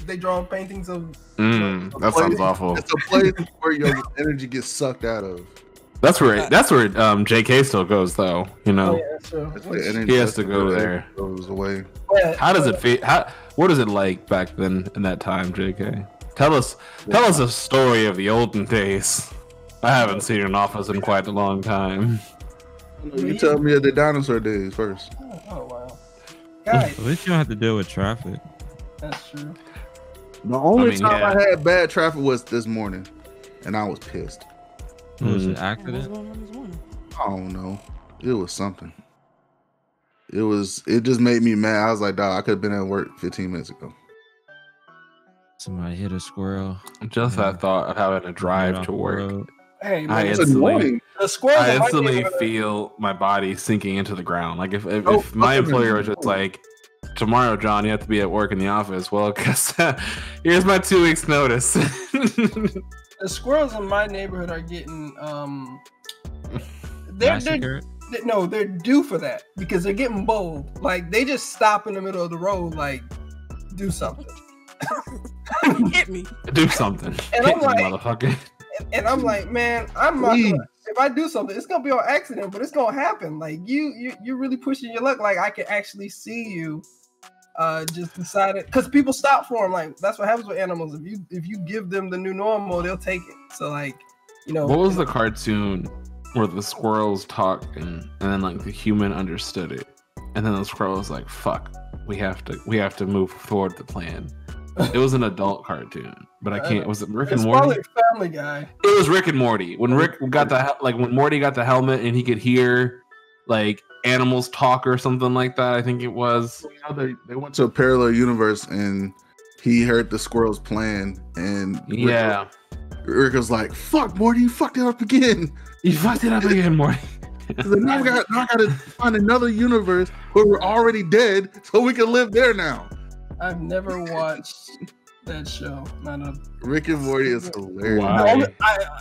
they draw paintings of. That sounds awful. It's a place where your energy gets sucked out of. That's where JK still goes though. You know, he has to go there. Goes away. How does it feel? What is it like back then in that time, JK? Tell us a story of the olden days. I haven't seen an office in quite a long time. You tell me of the dinosaur days first. Oh wow, guys. At least you don't have to deal with traffic. That's true. The only time I had bad traffic was this morning, and I was pissed. Was it an accident? What's going on this morning? I don't know. It was something. It just made me mad. I was like, dog, I could have been at work 15 minutes ago. Somebody hit a squirrel. Just that thought of having to drive to work. Hey, man, I instantly feel my body sinking into the ground. Like if my employer was just like, tomorrow, John, you have to be at work in the office. Well, because here's my 2 weeks notice. The squirrels in my neighborhood are getting they're due for that because they're getting bold. Like they just stop in the middle of the road, like do something. Hit me. Do something. And Hit I'm me, like, motherfucker. And I'm like, man, I'm not gonna, if I do something, it's gonna be on accident, but it's gonna happen. Like you're really pushing your luck. Like I can actually see you just decided because people stop for them. Like that's what happens with animals. If you give them the new normal, they'll take it. So like, you know, what was the cartoon where the squirrels talk and then like the human understood it, and then the squirrel was like, "Fuck, we have to move forward the plan." It was an adult cartoon, but I can't. Was it Rick and Morty? Probably Family Guy. It was Rick and Morty. When Rick got when Morty got the helmet and he could hear like animals talk or something like that. I think it was. They went to a parallel universe and he heard the squirrel's plan and Rick was like, "Fuck, Morty, you fucked it up again. You fucked it up again, Morty." Now I gotta find another universe where we're already dead so we can live there now. I've never watched that show. Rick and Morty is hilarious. Why?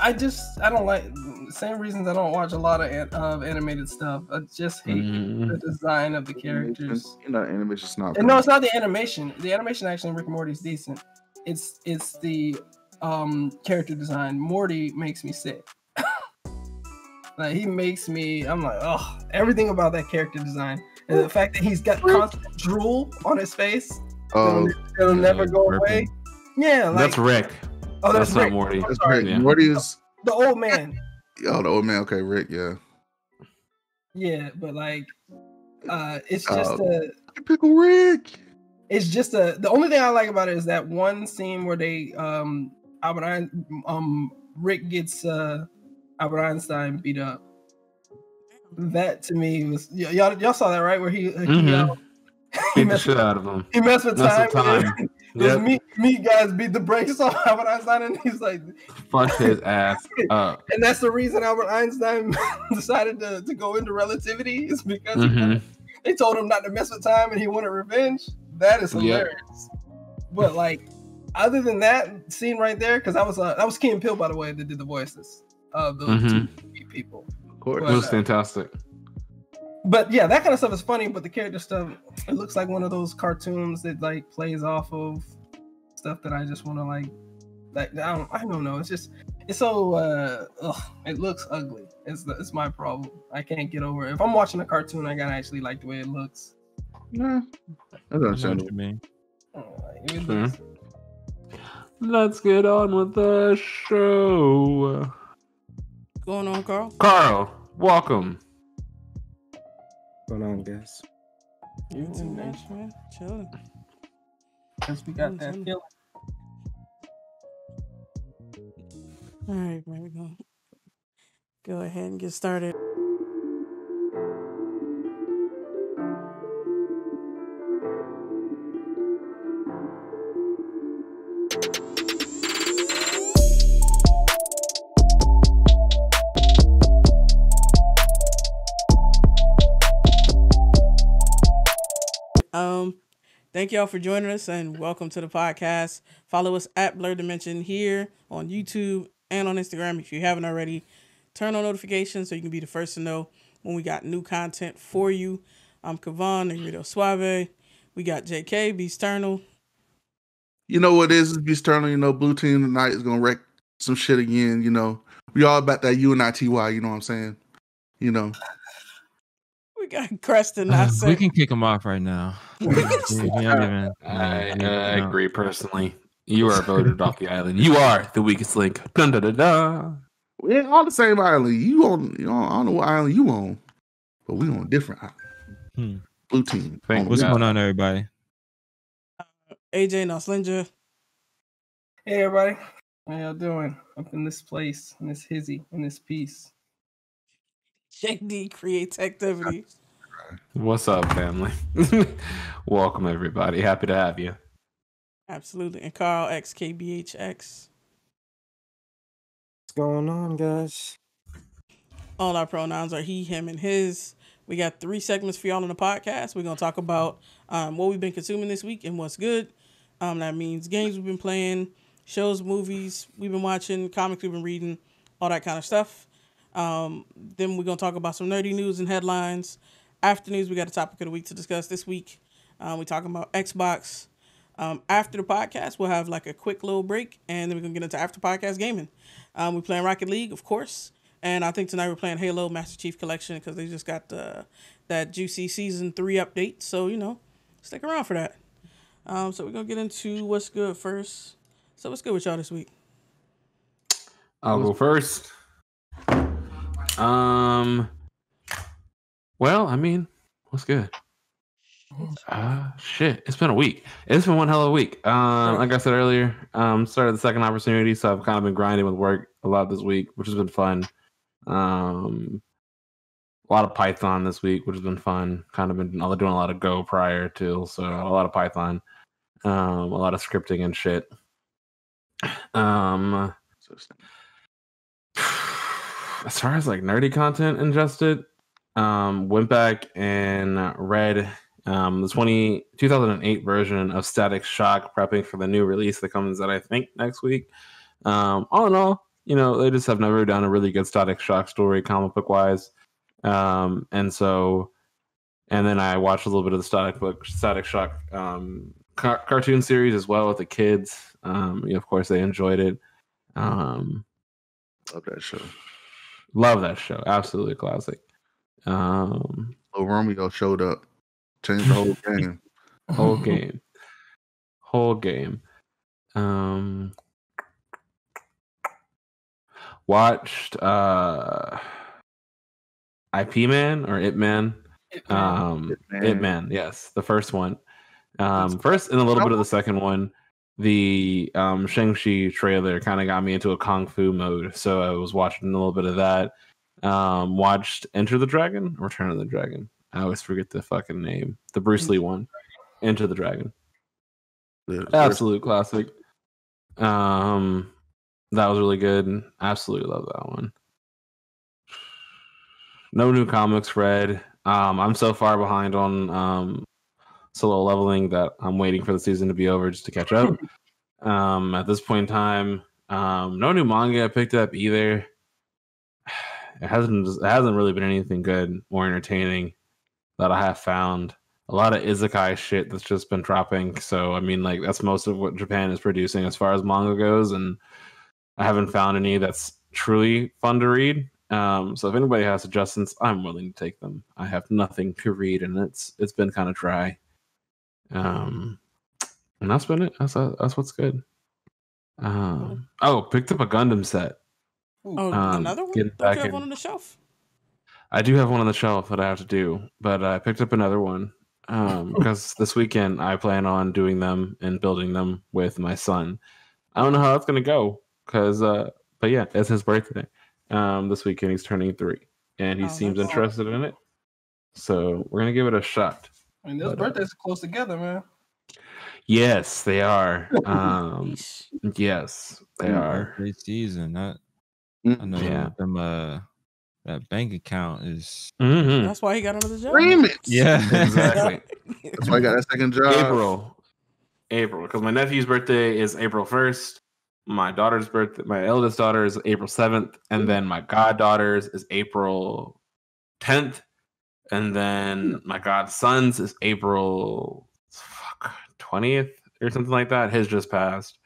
I don't like the same reasons I don't watch a lot of animated stuff. I just hate the design of the characters. You know, animation's not. And no, it's not the animation. The animation actually in Rick and Morty is decent. It's the character design. Morty makes me sick. Like he makes me. I'm like, oh, everything about that character design and the fact that he's got constant drool on his face. It'll never go away. Yeah, like, that's Rick. Oh, that's not Rick. Morty. That's right. Yeah. Morty is the old man. Oh, the old man. Okay, Rick. Yeah. Yeah, but like, it's just Pickle Rick. It's just the only thing I like about it is that one scene where they Rick gets Albert Einstein beat up. That to me was y'all saw that, right? Where he beat the shit out of him. He messed with time. Those meat guys beat the brakes off Albert Einstein, and he's like, fuck his ass up. And that's the reason Albert Einstein decided to go into relativity is because they told him not to mess with time, and he wanted revenge. That is hilarious. But like, other than that scene right there, because that was Key and Peele, by the way, that did the voices of those two people. Of course, it was fantastic. But yeah, that kind of stuff is funny. But the character stuff, it looks like one of those cartoons that like plays off of stuff that I just want to like. I don't know. It's so it looks ugly. It's my problem. I can't get over it. If I'm watching a cartoon, I gotta actually like the way it looks. Nah, that doesn't sound to me. Let's get on with the show. What's going on, Carl? Carl, welcome. What's going on, guys? You too, man. Chilling. Because we got that feeling. All right, man. We're gonna go ahead and get started. Thank y'all for joining us and welcome to the podcast. Follow us at Blerdimension here on YouTube and on Instagram if you haven't already. Turn on notifications so you can be the first to know when we got new content for you. I'm Kavan, Negrito Suave. We got JK, Beasternal. You know what it is? Beast Eternal. You know, Blue Team tonight is gonna wreck some shit again. You know, we all about that UNITY. You know what I'm saying? You know. We got Creston. I We said can kick him off right now. We don't even, I agree personally. You are voted off the island. You are the weakest link. Dun, dun, dun, dun. We ain't all the same island. You on? I don't know what island you on, but we on different island. Blue Team. What's going on, everybody? AJ Noslinja. Hey everybody, how y'all doing? Up in this place, in this hizzy, in this piece. JD Creativity. What's up, family? Welcome, everybody. Happy to have you. Absolutely. And Carl XKBHX. What's going on, guys? All our pronouns are he, him, and his. We got 3 segments for y'all on the podcast. We're going to talk about what we've been consuming this week and what's good. That means games we've been playing, shows, movies we've been watching, comics we've been reading, all that kind of stuff. Then we're going to talk about some nerdy news and headlines. After news, we got a topic of the week to discuss this week. We're talking about Xbox. After the podcast, we'll have like a quick little break, and then we're going to get into after podcast gaming. We're playing Rocket League, of course. And I think tonight we're playing Halo Master Chief Collection because they just got that juicy Season 3 update. So, you know, stick around for that. So we're going to get into what's good first. So what's good with y'all this week? I'll go first. Well, I mean, what's good? Shit, it's been a week. It's been one hell of a week. Like I said earlier, started the second opportunity, so I've kind of been grinding with work a lot this week, which has been fun. A lot of Python this week, which has been fun. Kind of been doing a lot of Go prior to, so a lot of Python, a lot of scripting and shit. As far as like nerdy content ingested, went back and read the 2008 version of Static Shock, prepping for the new release that comes out, I think, next week. All in all, you know, they just have never done a really good Static Shock story, comic book wise. And then I watched a little bit of the Static Shock cartoon series as well with the kids. Of course, they enjoyed it. Love that show. Love that show. Absolutely classic. Romeo showed up, changed the whole game. Whole game. Watched IP Man or It Man. It Man, yes, the first one. First and a little bit of the second one. The Shang-Chi trailer kind of got me into a kung fu mode, so I was watching a little bit of that. Watched Enter the Dragon, Return of the Dragon. I always forget the fucking name. The Bruce Lee one, Enter the Dragon. Absolute classic. That was really good. Absolutely love that one. No new comics read. I'm so far behind on Solo Leveling that I'm waiting for the season to be over just to catch up. At this point in time, no new manga I picked up either. It hasn't really been anything good or entertaining that I have found. A lot of isekai shit that's just been dropping. So I mean, like, that's most of what Japan is producing as far as manga goes, and I haven't found any that's truly fun to read. So if anybody has suggestions, I'm willing to take them. I have nothing to read, and it's been kind of dry. And that's been it. That's what's good. Picked up a Gundam set. Another one? Don't you have one on the shelf? I do have one on the shelf that I have to do, but I picked up another one because this weekend I plan on doing them and building them with my son. I don't know how that's gonna go but yeah, it's his birthday. This weekend he's turning 3, and he seems interested in it. So we're gonna give it a shot. I mean, those birthdays are close together, man. Yes, they are. Yes, they are. Great season. I know. Yeah. Them, that bank account is. Mm-hmm. That's why he got another job. Yeah, Exactly. That's why I got that second job. April, because my nephew's birthday is April 1st. My eldest daughter is April 7th, and then my goddaughter's is April 10th, and then my godson's is April 20th, or something like that. His just passed.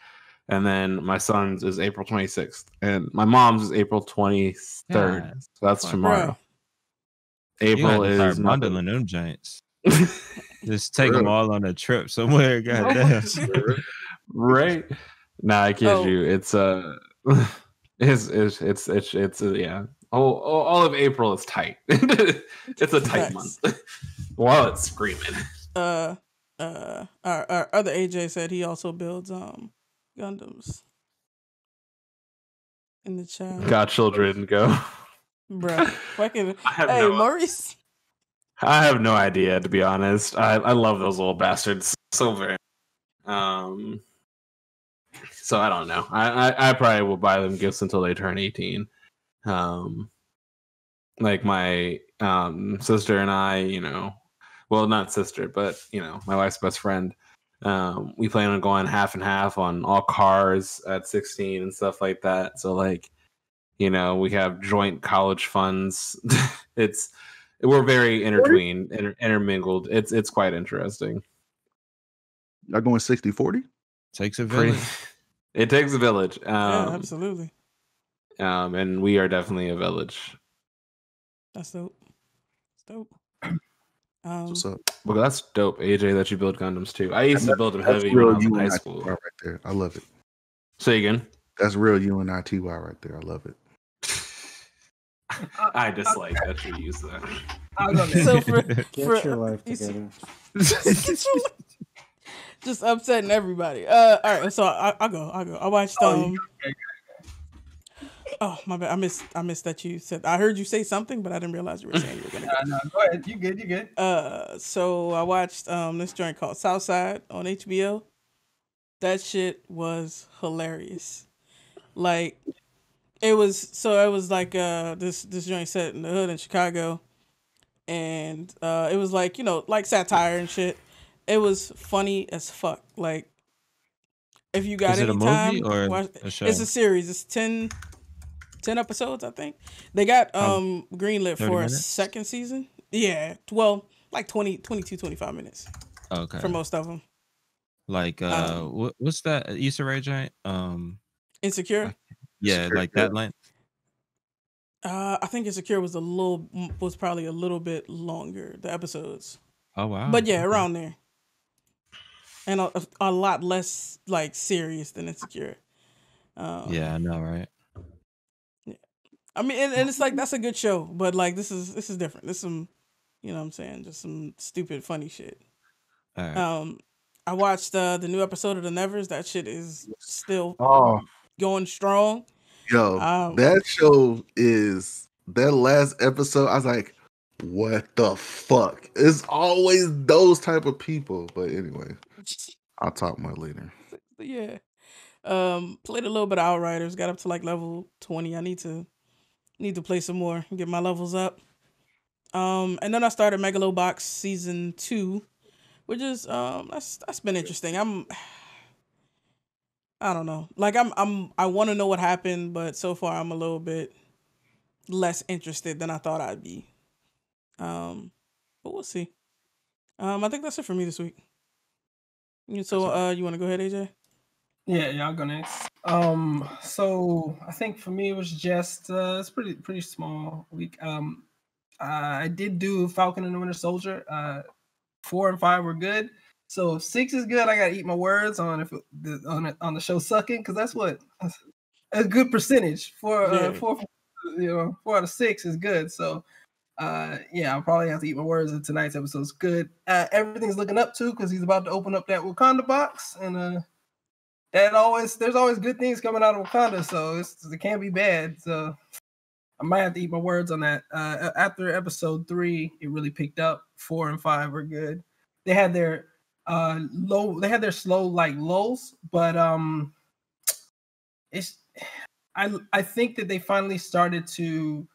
And then my son's is April 26th. And my mom's is April 23rd. Yeah. So that's tomorrow. You April got to is start bundling them giants. Just take them Really? all on a trip somewhere. Goddamn. right. Nah, I kid Oh. you. It's it's yeah. All of April is tight. It's a tight Nice. month. While it's screaming. Our other AJ said he also builds Gundams. In the chat. Godchildren go. Bruh. Fucking I Maurice. I have no idea, to be honest. I love those little bastards so very. So I don't know. I probably will buy them gifts until they turn 18. Like my sister and I, you know, well, not sister, but you know, my wife's best friend. We plan on going half and half on all cars at 16 and stuff like that. So like, you know, we have joint college funds. We're very intermingled. It's quite interesting. Y'all going 60-40? Takes a village. It takes a village. Yeah, absolutely. And we are definitely a village. That's dope. It's dope. What's up? Well, that's dope, AJ, that you build Gundams too. I used to build them heavy real when I was in high UNITY school. right there. I love it. Say again. That's real UNITY right there. I love it. I dislike that you use that. So Get for your life you see- together. just upsetting everybody. All right, so I'll go. I watched Oh my bad. I missed that you said. I heard you say something, but I didn't realize you were saying you were gonna go. No, go ahead. You good. So I watched this joint called Southside on HBO. That shit was hilarious. Like it was like this joint set in the hood in Chicago, and it was like, you know, like satire and shit. It was funny as fuck. Like if you got Is it any a time, movie or watch, a show? it's a series. It's 10 episodes, I think. They got greenlit 30 for a minutes? second season. Yeah, well, like 22, 25 minutes Okay. for most of them. Like what's that Issa Rae giant? Insecure. Yeah, Insecure, like yeah. that length. I think Insecure was probably a little bit longer, the episodes. Oh wow. But yeah, Okay. around there. And a lot less like serious than Insecure. Yeah, I know, right? I mean, and it's like that's a good show, but like this is different. This some, you know what I'm saying, just some stupid funny shit. All right. I watched the new episode of The Nevers. That shit is still Oh, going strong. yo, that show is that last episode. I was like, what the fuck? It's always those type of people. But anyway, I'll talk more later. But yeah. Played a little bit of Outriders, got up to like level 20. I need to play some more and get my levels up. And then I started Megalobox season 2, which is that's been interesting. I don't know. Like I want to know what happened, but so far I'm a little bit less interested than I thought I'd be. But we'll see. I think that's it for me this week. So you want to go ahead, AJ? Yeah, I'll go next. So I think for me it was just it's pretty small week. I did do Falcon and the Winter Soldier. 4 and 5 were good. So if 6 is good, I gotta eat my words on on the show sucking, because that's what a good percentage for 4 out of 6 is good. So yeah, I'll probably have to eat my words. And tonight's episode is good. Everything's looking up too, because he's about to open up that Wakanda box, and there's always good things coming out of Wakanda, so it can't be bad. So I might have to eat my words on that. After episode 3, it really picked up. 4 and 5 were good. They had their slow like lulls, but I think that they finally started to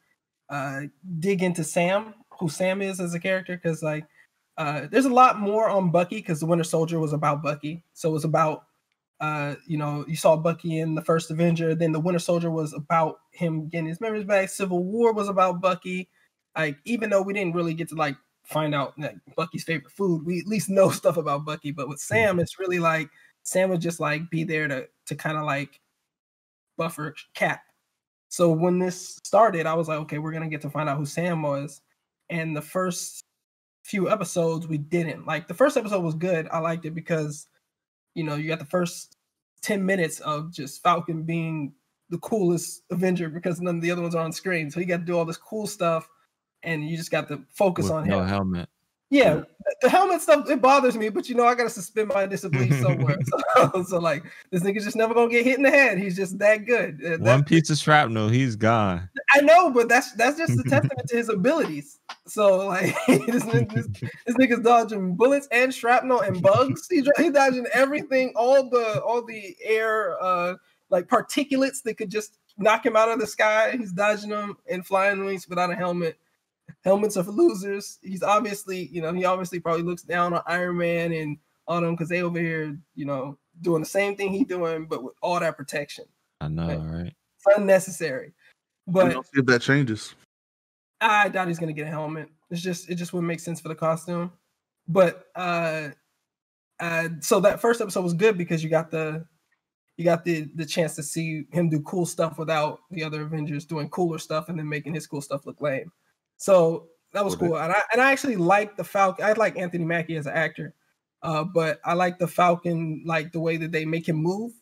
dig into Sam, who Sam is as a character, because like there's a lot more on Bucky, because the Winter Soldier was about Bucky, so it was about you saw Bucky in the first Avenger, then the Winter Soldier was about him getting his memories back. Civil War was about Bucky. Like, even though we didn't really get to like find out that Bucky's favorite food. We at least know stuff about Bucky. But with Sam, it's really like Sam would just like be there to kind of like buffer Cap. So when this started, I was like, okay, we're gonna get to find out who Sam was. And the first few episodes we didn't. Like the first episode was good. I liked it because you got the first 10 minutes of just Falcon being the coolest Avenger because none of the other ones are on screen. So he got to do all this cool stuff and you just got to focus With on no him. helmet. Yeah, the helmet stuff, it bothers me, but I got to suspend my disbelief somewhere. So like, this nigga's just never going to get hit in the head. He's just that good. One piece of shrapnel, he's gone. I know, but that's just a testament to his abilities. So like, this nigga's dodging bullets and shrapnel and bugs. He's dodging everything, all the air, like particulates that could just knock him out of the sky. He's dodging them and flying wings without a helmet. Helmets are for losers. He's obviously, he obviously probably looks down on Iron Man and on them because they over here, doing the same thing he's doing, but with all that protection. I know, right? It's unnecessary. But don't see if that changes. I doubt he's gonna get a helmet. It just wouldn't make sense for the costume. But so that first episode was good because you got the chance to see him do cool stuff without the other Avengers doing cooler stuff and then making his cool stuff look lame. So that was cool. And I actually like the Falcon. I like Anthony Mackie as an actor. But I like the Falcon, like the way that they make him move.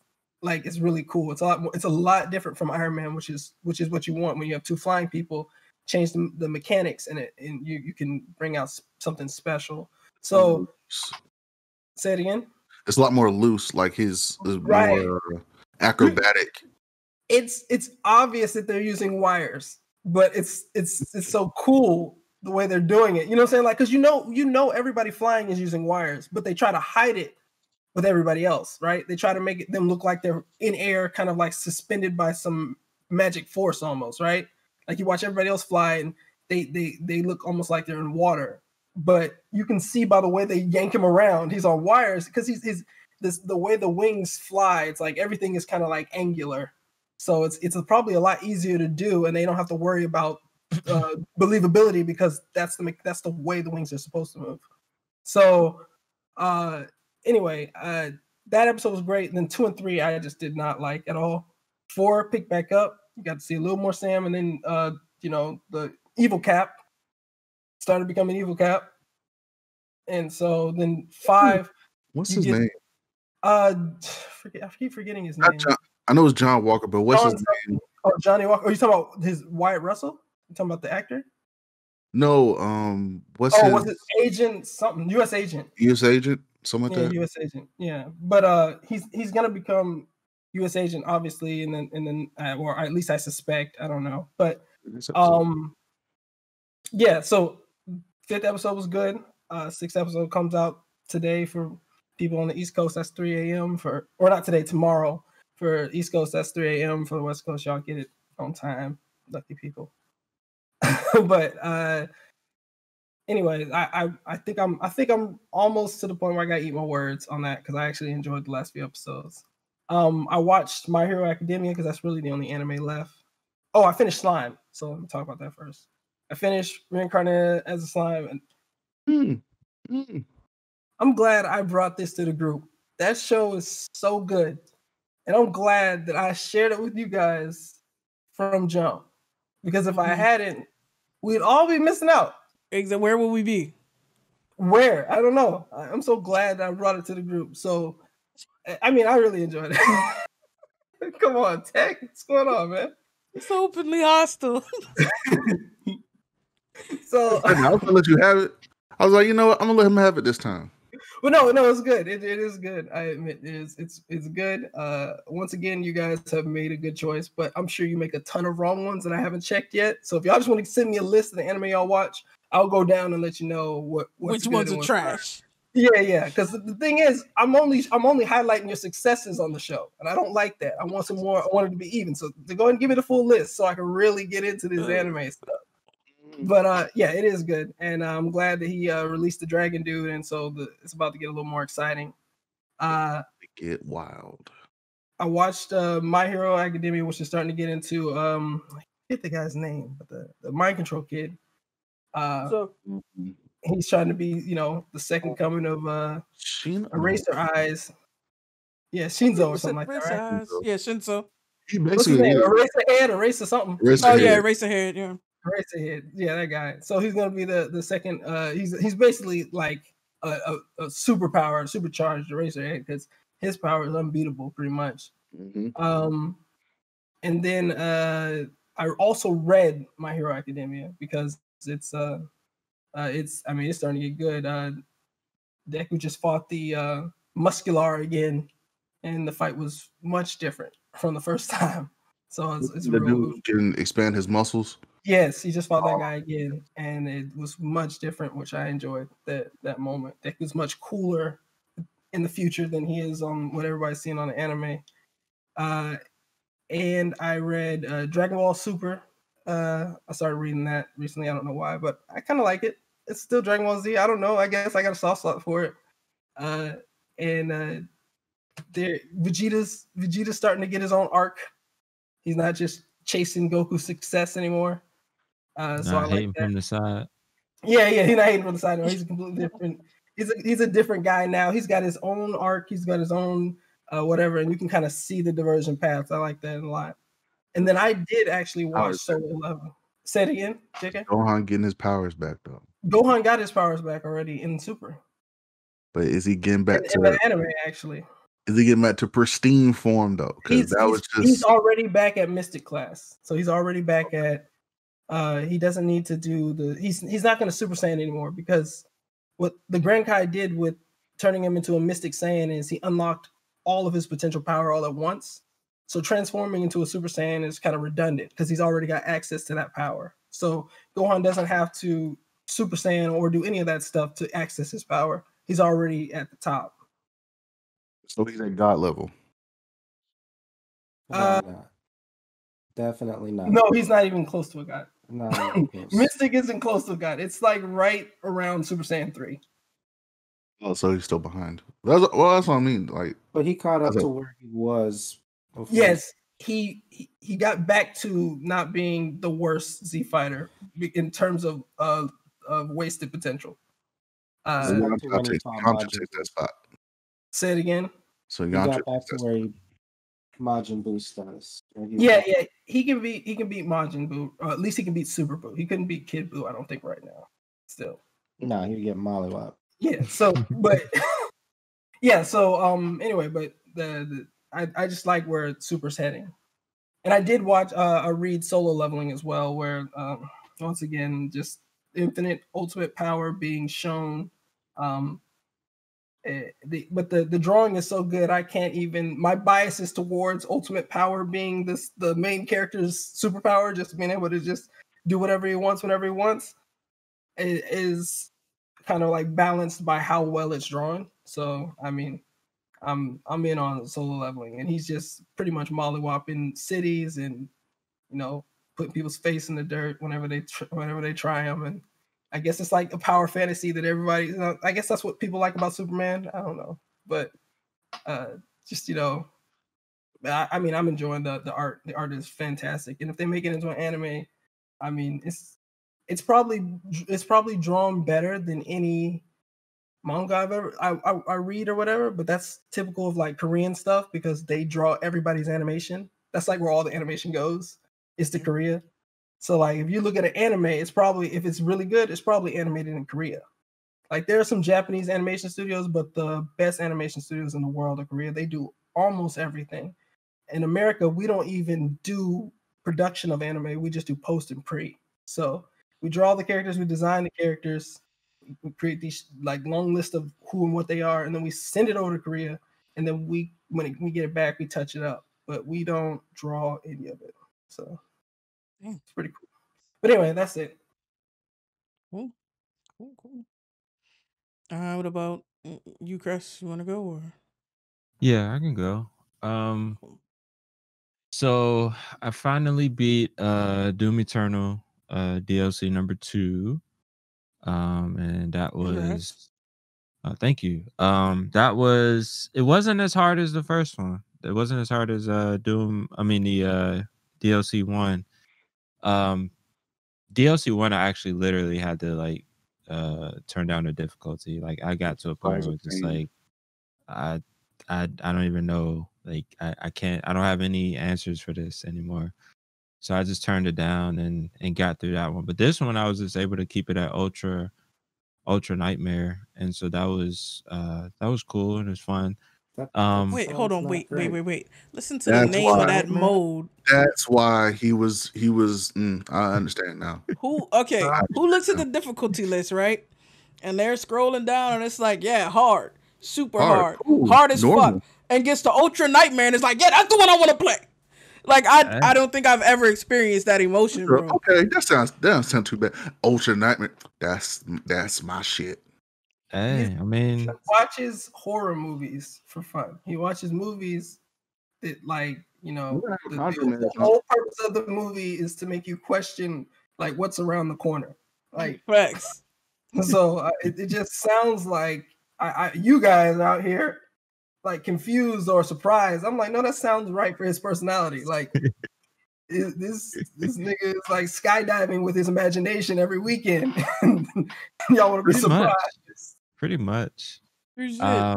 Like it's really cool. It's a lot different from Iron Man, which is what you want when you have two flying people. Change the mechanics in it, and you can bring out something special. So say it again. It's a lot more loose, like his right. more acrobatic. It's obvious that they're using wires, but it's so cool the way they're doing it. You know what I'm saying? Like, because you know everybody flying is using wires, but they try to hide it with everybody else, right? They try to make them look like they're in air, kind of like suspended by some magic force almost, right? Like you watch everybody else fly and they look almost like they're in water. But you can see by the way they yank him around, he's on wires because the way the wings fly, it's like everything is kind of like angular. So it's probably a lot easier to do, and they don't have to worry about believability because that's the way the wings are supposed to move. So anyway, that episode was great. And then 2 and 3 I just did not like at all. 4 picked back up. You got to see a little more Sam, and then the evil Cap started becoming evil Cap. And so then 5. What's his name? I keep forgetting his name. I know it's John Walker, but what's his name? Oh, Johnny Walker. Are you talking about his Wyatt Russell? You talking about the actor? No, was it agent something? U.S. agent. U.S. agent, something like that. U.S. agent. Yeah, but he's gonna become U.S. agent, obviously, and then or at least I suspect. I don't know, but yeah. So 5th episode was good. 6th episode comes out today for people on the East Coast. That's 3 a.m. or not today, tomorrow for East Coast. That's 3 a.m. for the West Coast. Y'all get it on time, lucky people. But anyway, I think I'm almost to the point where I gotta eat my words on that because I actually enjoyed the last few episodes. I watched My Hero Academia because that's really the only anime left. Oh, I finished Slime, so let me talk about that first. I finished Reincarnated as a Slime, and I'm glad I brought this to the group. That show is so good, and I'm glad that I shared it with you guys from jump. Because if I hadn't, we'd all be missing out. Where will we be? Where? I don't know. I'm so glad that I brought it to the group. So, I mean, I really enjoyed it. Come on, Tech. What's going on, man? It's openly hostile. So I was gonna let you have it. I was like, you know what? I'm gonna let him have it this time. Well, no, it's good. It is good. I admit it's good. Once again, you guys have made a good choice, but I'm sure you make a ton of wrong ones that I haven't checked yet. So if y'all just want to send me a list of the anime y'all watch, I'll go down and let you know which ones are trash. Yeah. Because the thing is, I'm only highlighting your successes on the show, and I don't like that. I want some more. I want it to be even. So to go ahead and give me the full list so I can really get into this anime stuff. But yeah, it is good, and I'm glad that he released the Dragon Dude, and so it's about to get a little more exciting. Get wild. I watched My Hero Academia, which is starting to get into I forget the guy's name, but the mind control kid. he's trying to be, the second coming of Eraser Eyes. Yeah, Shinzo or something like that, right? Eyes. Yeah, Shinzo. He What's his basically name? Eraser Eraser something. Eraserhead. Yeah. Eraserhead. Yeah, that guy. So he's gonna be the second. He's basically like a superpower, supercharged Eraserhead because his power is unbeatable, pretty much. Mhm. And then I also read My Hero Academia because it's starting to get good. Deku just fought the Muscular again, and the fight was much different from the first time. So it's The real. dude can expand his muscles. Yes, he just fought that guy again, and it was much different, which I enjoyed that moment. Deku's much cooler in the future than he is on what everybody's seeing on the anime. And I read Dragon Ball Super. I started reading that recently. I don't know why, but I kind of like it. It's still Dragon Ball Z. I don't know. I guess I got a soft spot for it. And Vegeta's starting to get his own arc. He's not just chasing Goku's success anymore. So I like hating that. from the side. Yeah, he's not hating from the side. He's a completely different. He's a different guy now. He's got his own arc. He's got his own whatever, and you can kind of see the diversion paths. I like that a lot. And then I did actually watch Solo Leveling. Say it again, JK. Gohan getting his powers back though. Gohan got his powers back already in Super. But is he getting back in the anime actually? Is he getting back to pristine form though? Because he's already back at Mystic class, so he's already back at. He doesn't need to do he's not going to Super Saiyan anymore because what the Grand Kai did with turning him into a Mystic Saiyan is he unlocked all of his potential power all at once. So transforming into a Super Saiyan is kind of redundant because he's already got access to that power. So Gohan doesn't have to Super Saiyan or do any of that stuff to access his power. He's already at the top. So he's at God level. Not. Definitely not. No, he's not even close to a god. No, Mystic isn't close to a god. It's like right around Super Saiyan 3. Oh, so he's still behind. That's what I mean. Like, but he caught up to where he was before. Yes, he got back to not being the worst Z fighter in terms of wasted potential. Yamcha takes that spot. Say it again. So he got back to where Majin Buu status. Yeah, he can beat Majin Buu, or at least he can beat Super Buu. He couldn't beat Kid Buu, I don't think, right now. Still, no, he'd get mollywopped. Yeah. So, but yeah. So, anyway, but I just like where Super's heading, and I did watch read Solo Leveling as well, where once again just infinite ultimate power being shown. But the drawing is so good, I can't even. My bias is towards ultimate power being the main character's superpower, just being able to just do whatever he wants whenever he wants. It is kind of like balanced by how well it's drawn. So I mean, I'm in on Solo Leveling, and he's just pretty much mollywopping cities and putting people's face in the dirt whenever they try him. And I guess it's like a power fantasy that everybody. I guess that's what people like about Superman. I don't know, but just I mean, I'm enjoying the art. The art is fantastic, and if they make it into an anime, I mean, it's probably drawn better than any manga I've ever I read or whatever. But that's typical of like Korean stuff because they draw everybody's animation. That's like where all the animation goes is to Korea. So like if you look at an anime, it's probably, if it's really good, it's probably animated in Korea. Like there are some Japanese animation studios, but the best animation studios in the world are Korea. They do almost everything. In America, we don't even do production of anime. We just do post and pre. So we draw the characters, we design the characters, we create these like long list of who and what they are, and then we send it over to Korea. And then we get it back, we touch it up, but we don't draw any of it. So it's pretty cool. But anyway, that's it. Cool. What about you, Chris? You want to go or? Yeah, I can go. So I finally beat Doom Eternal DLC number 2. And that was thank you. It wasn't as hard as the first one. It wasn't as hard as Doom, I mean the DLC 1. DLC 1 I actually literally had to like turn down the difficulty. Like I got to a point where it's just Surprising. like I don't even know. Like I can't. I don't have any answers for this anymore. So I just turned it down and got through that one. But this one I was just able to keep it at ultra nightmare, and so that was cool and it was fun. That Wait, hold sounds on. not Wait. great. Listen to the That's name of why- that mode. That's why he was. I understand now. Who looks at the difficulty list, right? And they're scrolling down and it's like, yeah, hard, super hard, Cool, hard as normal. fuck. And gets to ultra nightmare and it's like, yeah, that's the one I want to play. Like I don't think I've ever experienced that emotion, bro. Okay, that doesn't sound too bad. Ultra Nightmare. That's my shit. Hey, I mean, He watches horror movies for fun. He watches movies that, like, you know, the whole purpose of the movie is to make you question, like, what's around the corner. Like, Facts. so it just sounds like you guys out here, like, confused or surprised. I'm like, no, that sounds right for his personality. Like, this nigga is like skydiving with his imagination every weekend. Y'all want to be Pretty much. surprised. pretty much. Shit. I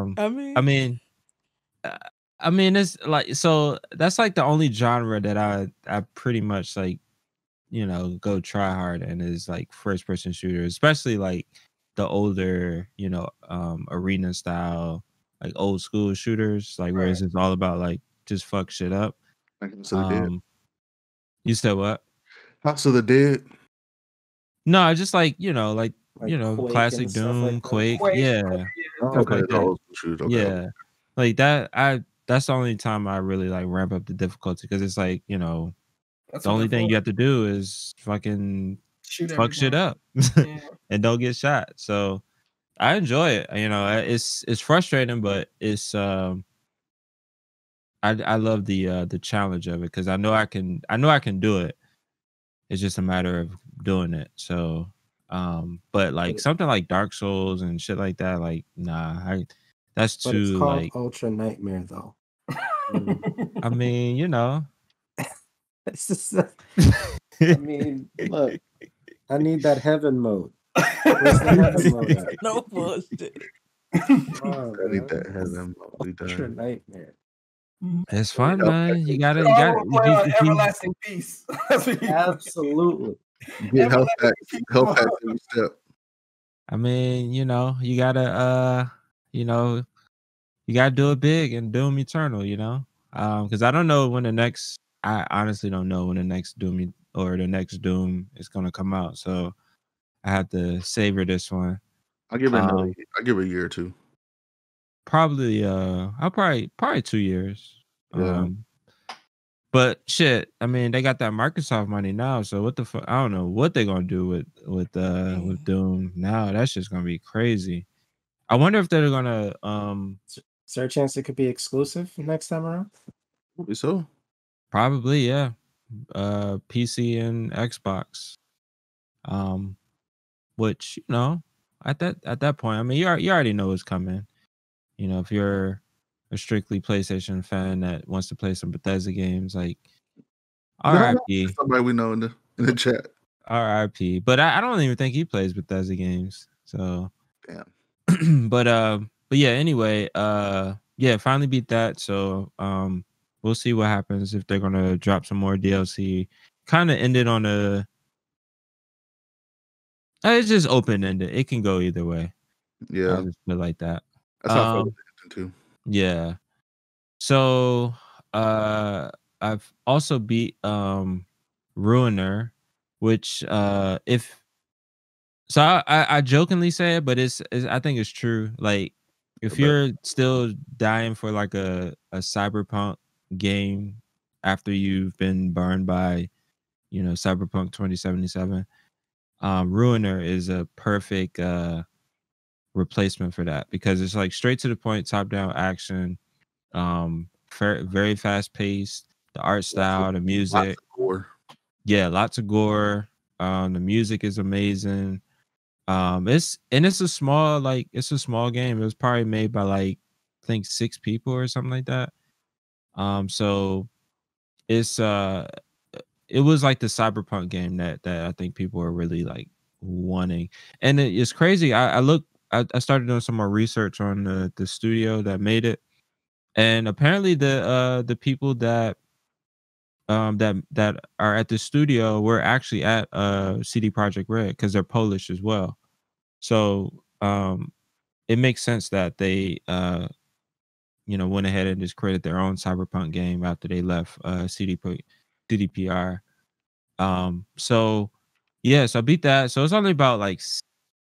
mean, it's like, so that's like the only genre that I pretty much like, you know, go try hard and is like first person shooter, especially like the older, you know, arena style, like old school shooters, like where it's just all about like just fuck shit up. House of the Dead. You said what? House of the Dead. No, just like, you know, like Like you know, Quake classic and stuff Doom, like that. Quake, Quake, yeah. Oh, Stuff okay, like the that. old school shoot. Okay. Yeah, like that. That's the only time I really like ramp up the difficulty because it's like, you know, That's the what only they're thing for. you have to do is fucking Shoot fuck shit everything. up Yeah. and don't get shot. So I enjoy it. You know, it's frustrating, but it's I love the challenge of it because I know I can do it. It's just a matter of doing it. So but like something like Dark Souls and shit like that, like that's But it's too called like, Ultra Nightmare, though. I mean, you know. It's just, I mean, look, I need that heaven mode. Where's the heaven mode at? No bullshit. Oh, I need that man. heaven mode. We Ultra done. Nightmare. It's fun, man. You gotta I wanna play on you- everlasting peace. That's what you- Absolutely. Get health Everlasting packs. Health peace. packs every step. I mean, you know, you gotta you know, you gotta do it big and Doom Eternal, you know? Because I don't know when I honestly don't know when the next Doom or the next Doom is gonna come out. So I have to savor this one. I'll give it I give it a year or two. Probably I'll probably 2 years. Yeah. But shit, I mean, they got that Microsoft money now, so what the fuck? I don't know what they're gonna do with Doom now. That's just gonna be crazy. I wonder if they're gonna Is there a chance it could be exclusive next time around? Probably so. probably, yeah, PC and Xbox. Which, you know, at that point, I mean, you already know what's coming. You know, if you're a strictly PlayStation fan that wants to play some Bethesda games, like RIP, Somebody we know in the chat. RIP. But I don't even think he plays Bethesda games. So Damn. but yeah, anyway, yeah, finally beat that. So we'll see what happens if they're gonna drop some more DLC. Kind of ended on it's just open ended. It can go either way. Yeah. I just feel like that. That's how I feel with it too. Yeah. So I've also beat Ruiner, which I jokingly say it, but it's I think it's true. Like if you're still dying for like a cyberpunk game after you've been burned by, you know, Cyberpunk 2077, Ruiner is a perfect replacement for that because it's like straight to the point, top down action, very fast paced, the art style, the music, Lots of gore. Yeah, lots of gore. The music is amazing. It's a small game. It was probably made by like I think 6 people or something like that. So it's it was like the cyberpunk game that I think people are really like wanting. And it's crazy. I started doing some more research on the studio that made it, and apparently the people that that are at the studio were actually at CD Projekt Red, because they're Polish as well. So it makes sense that they went ahead and just created their own cyberpunk game after they left CDPR. So yeah, so I beat that. So it's only about like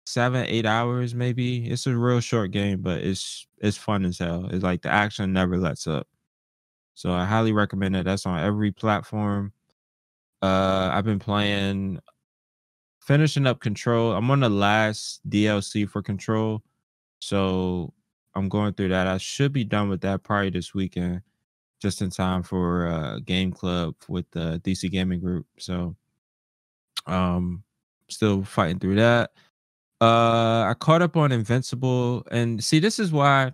7-8 hours maybe. It's a real short game, but it's fun as hell. It's like the action never lets up. So I highly recommend it. That's on every platform. I've been finishing up Control. I'm on the last DLC for Control. So I'm going through that. I should be done with that probably this weekend, just in time for game club with the DC Gaming Group. So still fighting through that. I caught up on Invincible, and see, this is why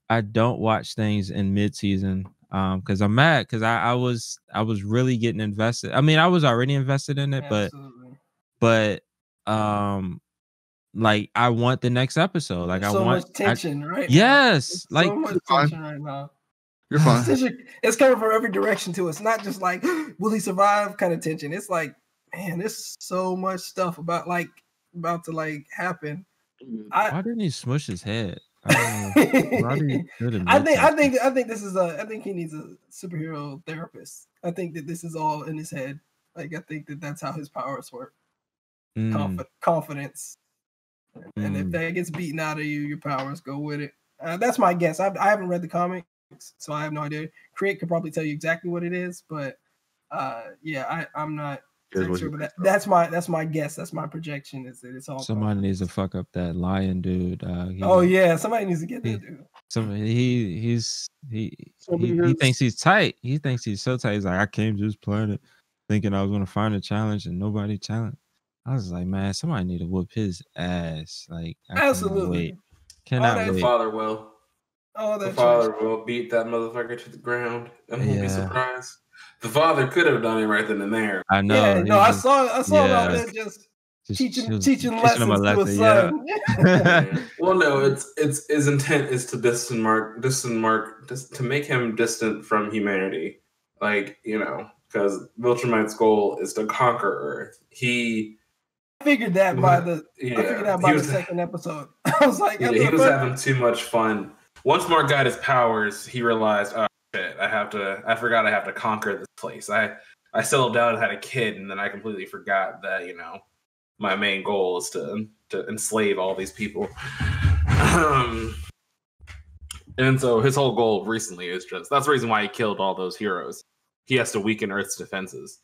I don't watch things in mid-season. Because I'm mad, because I was really getting invested. I mean, I was already invested in it, Absolutely. but like I want the next episode. Like There's I so want much tension right yes, now. like So much tension right now. You're fine. It's coming from every direction to us. Not just like, will he survive kind of tension. It's like, man, there's so much stuff about to like happen. why didn't he smush his head? I think this is I think he needs a superhero therapist. I think that this is all in his head. Like I think that's how his powers work. Confidence. And if that gets beaten out of you, your powers go with it. That's my guess. I haven't read the comics, so I have no idea. Create could probably tell you exactly what it is, but I'm not sure. But that's my guess. That's my projection. Is that it's all somebody needs to fuck up that lion dude. Somebody needs to get that dude. He thinks he's tight. He thinks he's so tight. He's like, I came to this planet thinking I was gonna find a challenge, and nobody challenged. I was like, man, somebody need to whoop his ass. Like, Absolutely. Cannot wait. The father will. The father will beat that motherfucker to the ground, and won't be surprised. The father could have done it right then and there. I know. Yeah, no, I saw about that. Just teaching lessons to his son. Yeah. Well, no, his intent is to to make him distant from humanity. Like, because Viltrumite's goal is to conquer Earth. I figued that by the second episode. I was like, he was having too much fun. Once Mark got his powers, he realized, oh shit, I forgot I have to conquer this place. I settled down and had a kid, and then I completely forgot that, my main goal is to enslave all these people. And so his whole goal recently is that's the reason why he killed all those heroes. He has to weaken Earth's defenses.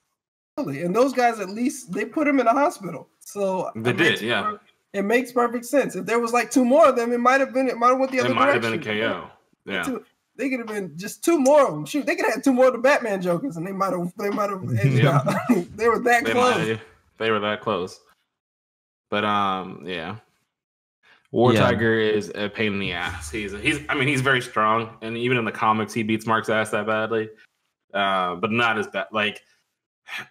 And those guys, at least they put him in a hospital. So they did, yeah. It makes perfect sense. If there was like two more of them, it might have went the other direction. It might have been a KO. Yeah. They could have been just two more of them. Shoot, they could have had two more of the Batman Jokers, and they might have edged out. They were that close. They were that close. But yeah. War Tiger is a pain in the ass. He's very strong, and even in the comics, he beats Mark's ass that badly. But not as bad. Like,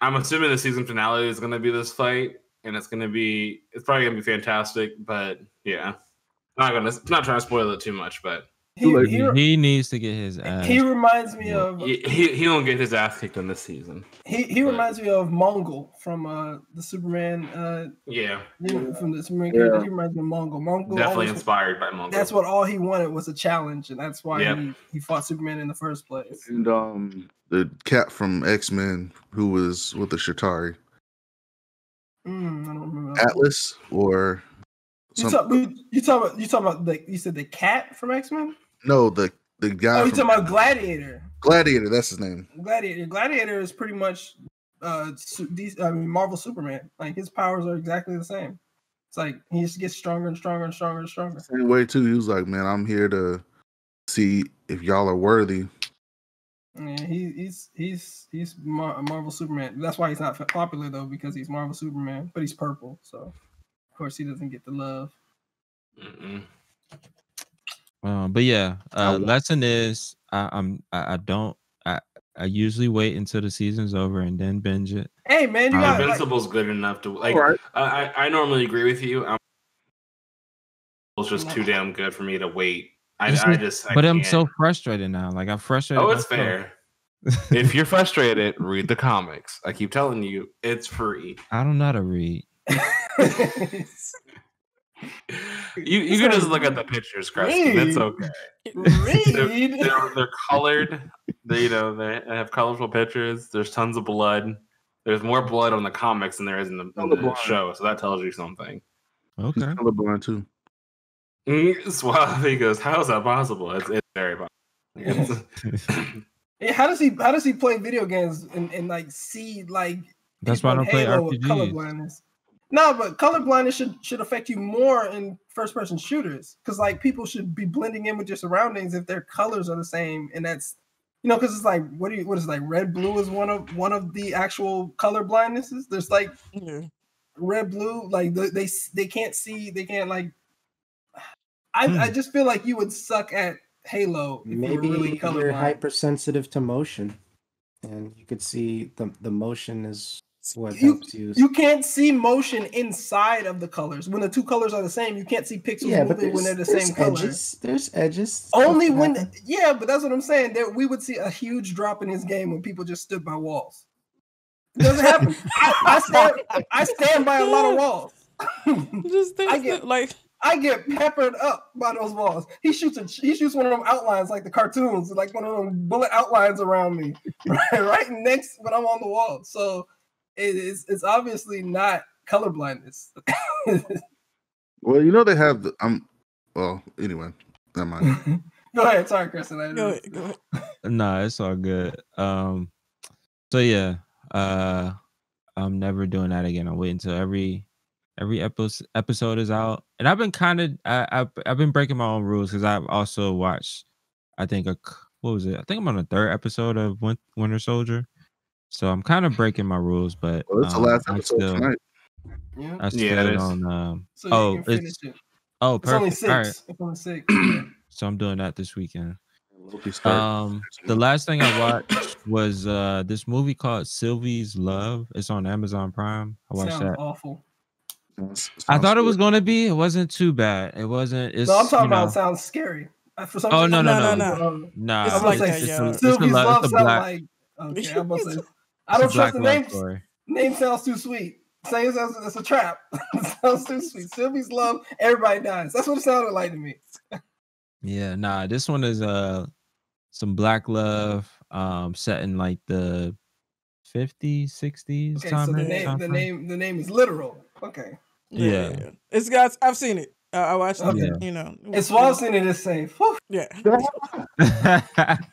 I'm assuming the season finale is going to be this fight, and it's probably going to be fantastic. But yeah, not trying to spoil it too much, but he needs to get his ass. He reminds me of he don't get his ass kicked in this season. He reminds me of Mongol from the Superman. From the Superman character. He reminds me of Mongol. Mongol definitely inspired by Mongol. That's what all he wanted was a challenge, and that's why he fought Superman in the first place. And the cat from X-Men who was with the Shatari. I don't remember. Atlas or something. You talking about you said the cat from X-Men? No, the guy. Oh, you talking about Gladiator? Gladiator, that's his name. Gladiator is pretty much Marvel Superman. Like his powers are exactly the same. It's like he just gets stronger and stronger and stronger and stronger. Same way too. He was like, "Man, I'm here to see if y'all are worthy." Yeah, he's Marvel Superman. That's why he's not popular though, because he's Marvel Superman, but he's purple, so of course he doesn't get the love. But yeah, lesson is I usually wait until the season's over and then binge it. Hey man, you got like, Invincible's good enough to like. Alright. I normally agree with you. It's just too damn good for me to wait. I But I'm can't. so frustrated now. Like I'm frustrated. Oh, it's myself. fair. If you're frustrated, read the comics. I keep telling you, it's free. I don't know how to read. You can just look at the pictures, Creston. It's okay. Read. They're colored. They have colorful pictures. There's tons of blood. There's more blood on the comics than there is in the show, so that tells you something. He's Okay. colorblind too. Suave, he goes, "How is that possible?" It's very possible. Yeah, how does he play video games and like see like That's why I don't play Halo with RPGs. colorblindness? No, but colorblindness should affect you more in first person shooters because like people should be blending in with your surroundings if their colors are the same, and that's because it's like what is it, like red blue is one of the actual color blindnesses. There's like red blue, like they can't see, they can't like. I just feel like you would suck at Halo if Maybe you were really colorblind. you're hypersensitive to motion, and you could see the motion is what helps you. You can't see motion inside of the colors. When the two colors are the same, you can't see pixels moving when they're the same color. There's edges. Only when, but that's what I'm saying. There, we would see a huge drop in his game when people just stood by walls. It doesn't happen. I stand by a lot of walls. Just I get peppered up by those walls. He shoots one of them outlines like the cartoons, like one of them bullet outlines around me, right next when I'm on the wall. So it's obviously not color blindness. Well, they have well, anyway, never mind. Go ahead, sorry, Kristen. Go ahead. Nah, it's all good. So yeah, I'm never doing that again. I'm waiting until every episode is out, and I've been I've been breaking my own rules because I've also watched. I think what was it? I think I'm on the 3rd episode of Winter Soldier, so I'm kind of breaking my rules. But Well, it's the last episode tonight. I still don't. So you can finish it. Oh, perfect. It's only 6. All right. It's only 6. So I'm doing that this weekend. The last thing I watched was this movie called Sylvie's Love. It's on Amazon Prime. I watched that. Awful. I thought it was going to be. It wasn't too bad. It wasn't. No, I'm talking about. It sounds scary. For some no. Nah. It's like Sylvie's Love sounds like. Okay, I'm about to say. I don't trust the name. Story. Name sounds too sweet. Saying it's a trap. It sounds too sweet. Sylvie's Love. Everybody dies. That's what it sounded like to me. Yeah, nah. This one is some black love set in like the 50s, 60s. Okay, so the name is literal. Okay. Yeah. It's guys. I've seen it. I watched it. Yeah. It's Swallow's seen it. It's safe. Whew. Yeah.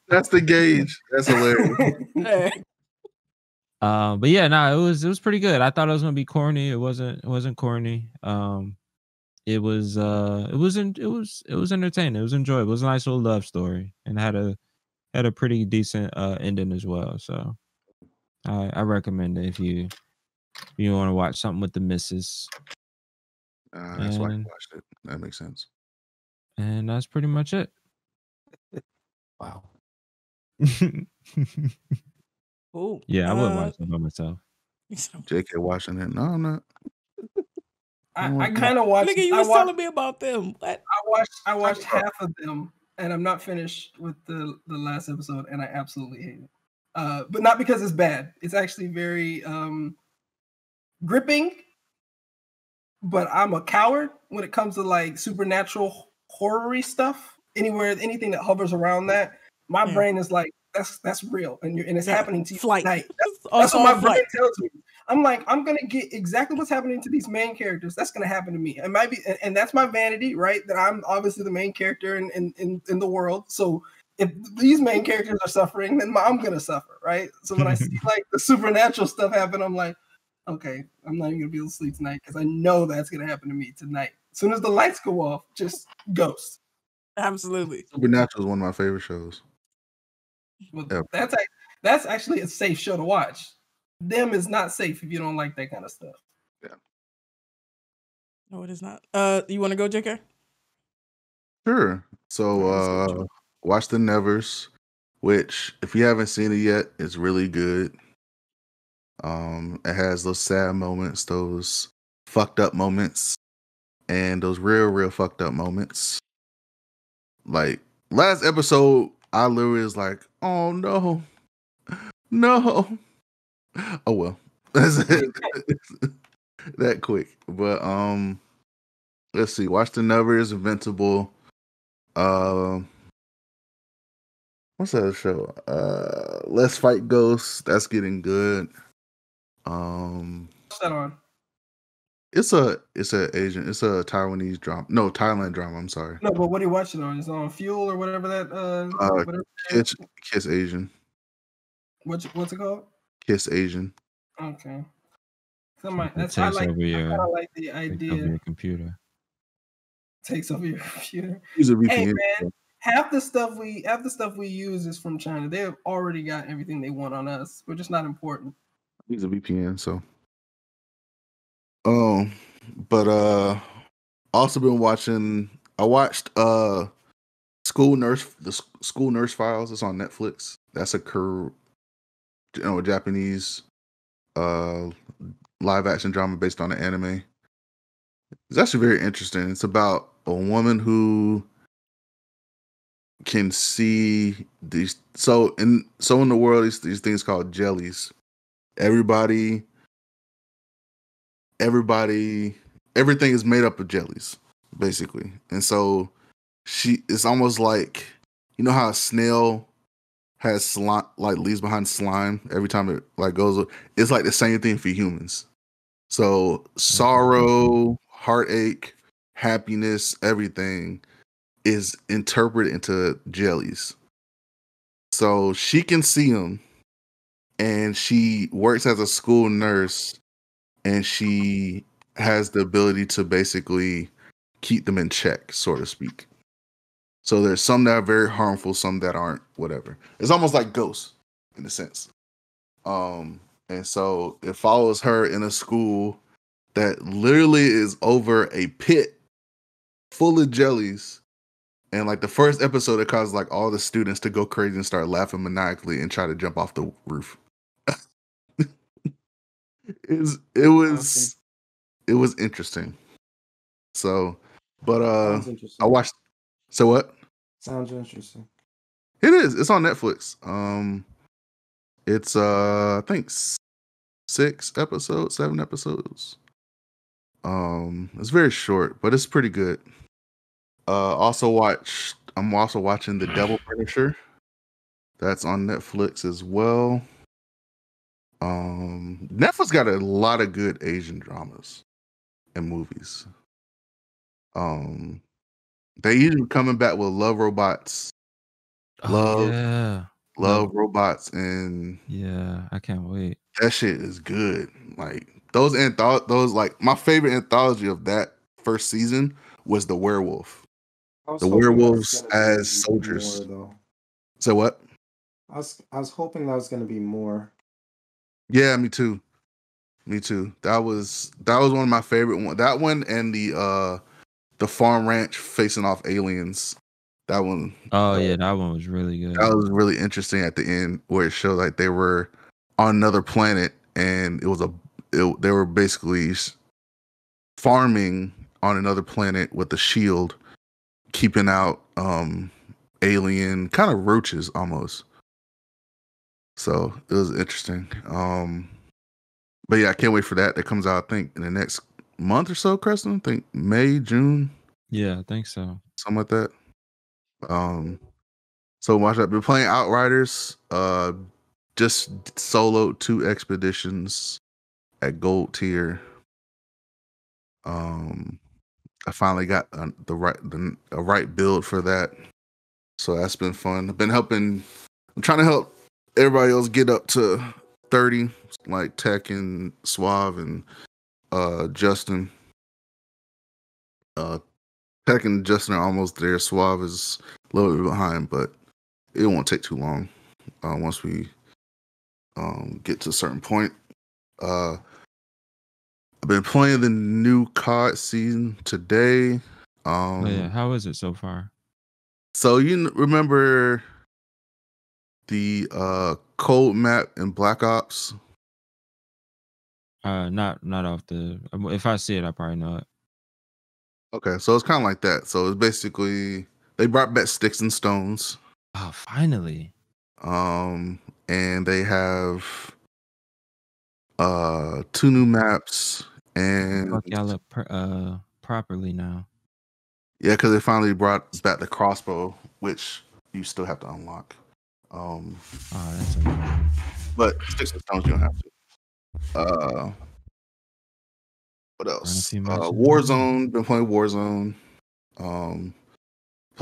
That's the gauge. That's hilarious. But yeah, no, it was pretty good. I thought it was gonna be corny. It wasn't corny. It was entertaining. It was enjoyable. It was a nice little love story, and had a pretty decent ending as well. So I recommend it if you want to watch something with the missus. That's why I watched it. That makes sense. And that's pretty much it. Wow. Cool. Yeah, I wouldn't watch it by myself. JK watching it. No, I'm not. I kind of watched. Nigga, you was telling me about them. What? I watched half of them, and I'm not finished with the last episode, and I absolutely hate it. But not because it's bad. It's actually very gripping. But I'm a coward when it comes to like supernatural horror-y stuff. Anything that hovers around that, my brain is like, that's real, and it's happening to you tonight. That's what my brain tells me. I'm like, I'm gonna get exactly what's happening to these main characters. That's gonna happen to me. It might be, and that's my vanity, right? That I'm obviously the main character in the world. So if these main characters are suffering, then I'm gonna suffer, right? So when I see like the supernatural stuff happen, I'm like, okay, I'm not even gonna be able to sleep tonight because I know that's gonna happen to me tonight. As soon as the lights go off, just ghost. Absolutely. Supernatural is one of my favorite shows. Well, that's actually a safe show to watch. Them is not safe if you don't like that kind of stuff. Yeah. No, it is not. You want to go, JK? Sure. So watch The Nevers, which if you haven't seen it yet, it's really good. It has those sad moments, those fucked up moments, and those real fucked up moments. Like last episode, I literally was like, "Oh no, no." Oh well, that's it. That quick. But let's see. Watch the Numbers, Invincible. What's that show? Let's Fight Ghosts. That's getting good. What's that on? It's a Taiwanese drama. No, Thailand drama. I'm sorry. No, but what are you watching on? Is it on Fuel or whatever that whatever? Kiss Asian. What's it called? Kiss Asian. Okay. I Over kind your, of like the takes over idea. your computer. Takes over your computer. Use a Hey VPN. man, half the stuff we use is from China. They have already got everything they want on us. We're just not important. Use a VPN. So. But also been watching. I watched the School Nurse Files. It's on Netflix. That's a Japanese live action drama based on an anime. It's actually very interesting. It's about a woman who can see these. So in the world, these things called jellies. Everything is made up of jellies, basically. And so it's almost like, you know how a snail has slime, like leaves behind slime every time it like goes. It's like the same thing for humans. So sorrow, heartache, happiness, everything is interpreted into jellies. So she can see them, and she works as a school nurse, and she has the ability to basically keep them in check, so to speak. So there's some that are very harmful, some that aren't, whatever. It's almost like Ghosts in a sense. And so it follows her in a school that literally is over a pit full of jellies. And like the first episode, it causes like all the students to go crazy and start laughing maniacally and try to jump off the roof. It was interesting. So, but Sounds interesting. I watched. So what? Sounds interesting. It is. It's on Netflix. It's I think 7 episodes. It's very short, but it's pretty good. I'm also watching The Devil Punisher. That's on Netflix as well. Netflix got a lot of good Asian dramas and movies. They usually coming back with Love Robots. Love Robots, and yeah, I can't wait. that shit is good. Like those like my favorite anthology of that first season was The Werewolf. The werewolves as soldiers. More, So what? I was hoping that was going to be more. Yeah, me too. That was one of my favorite ones. That one and the farm ranch facing off aliens. That one. Oh yeah, that one was really good. That was really interesting at the end, where it showed like they were on another planet, and they were basically farming on another planet with a shield, keeping out alien kind of roaches almost. So it was interesting. But yeah, I can't wait for that. That comes out, I think, in the next month or so, Preston. I think May, June. Yeah, I think so. Something like that. So watch that. Been playing Outriders. Just soloed 2 expeditions at gold tier. I finally got the right build for that. So that's been fun. I'm trying to help everybody else get up to 30, like Tech and Suave and Justin. Tech and Justin are almost there. Suave is a little bit behind, but it won't take too long once we get to a certain point. I've been playing the new COD season today. Yeah, how is it so far? So you remember the cold map in Black Ops? Not off the. If I see it, I probably know it. Okay, so it's kind of like that. So it's basically they brought back Sticks and Stones, Oh, finally. and they have 2 new maps, and Fuck y'all up properly now. yeah, because they finally brought back the crossbow, which you still have to unlock. Oh, that's annoying. But Sticks and Stones you don't have to. What Run a else? few matches. Warzone. Been playing Warzone. Play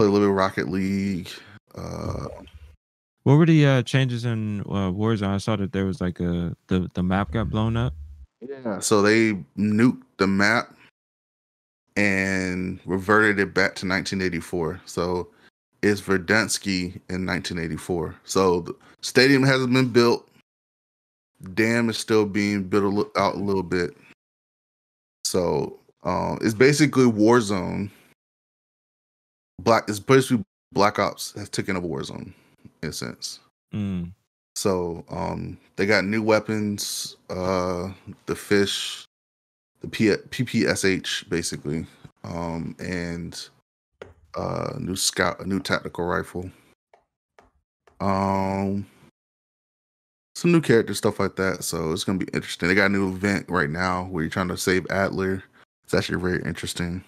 a little bit of Rocket League. What were the changes in Warzone? I saw that there was like the map got blown up. Yeah. So they nuked the map and reverted it back to 1984. So it's Verdansk in 1984. So the stadium hasn't been built. Dam is still being built out a little bit. So it's basically Warzone. It's basically Black Ops has taken over Warzone in a sense. Mm. So they got new weapons, the fish, the PPSH basically, and new scout, a new tactical rifle, some new characters, stuff like that. So it's gonna be interesting. They got a new event right now where you're trying to save Adler. It's actually very interesting.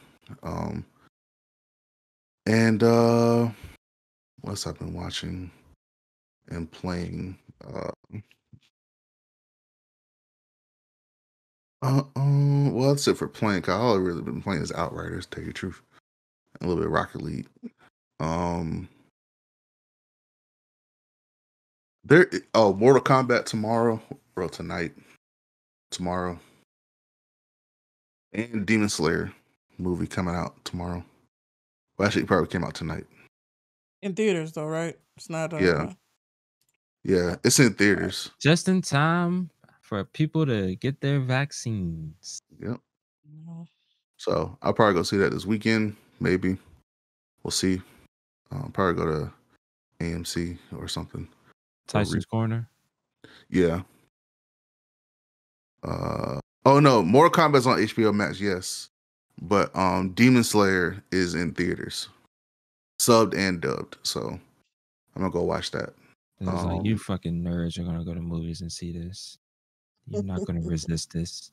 And what else I've been watching and playing. Well, that's it for playing. Cause all I've really been playing is Outriders, to tell you the truth. A little bit of Rocket League. Mortal Kombat tomorrow, or tonight, tomorrow, and Demon Slayer movie coming out tomorrow. Well, actually, it probably came out tonight. In theaters, though, right? It's not. Yeah, it's in theaters. Just in time for people to get their vaccines. Yep. So I'll probably go see that this weekend. Maybe we'll see. Probably go to AMC or something. Tyson's Corner. Yeah. Oh no, Mortal Kombat's on HBO Max, yes. But Demon Slayer is in theaters. Subbed and dubbed. So I'm gonna go watch that. It's like, you fucking nerds are gonna go to movies and see this. You're not gonna resist this.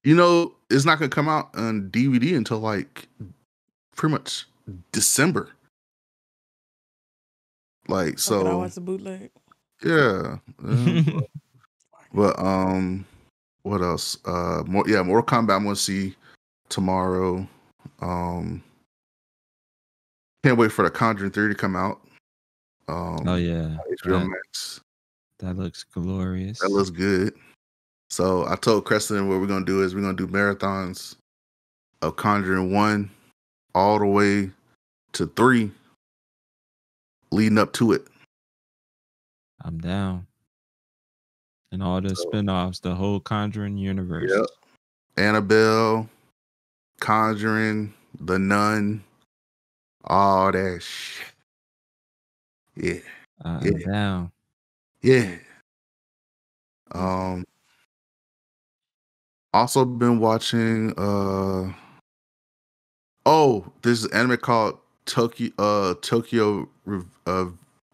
You know, it's not gonna come out on DVD until like pretty much December. Like, so Can I watch the bootleg? Yeah. But what else? Mortal Kombat I'm gonna see tomorrow. Can't wait for the Conjuring 3 to come out. Oh yeah. HBO Max. That looks glorious. That looks good. So I told Creston what we're gonna do is we're gonna do marathons of Conjuring 1 all the way to 3 leading up to it. I'm down. And all the spin-offs, the whole Conjuring universe. Yep. Annabelle, Conjuring, The Nun, all that shit. Yeah. I'm down. Yeah. Also been watching there's an anime called Tokyo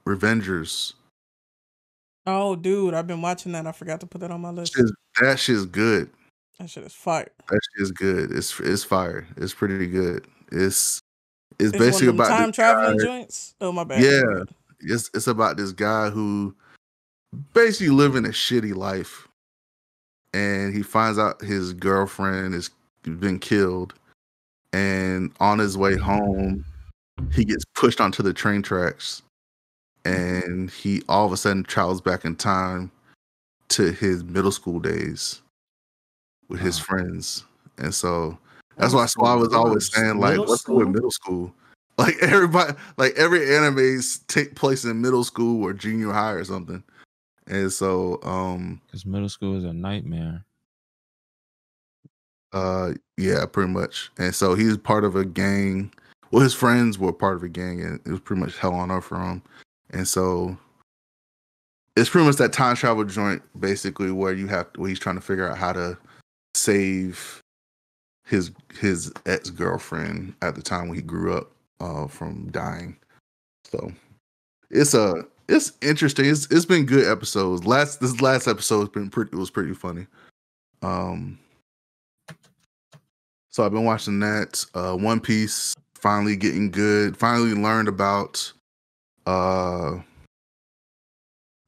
Revengers. Oh, dude, I've been watching that. I forgot to put that on my list. That shit's good. That shit is fire. That shit is good. It's fire. It's pretty good. It's It's basically one of them about time traveling joints. Oh my bad. Yeah. It's about this guy who basically living a shitty life. And he finds out his girlfriend has been killed. And on his way home, he gets pushed onto the train tracks. And he all of a sudden travels back in time to his middle school days with his friends. And so that's why I was always saying, like, let's go with middle school. Like everybody, like every animes take place in middle school or junior high or something. And so because middle school is a nightmare. Yeah, pretty much. And so he's part of a gang. Well, his friends were part of a gang, and it was pretty much hell on earth for him. And so it's pretty much that time travel joint, basically, where he's trying to figure out how to save his ex-girlfriend at the time when he grew up from dying. So it's interesting. It's been good episodes. This last episode was pretty funny. So I've been watching that. One Piece finally getting good. Finally learned about the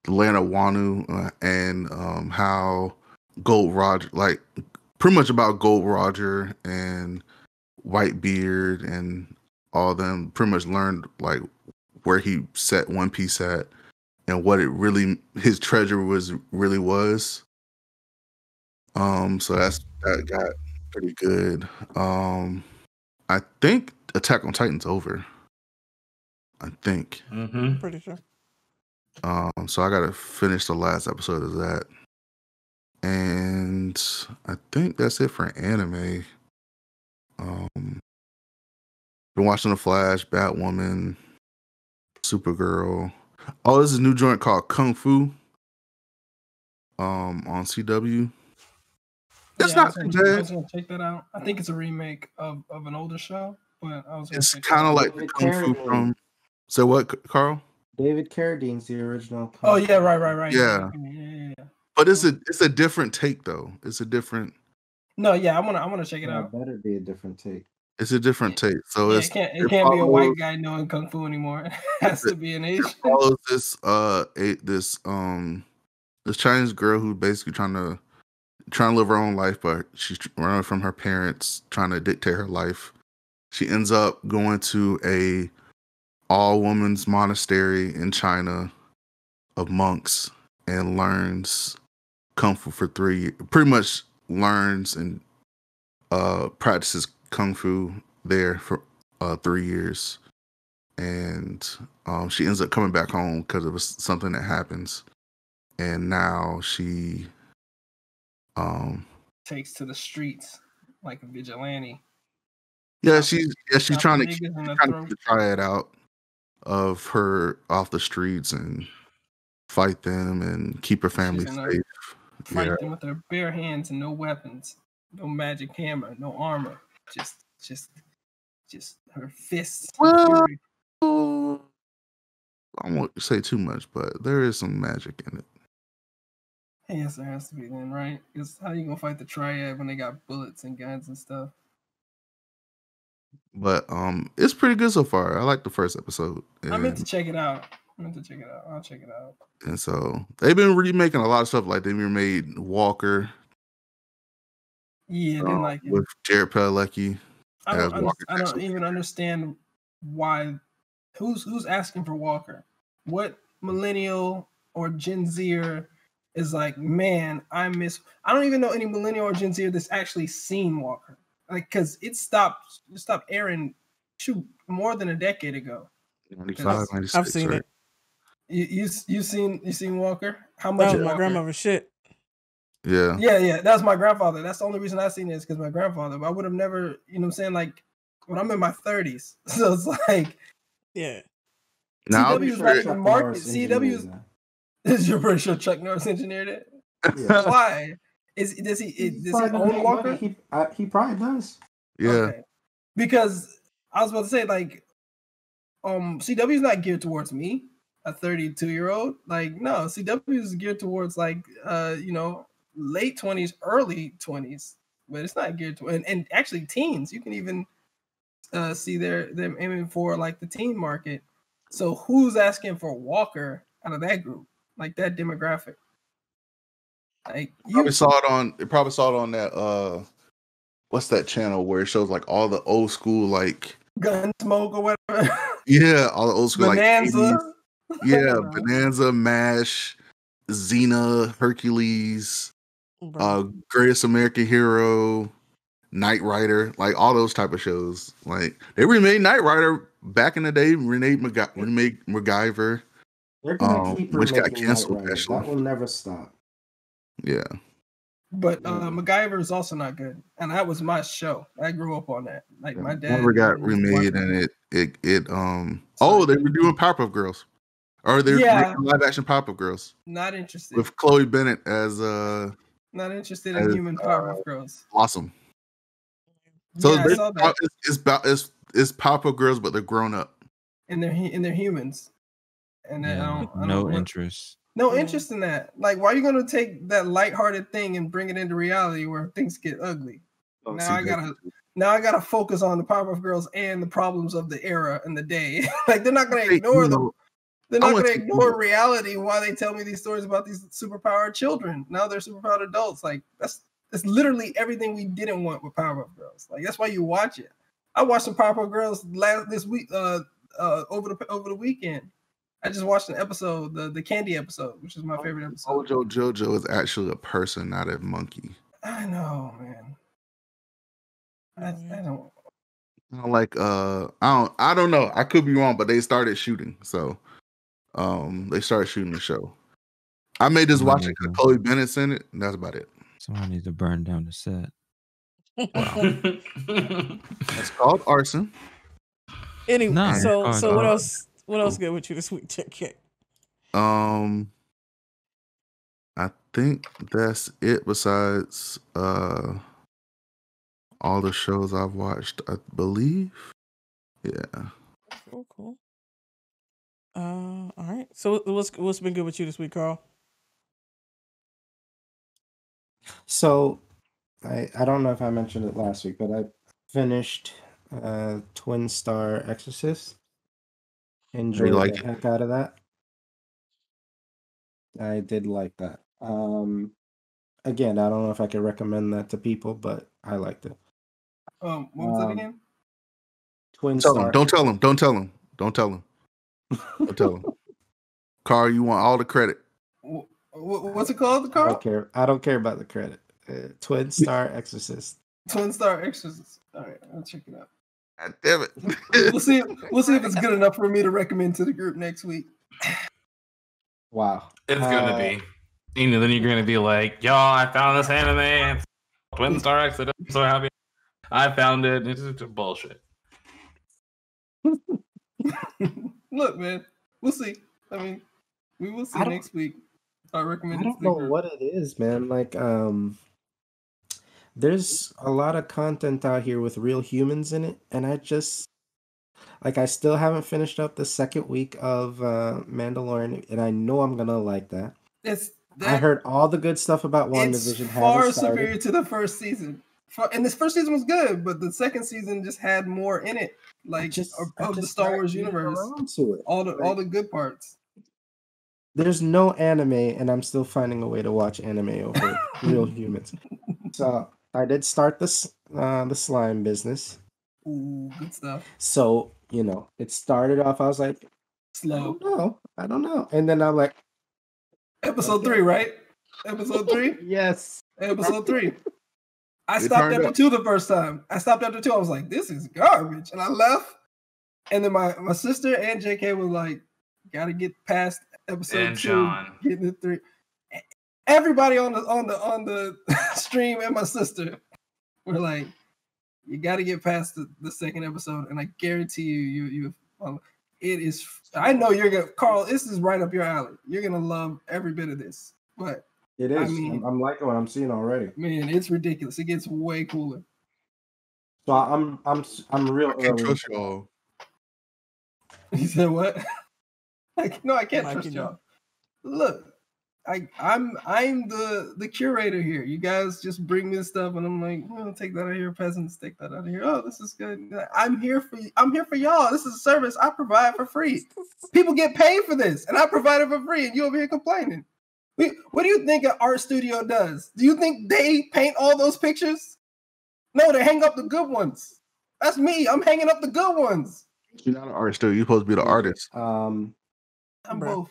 land of Wano and how Gold Roger, like pretty much about Gold Roger and Whitebeard and all them. Pretty much learned like where he set One Piece at and what his treasure really was. So that got pretty good. I think Attack on Titan's over. I think. Mm-hmm. Pretty sure. So I gotta finish the last episode of that. And I think that's it for anime. Been watching The Flash, Batwoman, Supergirl. Oh, this is a new joint called Kung Fu. On CW. It's not too I bad. was gonna check that out. I think it's a remake of an older show, but I was gonna It's check kind of that out. like the Kung Fu from. So what, Carl? David Carradine's the original. Oh yeah, right. Yeah. Yeah. But it's a different take though. It's a different. No, yeah, I wanna check it out. Better be a different take. It's a different take. So Yeah, it can't be a white guy knowing kung fu anymore. It has to be an Asian. It follows this Chinese girl who's basically trying to live her own life, but she's running from her parents, trying to dictate her life. She ends up going to a all-women's monastery in China of monks and learns kung fu for 3 years. Pretty much learns and practices kung fu there for 3 years. And she ends up coming back home because it was something that happens. And now she takes to the streets like a vigilante. Yeah, she's trying to niggas in the keep throat. the triad out of her off the streets and fight them and keep her family She's gonna safe. Fight them with her bare hands and no weapons, no magic hammer, no armor, just her fists. Well, I won't say too much, but there is some magic in it. Yes, there has to be then, right? Because how you gonna fight the triad when they got bullets and guns and stuff? But it's pretty good so far. I like the first episode. I meant to check it out. I'll check it out. And so they've been remaking a lot of stuff. Like they remade Walker. Yeah, didn't like it. With Jared Padalecki. I don't even understand why. Who's asking for Walker? What millennial or Gen Zer is like, man, I don't even know any millennial or Gen Zer that's actually seen Walker. Like, because it stopped airing more than a decade ago. 95, 96, I've seen right? it. You seen Walker? How much? That was my grandmother's shit. Yeah. Yeah. That was my grandfather. That's the only reason I seen it is because my grandfather. But I would have never, you know what I'm saying? Like, when I'm in my 30s. So it's like, yeah. Now, CW is not the market. CW is you're pretty sure Chuck Norris engineered it? Yeah. Why? Does he own Walker? He probably does. Yeah. Okay. Because I was about to say, like, CW is not geared towards me, a 32-year-old. Like, no, CW is geared towards like late 20s, early 20s, but it's not geared to and actually teens. You can even see them aiming for like the teen market. So who's asking for Walker out of that group, like that demographic? Like You probably saw it on that what's that channel where it shows like all the old school like Gunsmoke or whatever. Yeah, all the old school Bonanza. like 80s. Yeah, Bonanza, MASH, Xena, Hercules, Greatest American Hero, Knight Rider, like all those type of shows. Like they remade Knight Rider back in the day, remade MacGyver. They're gonna keep which got remaking canceled Knight Rider. actually. That will never stop. Yeah. But MacGyver is also not good, and that was my show. I grew up on that. Like my dad Never got remade, and it they were doing Powerpuff Girls. Or they're Yeah. making live action Pop-Up Girls Not interested. with Chloe Bennett as Not interested in as, human Powerpuff Girls. Blossom. So Yeah, I saw that. it's Pop-Up Girls, but they're grown up. And they're humans. And I don't no want- interest. No interest in that. Like, why are you gonna take that lighthearted thing and bring it into reality where things get ugly? Oh, Now I gotta focus on the Powerpuff Girls and the problems of the era and the day. Like, they're not gonna ignore them. They're not gonna ignore reality while they tell me these stories about these superpowered children. Now they're superpowered adults. Like, that's literally everything we didn't want with Powerpuff Girls. Like, that's why you watch it. I watched some Powerpuff Girls this week over the weekend. I just watched an episode, the Candy episode, which is my favorite episode. Jojo is actually a person, not a monkey. I know, man. I don't Like I don't know. I could be wrong, but they started shooting, so they started shooting the show. I may just watch it because Chloe Bennett's in it, and that's about it. Someone needs to burn down the set. Wow. It's called arson. Anyway, No, so it's what fine. else? What else good with you this week, JK? I think that's it. Besides all the shows I've watched, I believe. Yeah. Cool. All right. So what's been good with you this week, Carl? So, I don't know if I mentioned it last week, but I finished Twin Star Exorcist. Enjoyed like the it? heck out of that. I did like that. Again, I don't know if I could recommend that to people, but I liked it. what was it again? Twin Tell Star. him. Don't tell him. Don't tell him. Don't tell him. Don't tell him. Carl, you want all the credit. What's it called, Carl? I don't care about the credit. Twin Star Exorcist. Twin Star Exorcist. All right, I'll check it out. God damn it. We'll see if it's good enough for me to recommend to the group next week. Wow. It's gonna be. You know, then you're gonna be like, "Yo, I found this anime. It's Twin Star Exodus. I'm so happy I found it." It's just bullshit. Look, man, we'll see. I mean, we will see next week. I recommend. I don't know what it is, man. Like, there's a lot of content out here with real humans in it, and I still haven't finished up the second week of Mandalorian, and I know I'm gonna like that. I heard all the good stuff about WandaVision. It's far superior to the first season, and this first season was good, but the second season just had more in it, like of the Star Wars universe. All the good parts. There's no anime, and I'm still finding a way to watch anime over real humans. So I did start the slime business. Ooh, good stuff. So it started off. I was like, slow. I don't know, and then I'm like, episode 3, right? Episode 3. Yes, episode 3. I stopped after 2 the first time. I was like, this is garbage, and I left. And then my sister and JK was like, gotta get past episode and 2, John. getting to 3. Everybody on the stream and my sister were like, you gotta get past the second episode, and I guarantee you it is. I know you're gonna, Carl. This is right up your alley. You're gonna love every bit of this. But it is. I mean, I'm liking what I'm seeing already. Man, it's ridiculous. It gets way cooler. So I'm real. I can't trust y'all. You said what? I can't trust y'all. Look, I'm the curator here. You guys just bring me this stuff, and I'm like, take that out of here, peasants. Take that out of here. Oh, this is good. I'm here for y'all. This is a service I provide for free. People get paid for this, and I provide it for free, and you over here complaining. What do you think an art studio does? Do you think they paint all those pictures? No, they hang up the good ones. That's me. I'm hanging up the good ones. You're not an art studio. You're supposed to be the artist. I'm both.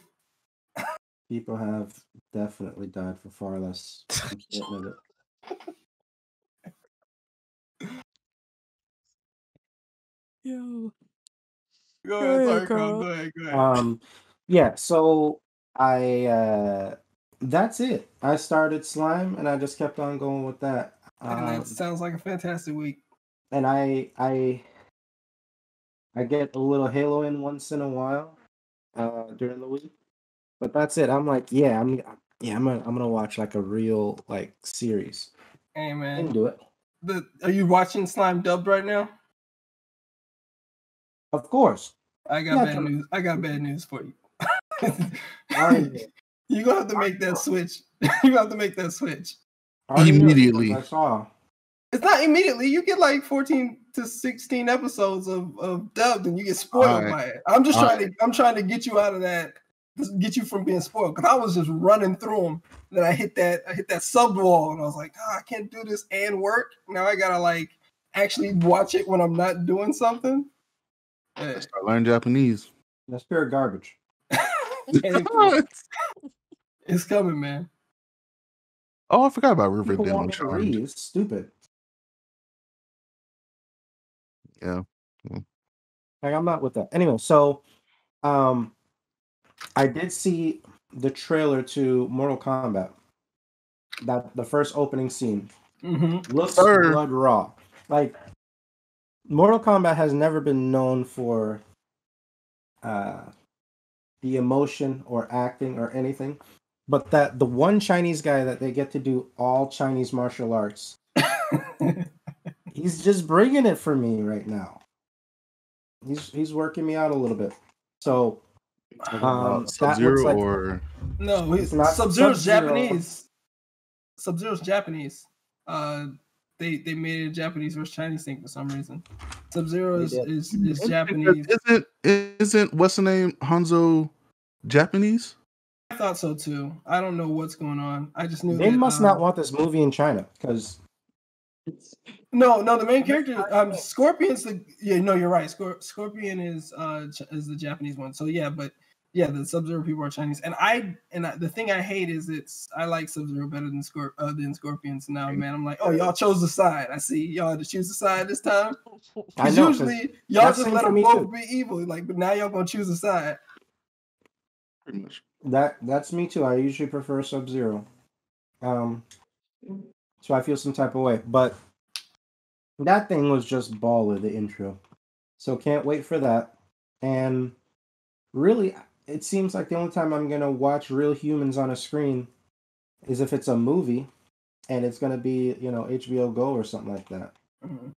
People have definitely died for far less. I'm certain of it. Yo. Go ahead, Carl. Go ahead. Yeah, so I that's it. I started Slime and I just kept on going with that. And that sounds like a fantastic week. And I get a little Halo in once in a while. during the week. But that's it. I'm like, I'm gonna watch like a real like series. Hey I man, can do it. Are you watching Slime dubbed right now? Of course. I got bad news. I got bad news for you. Already, You're gonna have to make that switch. You're gonna have to make that switch. already knew it Immediately. because I saw. It's not immediately. You get like 14 to 16 episodes of dubbed, and you get spoiled Alright. by it. I'm just trying Alright. to. I'm trying to get you out of that. Get you from being spoiled, because I was just running through them. Then I hit that sub wall, and I was like, I can't do this and work. Now I gotta like actually watch it when I'm not doing something. Yeah. Start learning Japanese. That's pure garbage. It's coming, man. Oh, I forgot about River People Demo want me to read. It's stupid. Yeah. Like I'm not with that. Anyway, so I did see the trailer to Mortal Kombat. That the first opening scene looks blood raw. Like Mortal Kombat has never been known for the emotion or acting or anything, but that the one Chinese guy that they get to do all Chinese martial arts, he's just bringing it for me right now. He's working me out a little bit. So Sub-Zero like, or no, it's not Sub-Zero's Sub-Zero. Japanese. Sub-Zero's Japanese. They made a Japanese versus Chinese thing for some reason. Sub-Zero is Japanese. Isn't what's the name Hanzo Japanese? I thought so too. I don't know what's going on. I just knew they that, must not want this movie in China because No, the main character, Scorpion's you're right. Scorpion is the Japanese one. So yeah, but yeah, the Sub-Zero people are Chinese, and the thing I hate is I like Sub-Zero better than Scorpions now, man. I'm like, oh, y'all chose the side. I see y'all had to choose the side this time. Because usually y'all just let them both be evil, like, but now y'all gonna choose a side. Pretty much. That's me too. I usually prefer Sub-Zero. So I feel some type of way, but that thing was just baller, the intro. So can't wait for that. And really, it seems like the only time I'm going to watch real humans on a screen is if it's a movie and it's going to be, HBO Go or something like that. Mm-hmm.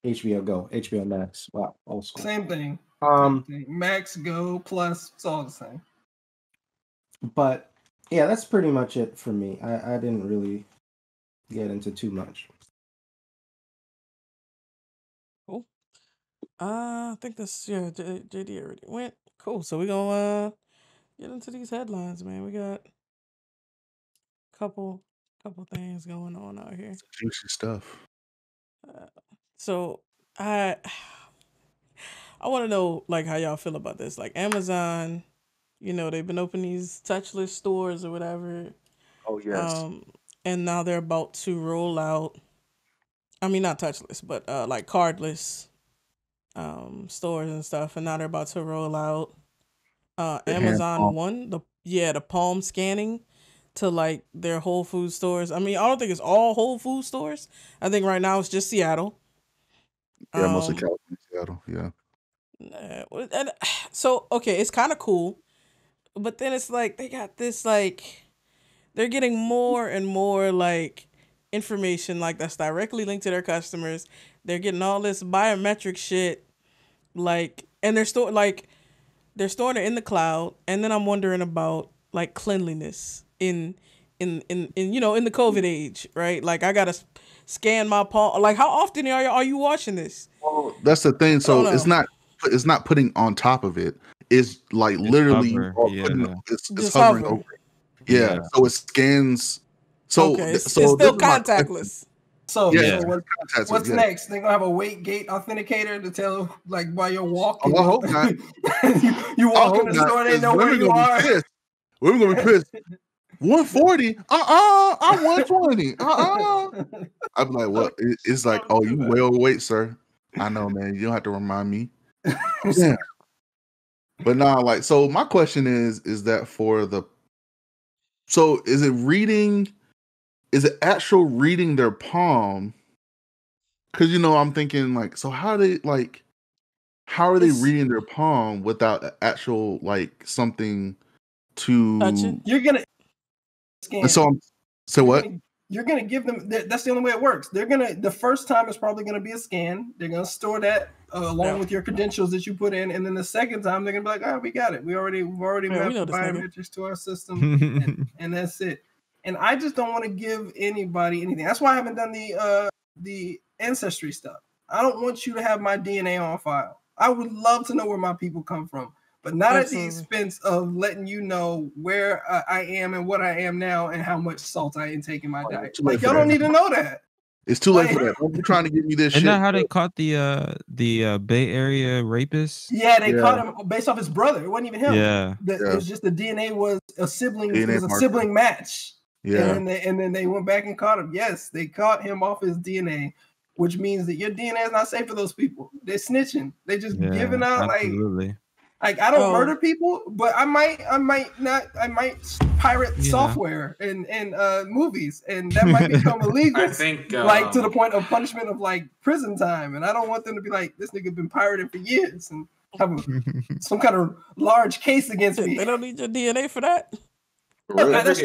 HBO Go, HBO Max. Wow, old school. Same thing. Max, Go, Plus, it's all the same. But yeah, that's pretty much it for me. I didn't really get into too much. Cool. I think this JD already went. Cool. So we're gonna get into these headlines, man. We got a couple things going on out here. Juicy stuff. So I want to know like how y'all feel about this. Like Amazon, they've been opening these touchless stores or whatever. Oh yes. And now they're about to roll out. I mean, not touchless, but like cardless stores and stuff. And now they're about to roll out Amazon One, the palm scanning to like their Whole Food stores. I mean, I don't think it's all Whole Food stores. I think right now it's just Seattle. Yeah, mostly California, Seattle. Yeah. And so okay, it's kind of cool, but then it's like they got this like they're getting more and more like information like that's directly linked to their customers. They're getting all this biometric shit, like, and they're storing it in the cloud. And then I'm wondering about like cleanliness in the COVID age, right? Like I gotta scan my palm. Like how often are you watching this? Well, that's the thing. So it's not putting on top of it. It's like literally it's hovering over it. Yeah. So it scans. So okay, it's still contactless. So what's next? They're gonna have a weight gate authenticator to tell like while you're walking. I hope not. You walk in the store, they know where you are. We're gonna be pissed. 140? I'm 120. I'd be like, what? It's like, oh, you way overweight, sir. I know, man. You don't have to remind me. Yeah. But now, like, so my question is that so is it reading? Is it actual reading their palm? Because I'm thinking like, so how how are they reading their palm without actual like something to? You're gonna scan. So what? You're gonna give them. That's the only way it works. They're gonna. The first time is probably gonna be a scan. They're gonna store that along with your credentials that you put in, and then the second time they're gonna be like, "Oh, we got it. We've already mapped the biometrics to our system, and that's it." And I just don't want to give anybody anything. That's why I haven't done the ancestry stuff. I don't want you to have my DNA on file. I would love to know where my people come from, but not at the expense of letting you know where I am and what I am now and how much salt I intake in my diet. Like, y'all don't need to know that. It's too late for that. You're trying to give me this shit. Isn't that how they caught the Bay Area rapist? Yeah, they caught him based off his brother. It wasn't even him. Yeah. It was just the DNA was a sibling. It was a sibling match. Yeah. And then they went back and caught him. Yes, they caught him off his DNA, which means that your DNA is not safe for those people. They're snitching. They just giving out absolutely. like I don't murder people, but I might pirate software and movies, and that might become illegal. I think like to the point of punishment of like prison time, and I don't want them to be like, this nigga been pirating for years and have some kind of large case against me. They don't need your DNA for that. That's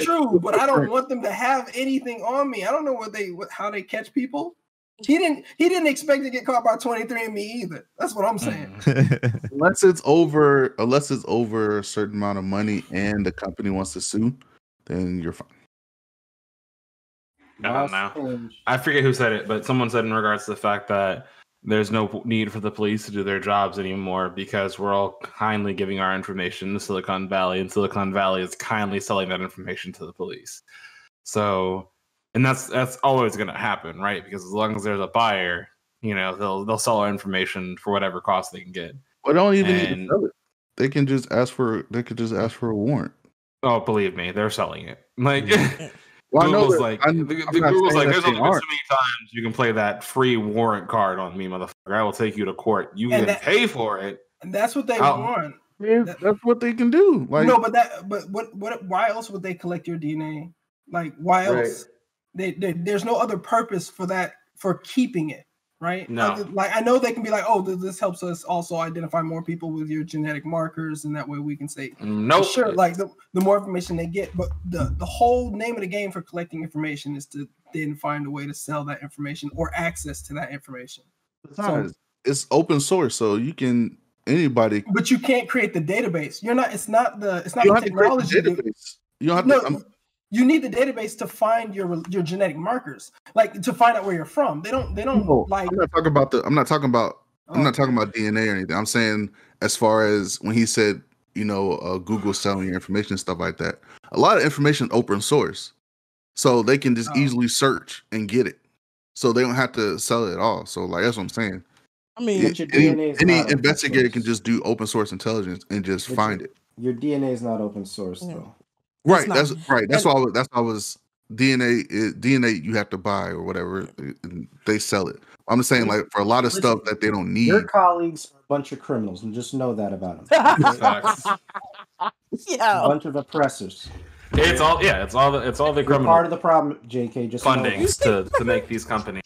true, but I don't want them to have anything on me. I don't know how they catch people. He didn't expect to get caught by 23andMe either. That's what I'm saying. Unless it's over a certain amount of money and the company wants to sue, then you're fine. I don't know. I forget who said it, but someone said in regards to the fact that there's no need for the police to do their jobs anymore because we're all kindly giving our information to Silicon Valley, and Silicon Valley is kindly selling that information to the police. So, and that's always going to happen, right? Because as long as there's a buyer, they'll sell our information for whatever cost they can get. Well, they don't even need to sell it. They can just ask for a warrant. Oh, believe me, they're selling it. Like. Well, Google's like, Google's like, there's only been so many times you can play that free warrant card on me, motherfucker. I will take you to court. You can pay for it. And that's what they want. Yeah, that's what they can do. Like, no, but what? Why else would they collect your DNA? Like, why else? Right. There's no other purpose for that, for keeping it, right? No. Like, I know they can be like, oh, this helps us also identify more people with your genetic markers, and that way we can say, no, sure, like the more information they get, but the whole name of the game for collecting information is to then find a way to sell that information or access to that information. It's open source, so anybody. But you can't create the database. It's not the technology. You don't have to. You need the database to find your genetic markers, like to find out where you're from. They don't like. I'm not talking about DNA or anything. I'm saying as far as when he said, Google selling your information and stuff like that. A lot of information open source, so they can just easily search and get it. So they don't have to sell it at all. So like that's what I'm saying. I mean, any investigator can just do open source intelligence and just find it. Your DNA is not open source though. Right, that's right. That's why I was DNA you have to buy or whatever. They sell it. I'm just saying, like, for a lot of stuff that they don't need. Your colleagues are a bunch of criminals, and just know that about them. Yeah, a bunch of oppressors. It's all the criminal. Part of the problem, JK, just fundings to make these companies.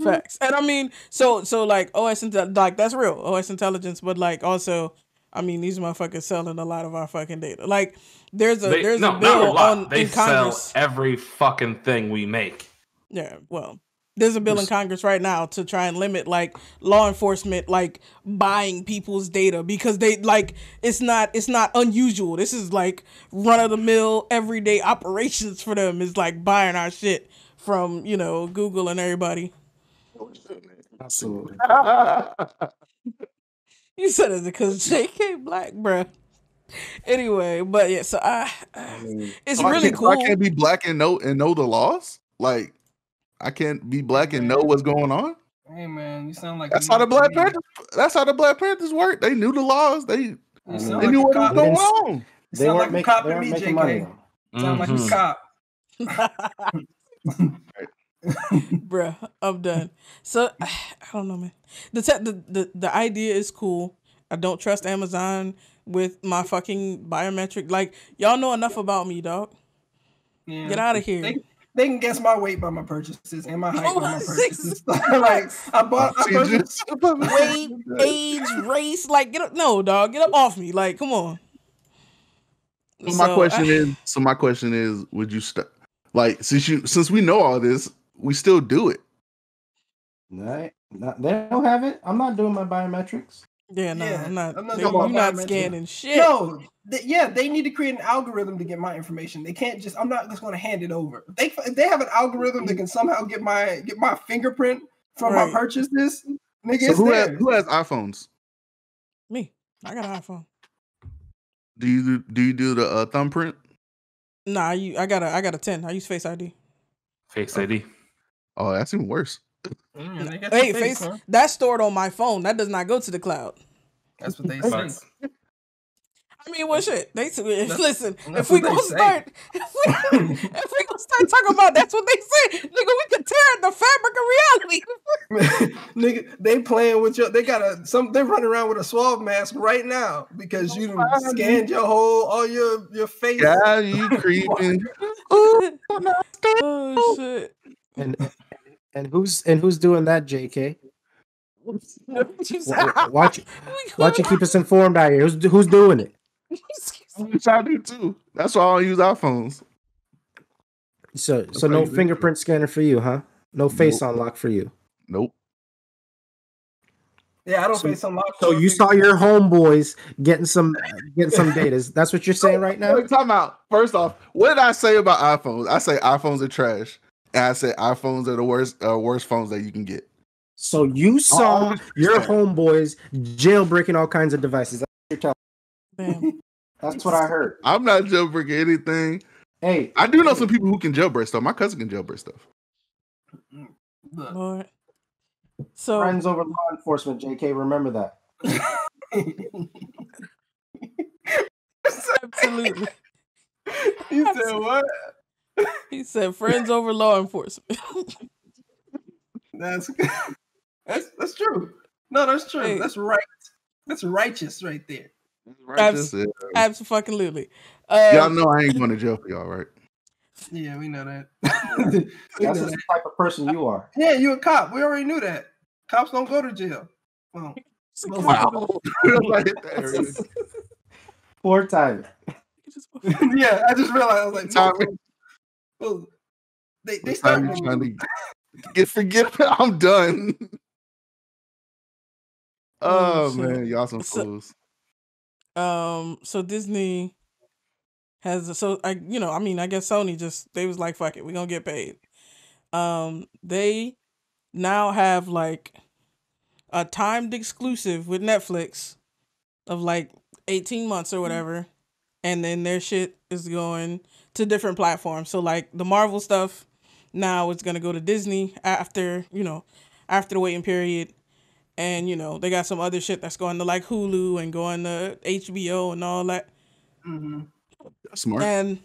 Facts. And I mean, so like OS like that's real OS intelligence, but like also, I mean, these motherfuckers selling a lot of our fucking data. Like there's a bill in Congress. Sell every fucking thing we make. Yeah, well, there's a bill in Congress right now to try and limit like law enforcement like buying people's data because they like it's not unusual. This is like run of the mill everyday operations for them. Is like buying our shit from Google and everybody. Absolutely. You said it because JK Black, bruh. Anyway, but yeah, so it's really cool. I can't be black and know the laws. Like I can't be black and know what's going on. Hey man, you sound like that's how the Black Panthers. That's how the Black Panthers work. They knew the laws. They knew what was going on. They weren't making money. Sound like a cop. Bruh, I'm done. So I don't know, man. The idea is cool. I don't trust Amazon with my fucking biometric. Like y'all know enough about me, dog. Yeah. Get out of here. They can guess my weight by my purchases and my height by my 6 purchases. Like I purchased weight, age, race. Like get up, no dog, get up off me. Like come on. So my question is, would you stop? Like since we know all this, we still do it. They don't have it. I'm not doing my biometrics. Yeah, no, Yeah, I'm not. I'm not You're talking about not biometrics. scanning shit. No, they need to create an algorithm to get my information. They can't just. I'm not just going to hand it over. If they have an algorithm that can somehow get my fingerprint from my purchases, nigga, So it's who has iPhones? Me, I got an iPhone. Do you do the thumbprint? Nah, I got a 10. I use Face ID. Face ID. Oh, that's even worse. they got Hey, your face huh? that's stored on my phone. That does not go to the cloud. That's what they say. I mean, well, shit. Listen. That's If we what gonna they say. start, if we gonna start talking about that's what they say, nigga, we could tear the fabric of reality. Nigga, they playing with your. They got they're running around with a swab mask right now because you done scanned all your face. Yeah, you creeping. Oh shit. And who's doing that, JK? Watch you keep us informed out here. Who's doing it? Which I do too. That's why I don't use iPhones. So no fingerprint scanner for you, huh? No face unlock for you. Nope. Yeah, I don't face unlock. So you saw your homeboys getting some data. That's what you're saying right now? Wait, time out. First off, what did I say about iPhones? I say iPhones are trash. And I said iPhones are the worst phones that you can get. So you saw your homeboys jailbreaking all kinds of devices. That's what you're telling me. That's what I heard. I'm not jailbreaking anything. Hey, I do know some people who can jailbreak stuff. My cousin can jailbreak stuff. Lord. So friends over law enforcement, JK, remember that. Absolutely. You said what? He said friends over law enforcement. That's true. No, that's true. Hey. That's right. That's righteous right there. Absolutely. Y'all know I ain't going to jail for y'all, right? Yeah, we know that. That's the type of person you are. Yeah, you a cop. We already knew that. Cops don't go to jail. Well, wow. Poor time. Yeah, I just realized. I was like, no. They start trying to forget. I'm done. Oh man, y'all some fools. So Disney has I guess Sony they was like, fuck it, we're gonna get paid. They now have like a timed exclusive with Netflix of like 18 months or whatever, and then their shit is going to different platforms. So like the Marvel stuff now it's gonna go to Disney after the waiting period. And, they got some other shit that's going to like Hulu and going to HBO and all that. Mm-hmm. That's smart. And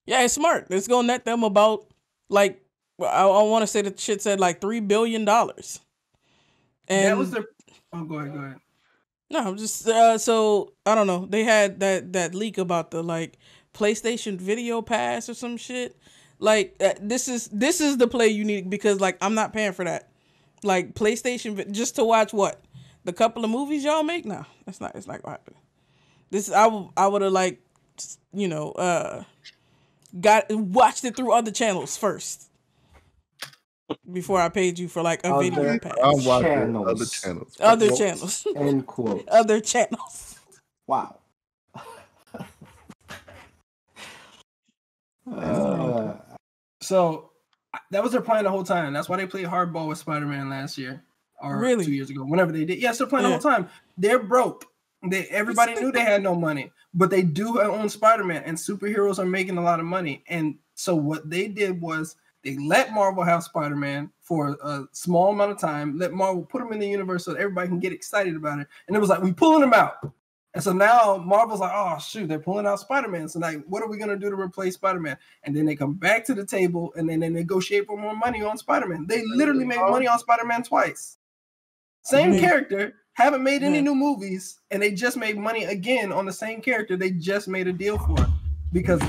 yeah, it's smart. It's going to net them about like, I want to say the shit said like $3 billion. And that was their. Oh, go ahead. No, just so I don't know. They had that leak about the like PlayStation Video Pass or some shit. Like this is the play you need because like I'm not paying for that. Like PlayStation just to watch what? The couple of movies y'all make? No, it's not gonna happen. This I would have like watched it through other channels first before I paid you for like a video pass. Other channels. End quote. Other channels. Wow. So that was their plan the whole time. That's why they played hardball with Spider-Man last year or 2 years ago. Whenever they did, yes, they're playing the whole time. They're broke. Everybody knew they had no money, but they do own Spider-Man, and superheroes are making a lot of money. And so what they did was they let Marvel have Spider-Man for a small amount of time. Let Marvel put him in the universe so that everybody can get excited about it. And it was like we pulling him out. And so now Marvel's like, oh, shoot, they're pulling out Spider-Man. So like, what are we going to do to replace Spider-Man? And then they come back to the table and then they negotiate for more money on Spider-Man. They literally made money on Spider-Man twice. Same character, haven't made any new movies, and they just made money again on the same character they just made a deal for. Because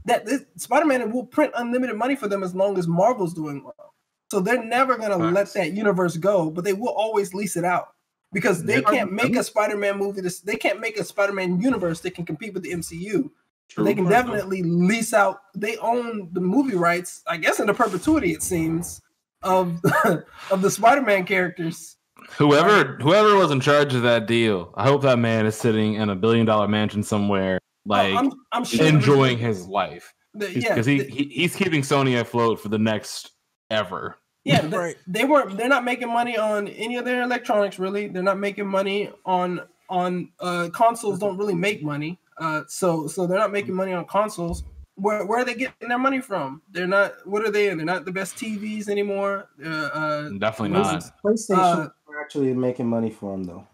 that Spider-Man will print unlimited money for them as long as Marvel's doing well. So they're never gonna let that universe go, but they will always lease it out because they can't make a Spider-Man movie. They can't make a Spider-Man universe that can compete with the MCU. True, they can definitely lease out. They own the movie rights, I guess, into perpetuity. It seems of of the Spider-Man characters. Whoever was in charge of that deal, I hope that man is sitting in a $1 billion mansion somewhere, like I'm sure enjoying his life. Because he's keeping Sony afloat for the next ever. Yeah, they're not making money on any of their electronics, really. They're not making money on consoles. Don't really make money. So they're not making money on consoles. Where are they getting their money from? They're not. What are they in? They're not the best TVs anymore. Definitely not. PlayStation are actually making money for them though.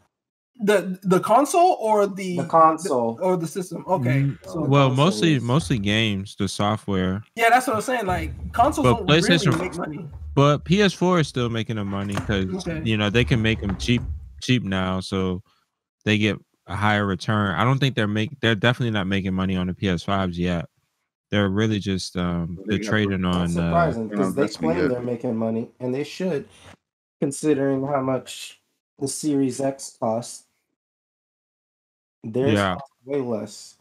The console or the console or the system. Okay. So well, mostly games, the software. Yeah, that's what I'm saying. Like consoles don't really make money. But PS4 is still making them money because they can make them cheap now, so they get a higher return. I don't think they're definitely not making money on the PS5s yet. They're really just they're trading on. Surprising because they claim they're making money, and they should, considering how much the Series X costs. Theirs cost way less.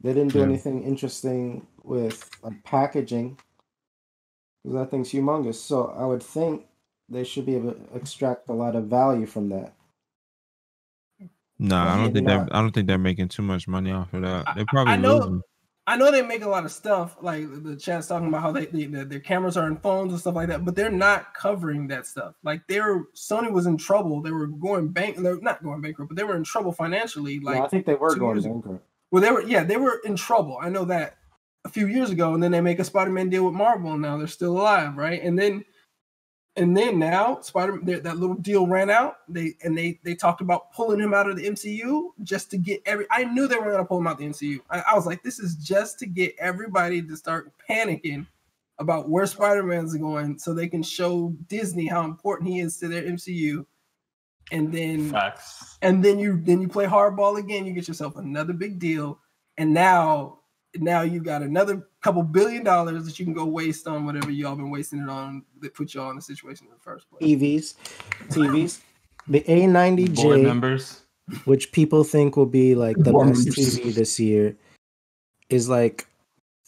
They didn't do anything interesting with packaging. That thing's humongous. So I would think they should be able to extract a lot of value from that. No, I don't think they're making too much money off of that. They're probably losing. I know they make a lot of stuff. Like the chat's talking about how their cameras are in phones and stuff like that, but they're not covering that stuff. Like Sony was in trouble. They were going They're not going bankrupt, but they were in trouble financially. Like I think they were going bankrupt. Well, they were in trouble. I know that a few years ago, and then they make a Spider-Man deal with Marvel, and now they're still alive, right? And then now that little deal ran out. They talked about pulling him out of the MCU just to get I knew they were going to pull him out of the MCU. I was like, this is just to get everybody to start panicking about where Spider-Man's going, so they can show Disney how important he is to their MCU. And then you play hardball again. You get yourself another big deal, and now you got another couple $1 billion that you can go waste on whatever y'all been wasting it on that put y'all in the situation in the first place. TVs. The A90J members, which people think will be like the best TV this year, is like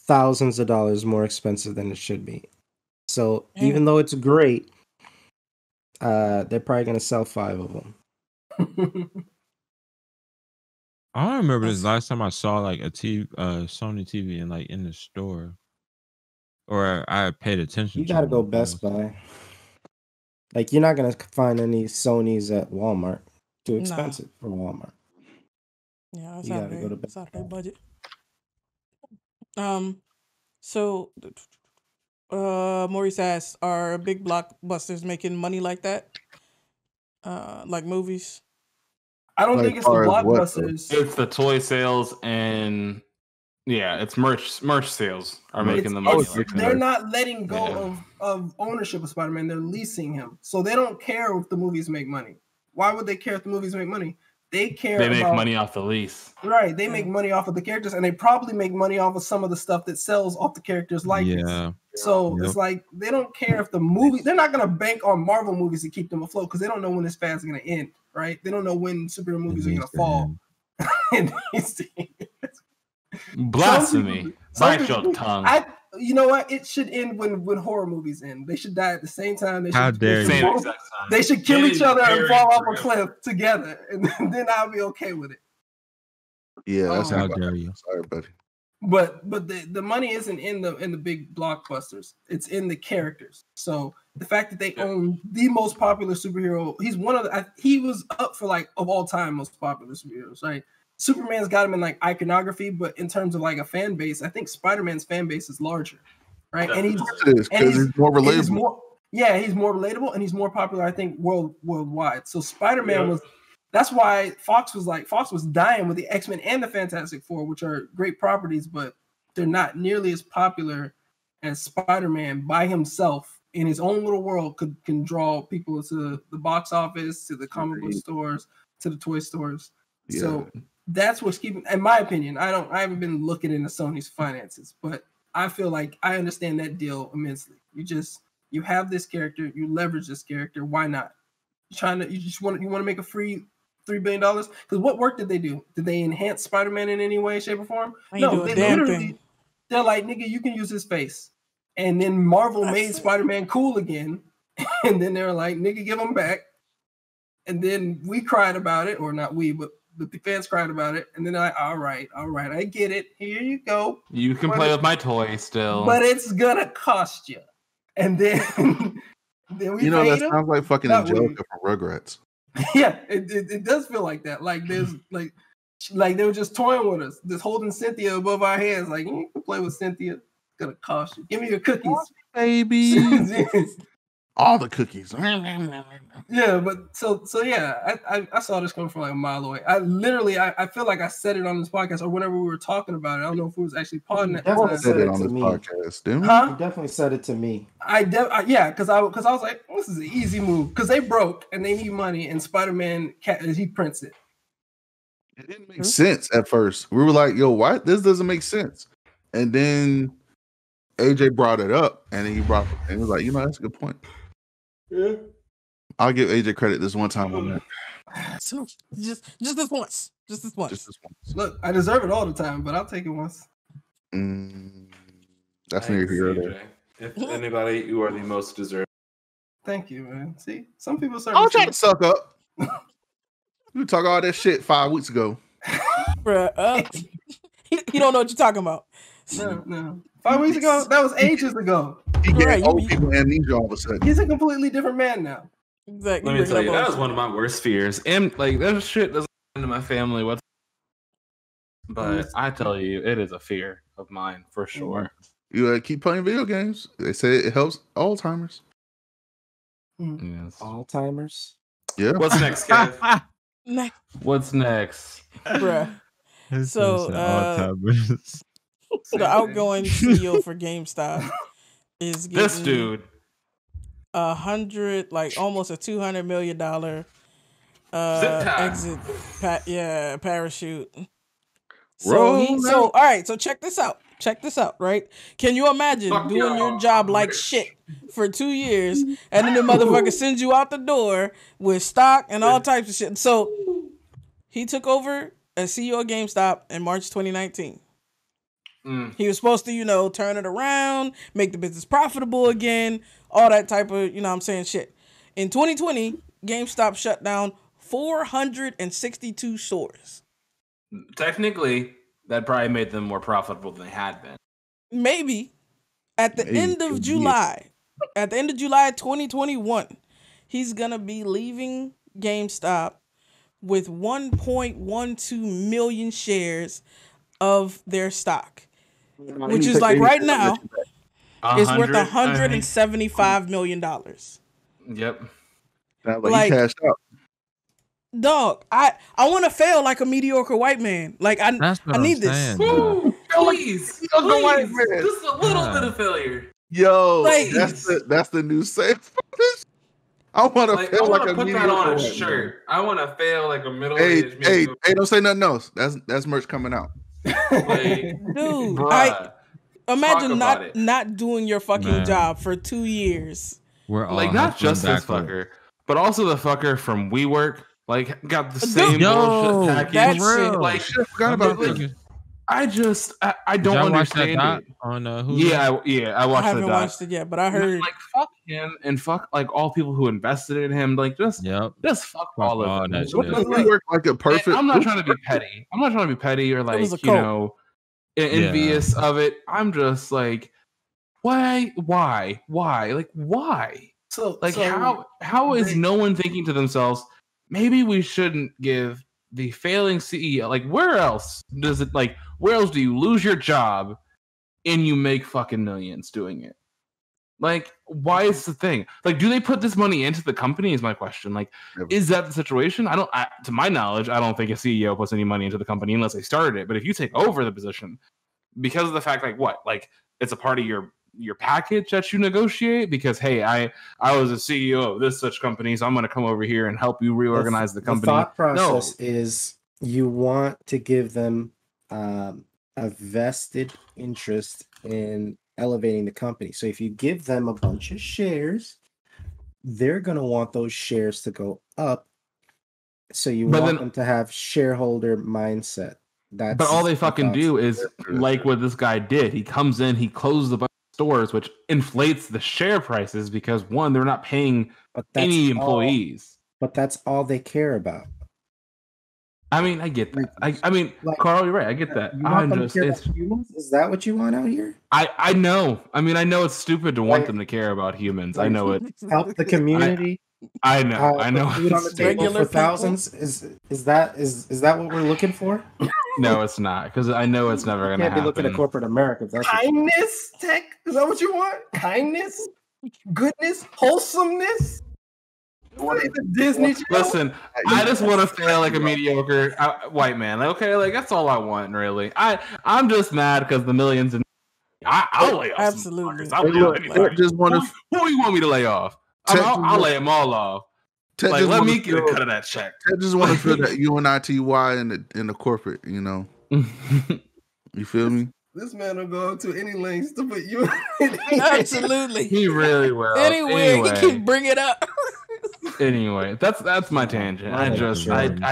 thousands of dollars more expensive than it should be. So even though it's great, they're probably gonna sell 5 of them. I don't remember this last time I saw like a Sony TV in the store, or I paid attention. You gotta go Best Buy. Like you're not gonna find any Sonys at Walmart. Too expensive for Walmart. Yeah, it's out of their budget. So, Maurice asks, are big blockbusters making money like that? Like movies? I don't think it's the blockbusters. It's the toy sales and it's merch sales are making the money. They're not letting go of ownership of Spider-Man. They're leasing him, so they don't care if the movies make money. Why would they care if the movies make money? They make money off the lease. Right. They make money off of the characters, and they probably make money off of some of the stuff that sells off the characters' likeness. Yeah. So it's like they don't care if the movie. They're not gonna bank on Marvel movies to keep them afloat because they don't know when this fad is gonna end. Right? They don't know when superhero movies are gonna fall. Blasphemy! Bite your tongue. You know what? It should end when horror movies end. They should die at the same time. How dare you? They should kill each other and fall off a cliff together, and then I'll be okay with it. Yeah, that's how dare you. Sorry, buddy. But the money isn't in the big blockbusters. It's in the characters. So the fact that they own the most popular superhero, he was up for like of all time most popular superheroes, right? Superman's got him in like iconography, but in terms of like a fan base, I think Spider-Man's fan base is larger, right? And he's more relatable. He's more relatable and he's more popular, I think, worldwide. So Spider-Man was. That's why Fox was dying with the X-Men and the Fantastic Four, which are great properties, but they're not nearly as popular as Spider-Man by himself in his own little world can draw people to the box office, to the comic book stores, to the toy stores. Yeah. So that's what's keeping, in my opinion, I haven't been looking into Sony's finances, but I feel like I understand that deal immensely. You have this character, you leverage this character. Why not? You just want to make a free $3 billion? Because what work did they do? Did they enhance Spider-Man in any way, shape, or form? No, they literally they're like, nigga, you can use his face. And then Marvel made Spider-Man cool again. And then they're like, nigga, give him back. And then we cried about it, or not we, but the fans cried about it. And then they're like, all right, I get it. Here you go. You can play with my toy still. But it's gonna cost you. And then, then we that sounds like fucking Angelica from Rugrats. Yeah, it does feel like that. Like there's like they were just toying with us, just holding Cynthia above our heads. Like, you can play with Cynthia. It's gonna cost you. Give me your cookies, baby. All the cookies. Yeah, but so yeah, I saw this coming from like a mile away. I feel like I said it on this podcast or whenever we were talking about it. I don't know if it was actually podding it. Definitely said it on this podcast, dude. Huh? You definitely said it to me. Yeah, because I was like, this is an easy move because they broke and they need money, and Spider-Man he prints it. It didn't make sense at first. We were like, yo, what? This doesn't make sense. And then AJ brought it up, and then he was like, that's a good point. Yeah. I'll give AJ credit this one time on that. So just this once. Just this once. Look, I deserve it all the time, but I'll take it once. That's near here. There. If anybody, you are the most deserving. Thank you, man. See, some people start. I'm trying to suck up. You talk all that shit 5 weeks ago. Bruh, he don't know what you're talking about. No. 5 weeks ago? That was ages ago. He gave old people amnesia all of a sudden. He's a completely different man now. Exactly. Let me tell you, that was one of my worst fears. And like that shit doesn't happen to my family whatsoever. But I tell you, it is a fear of mine for sure. You keep playing video games. They say it helps Alzheimer's. Yes. Alzheimer's. Yeah. What's next, Kev? What's next? Bruh. So the outgoing CEO for GameStop is getting this dude almost a $200 million exit parachute. All right, so check this out. Right? Can you imagine doing your job like shit for 2 years and then the motherfucker sends you out the door with stock and all types of shit? So he took over as CEO of GameStop in March 2019. He was supposed to, turn it around, make the business profitable again, all that type of, shit. In 2020, GameStop shut down 462 stores. Technically, that probably made them more profitable than they had been. Maybe. At the end of July 2021, he's going to be leaving GameStop with 1.12 million shares of their stock. Which is like right now, it's worth $175 million. Yep. Like he cashed out. Dog, I want to fail like a mediocre white man. Like I need this. Ooh, please, just a little bit of failure. Yo, that's the new safe. I want to fail like a put mediocre that on a white shirt. man. I want to fail like a middle-aged. Hey, don't say nothing else. That's merch coming out. Like, dude, imagine not doing your fucking job for 2 years. We're all like not just this fucker, but also the fucker from WeWork. Like got the same bullshit package. Like shit, I forgot about this. I don't understand it. On I watched. I haven't watched it yet, but I heard like fuck him and fuck like all people who invested in him. Like just fuck all of them. WeWork like a perfect. I'm not trying to be petty. I'm not trying to be petty or like envious of it. I'm just like, why? Like why? So how is no one thinking to themselves? Maybe we shouldn't give the failing CEO, like where else do you lose your job and you make fucking millions doing it? Like, why is the thing? Like, do they put this money into the company is my question. Like, is that the situation? To my knowledge, I don't think a CEO puts any money into the company unless they started it. But if you take over the position, because of the fact, like it's a part of your package that you negotiate because hey, I was a CEO of this such company, so I'm going to come over here and help you reorganize the company. The thought process is you want to give them a vested interest in elevating the company. So if you give them a bunch of shares, they're going to want those shares to go up. So you want them to have shareholder mindset. But all they fucking do is like what this guy did. He comes in, he closes a bunch of stores, which inflates the share prices because one, they're not paying any employees. But that's all they care about. I mean, I get that. I mean, like, Carl, you're right. I get that. Is that what you want out here? I know. I mean, I know it's stupid to want them to care about humans. I know it. Help the community. I know. I know. Food on the table for thousands. Is that what we're looking for? No, it's not, because I know it's never going to happen. Can't be looking at corporate America. That's kindness, Tech. Is that what you want? Kindness, goodness, wholesomeness. Disney Channel? Listen, I just want to feel like a mediocre white man. Okay, like that's all I want, really. I'm just mad because the millions and I'll lay off. Absolutely. I'll lay off anybody. Who do you want me to lay off? I'll lay them all off. Like, let me get a cut of that check. I just want to feel that UNITY in the corporate, you know. You feel me? This man will go to any lengths to put you. Absolutely. He really will. Anyway, he can bring it up. Anyway, that's my tangent. I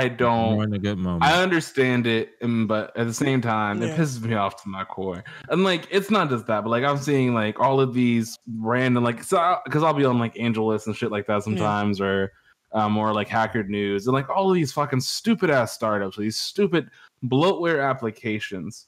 don't. A good moment. I understand it, but at the same time, it pisses me off to my core. And like, it's not just that, but like, I'm seeing like all of these random because I'll be on like AngelList and shit like that sometimes, or like Hacker News, and like all of these fucking stupid ass startups, these stupid bloatware applications,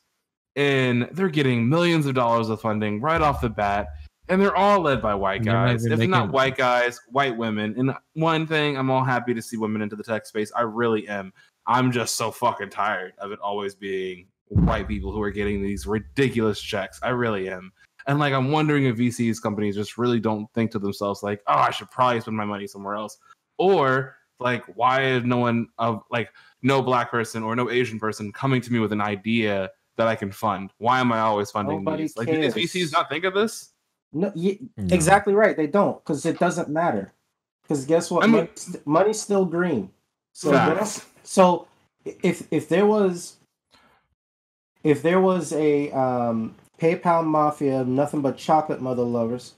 and they're getting millions of dollars of funding right off the bat. And they're all led by white guys. If not white guys, white women. And one thing, I'm all happy to see women into the tech space. I really am. I'm just so fucking tired of it always being white people who are getting these ridiculous checks. I really am. And like, I'm wondering if VCs companies just really don't think to themselves like, oh, I should probably spend my money somewhere else. Or like, why is no black person or no Asian person coming to me with an idea that I can fund? Why am I always funding these? Like, does VCs not think of this? No, exactly right. They don't, because it doesn't matter. Because guess what? Money's still green. So if there was a PayPal mafia, nothing but chocolate mother lovers,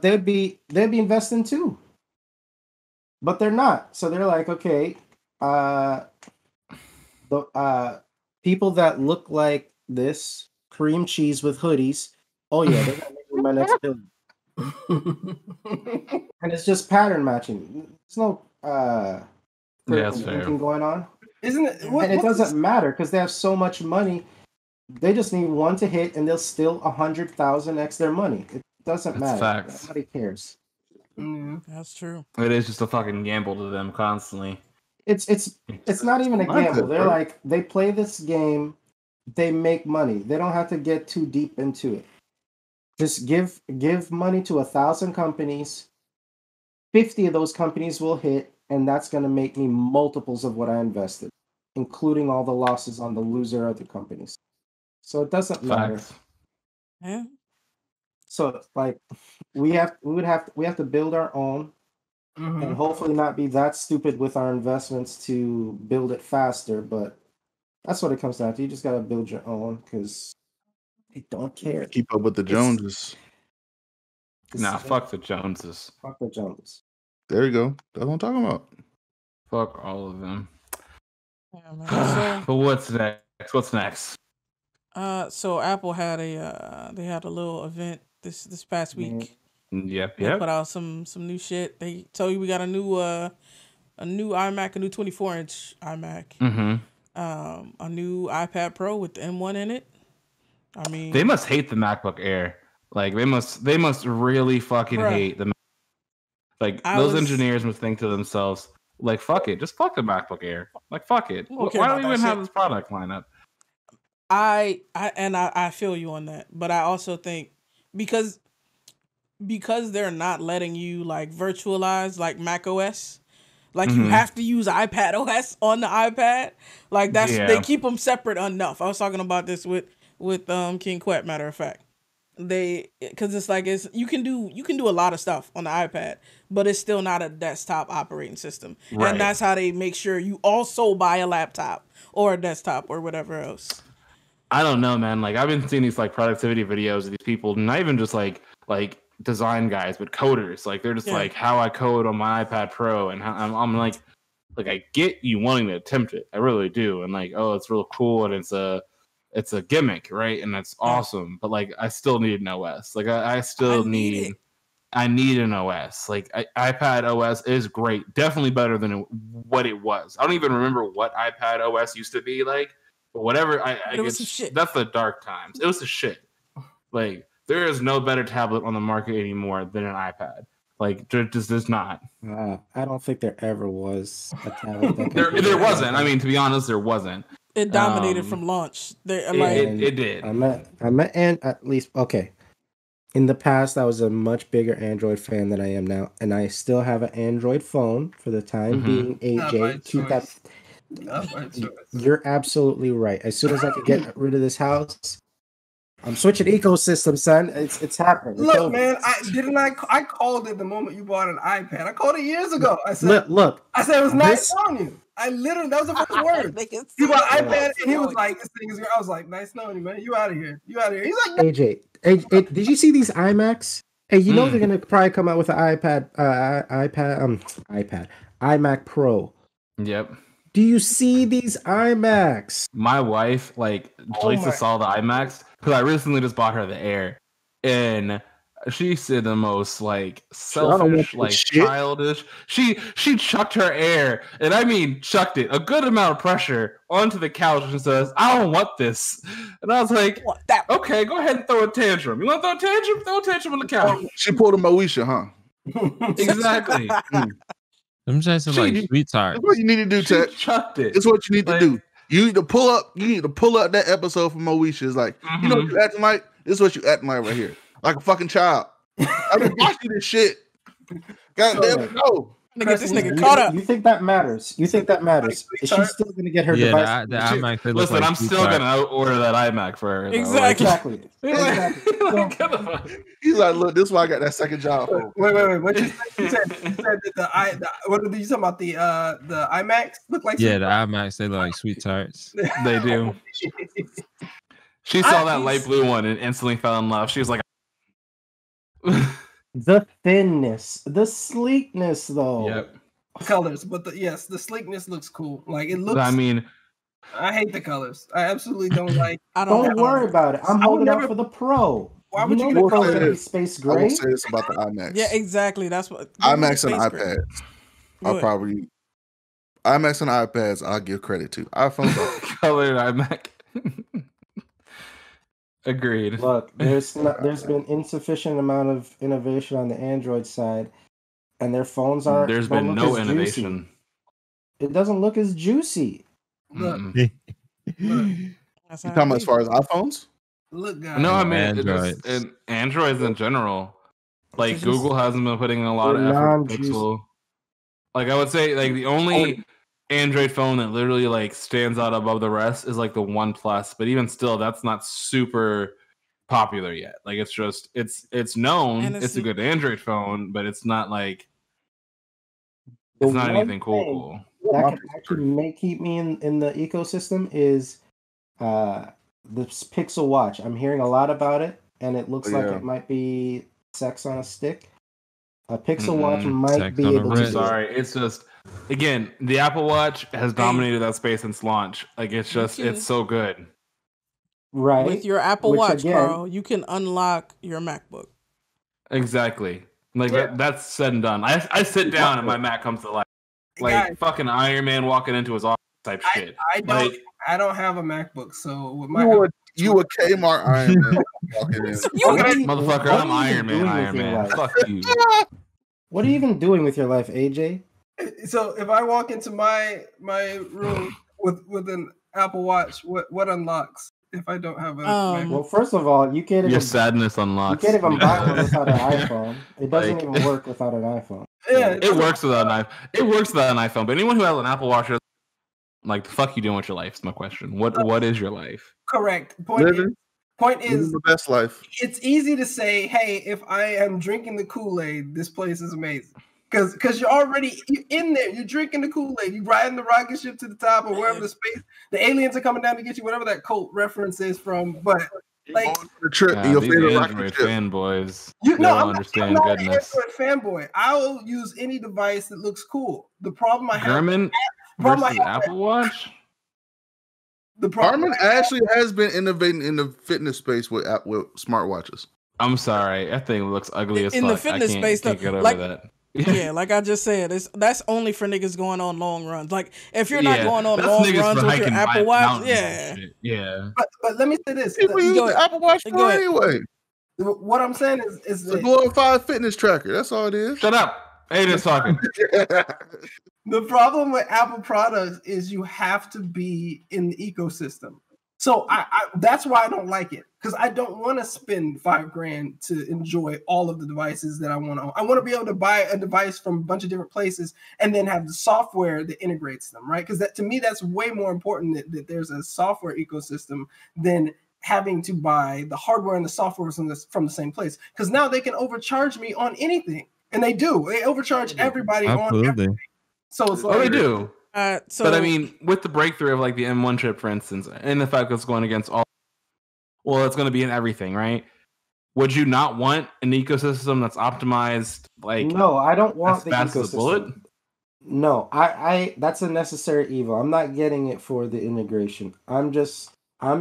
they'd be investing too. But they're not. So they're like, okay, the people that look like this, cream cheese with hoodies. Oh yeah, they're gonna make me my next billion. And it's just pattern matching. There's no anything going on. Isn't it? And it doesn't matter because they have so much money. They just need one to hit, and they'll still 100,000x their money. It doesn't matter. Facts. Nobody cares. That's true. It is just a fucking gamble to them constantly. It's not even a gamble. They're like, they play this game, they make money. They don't have to get too deep into it. Just give money to 1,000 companies. 50 of those companies will hit, and that's going to make me multiples of what I invested, including all the losses on the loser other companies. So it doesn't matter. Yeah. So like, we have to build our own, and hopefully not be that stupid with our investments to build it faster. But that's what it comes down to. You just got to build your own because they don't care. Keep up with the Joneses. Fuck the Joneses. Fuck the Joneses. There you go. That's what I'm talking about. Fuck all of them. Yeah, man. But what's next? So Apple had a little event this past week. Yep. They put out some new shit. They told you we got a new iMac, a new 24-inch iMac. A new iPad Pro with the M1 in it. I mean, they must hate the MacBook Air. Like they must really fucking hate the. Like those engineers must think to themselves, like, fuck it, just fuck the MacBook Air. Like, fuck it. Why do we even have this product lineup? I feel you on that, but I also think because they're not letting you like virtualize like Mac OS, like you have to use iPad OS on the iPad. Like they keep them separate enough. I was talking about this with King Quet, matter of fact. Because it's like you can do a lot of stuff on the iPad, but it's still not a desktop operating system. Right. And that's how they make sure you also buy a laptop or a desktop or whatever else. I don't know, man. Like I've been seeing these like productivity videos of these people, not even just like design guys, but coders. Like they're just like how I code on my iPad Pro, and how I'm like I get you wanting to attempt it, I really do, and like it's real cool, and it's a gimmick, right? And that's awesome, but like I still need an OS. Like I still need an OS. Like iPad OS is great, definitely better than what it was. I don't even remember what iPad OS used to be like, but whatever. I guess that's the dark times. It was the shit. Like there is no better tablet on the market anymore than an iPad. Like there's not. I don't think there ever was a tablet that there wasn't. I mean, to be honest, there wasn't. It dominated from launch. It did. I'm at least okay. In the past, I was a much bigger Android fan than I am now, and I still have an Android phone for the time being. AJ, you're absolutely right. As soon as I could get rid of this house, I'm switching ecosystem, son. It's happening. Look, man, I called it the moment you bought an iPad. I called it years ago. I said, look. I said it was nice knowing you. I literally, that was the first word. He bought an iPad, and he was like, "This thing is." I was like, "Nice knowing you, man. You out of here. You out of here." He's like, AJ, did you see these iMacs? Hey, you know they're gonna probably come out with an iMac Pro. Yep. Do you see these iMacs? My wife, Lisa saw the iMacs because I recently just bought her the Air, and she said the most selfish, childish. She chucked her Air, and I mean chucked it a good amount of pressure onto the couch and says, "I don't want this." And I was like, "Okay, go ahead and throw a tantrum. You want to throw a tantrum? Throw a tantrum on the couch." She pulled a Moesha, huh? Exactly. I'm just like sweet tarts. That's what you need to do, Ted. Chucked it. That's what you need to do. You need to pull up. You need to pull up that episode from Moesha. It's like, you know what you acting like? This is what you acting like right here. Like a fucking child. I've been watching this shit. God damn, no. Get this nigga caught up. You think that matters? Is she still gonna get her device? Listen, I'm still gonna order that iMac for her. Exactly. He's like, look, this is why I got that second job. Wait. What you said? You said that what are you talking about? The iMacs look like? Yeah, the iMacs, they look like sweet tarts. They do. She saw that light blue one and instantly fell in love. She was like, the thinness, the sleekness, though. Yep. Colors, but the sleekness looks cool. Like it looks. I mean, I hate the colors. I absolutely don't like. Don't worry about it. I'm holding out for the Pro. Why would you get the Pro? Space gray. I will say this about the iMacs. Yeah, exactly. That's what iMacs and iPads. I'll probably iMacs and iPads. I'll give credit to iPhones. Colored iMac. Agreed. Look, there's been insufficient amount of innovation on the Android side, and their phones aren't. There's been no innovation. Juicy. It doesn't look as juicy. Look. You talking about as far as iPhones? Look, guys. No, I mean Androids in general. Like Google hasn't been putting a lot of effort. Pixel. Like I would say, the only Android phone that literally stands out above the rest is the OnePlus, but even still, that's not super popular yet. It's just it's known. It's a good Android phone, but it's not it's not anything cool. That can actually keep me in the ecosystem is this Pixel Watch. I'm hearing a lot about it, and it looks like it might be sex on a stick. A Pixel Watch might be able to. Sorry, it's just. Again, the Apple Watch has dominated that space since launch. It's so good. Right. With your Apple Watch, Carl, you can unlock your MacBook. Exactly. That's said and done. I sit down and my Mac comes to life. Fucking Iron Man walking into his office type shit. I don't have a MacBook, so with my you a Kmart Iron Man walking in. Motherfucker, I'm Iron Man. Fuck you. What are you even doing with your life, AJ? So if I walk into my room with an Apple Watch, what unlocks if I don't have a MacBook? Well, first of all, you can't. Your sadness unlocks. You can't even buy one without an iPhone. It doesn't even work without an iPhone. Yeah, it works without an iPhone. It works without an iPhone. But anyone who has an Apple Watch, the fuck you doing with your life? Is my question. What is your life? Correct. Point is the best life. It's easy to say, hey, if I am drinking the Kool-Aid, this place is amazing. Because you're in there. You're drinking the Kool-Aid. You're riding the rocket ship to the top or wherever the space. The aliens are coming down to get you, whatever that cult reference is from. But like the trip, your these favorite Android rocket ship. fanboys. I'm not understand an goodness. Android fanboy. I'll use any device that looks cool. The problem I have Garmin versus Apple Watch. The problem Garmin actually has been innovating in the fitness space with smartwatches. I'm sorry, that thing looks ugly as fuck. In the fitness space, can't get over like that. yeah, like I just said, that's only for niggas going on long runs. Like if you're not going on long runs with your Apple Watch, yeah. But let me say this: People use the Apple Watch for anyway. What I'm saying is a glorified fitness tracker. That's all it is. Shut up. Aiden's talking. The problem with Apple products is you have to be in the ecosystem. So I that's why I don't like it, because I don't want to spend $5,000 to enjoy all of the devices that I want to own. I want to be able to buy a device from a bunch of different places and then have the software that integrates them, right? Because to me, that's way more important that there's a software ecosystem than having to buy the hardware and the software from the same place. Because now they can overcharge me on anything, and they do. They overcharge everybody on everything. So it's like, they do. So, but I mean, with the breakthrough of like the M1 chip, for instance, and the fact that it's going against all, well, it's going to be in everything, right? Would you not want an ecosystem that's optimized? Like, no, I don't want the ecosystem. No, I that's a necessary evil. I'm not getting it for the integration. I'm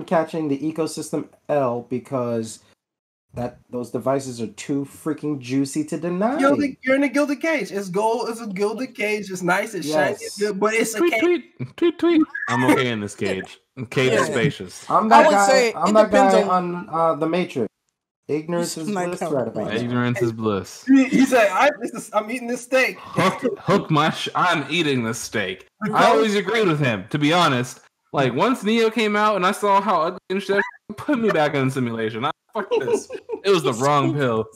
catching the ecosystem L because those devices are too freaking juicy to deny. You're in a gilded cage. It's gold. It's a gilded cage. It's nice. It's shiny. It's good, but it's a cage. Tweet. I'm okay in this cage. Cage is spacious. I'm that guy. I'm that guy on The Matrix. Ignorance is bliss. Right about Ignorance is bliss. He said, "I'm eating this steak." I'm eating this steak. I always agreed with him, to be honest. Like once Neo came out and I saw how ugly and shit, put me back in the simulation. Fuck this. It was the wrong pill.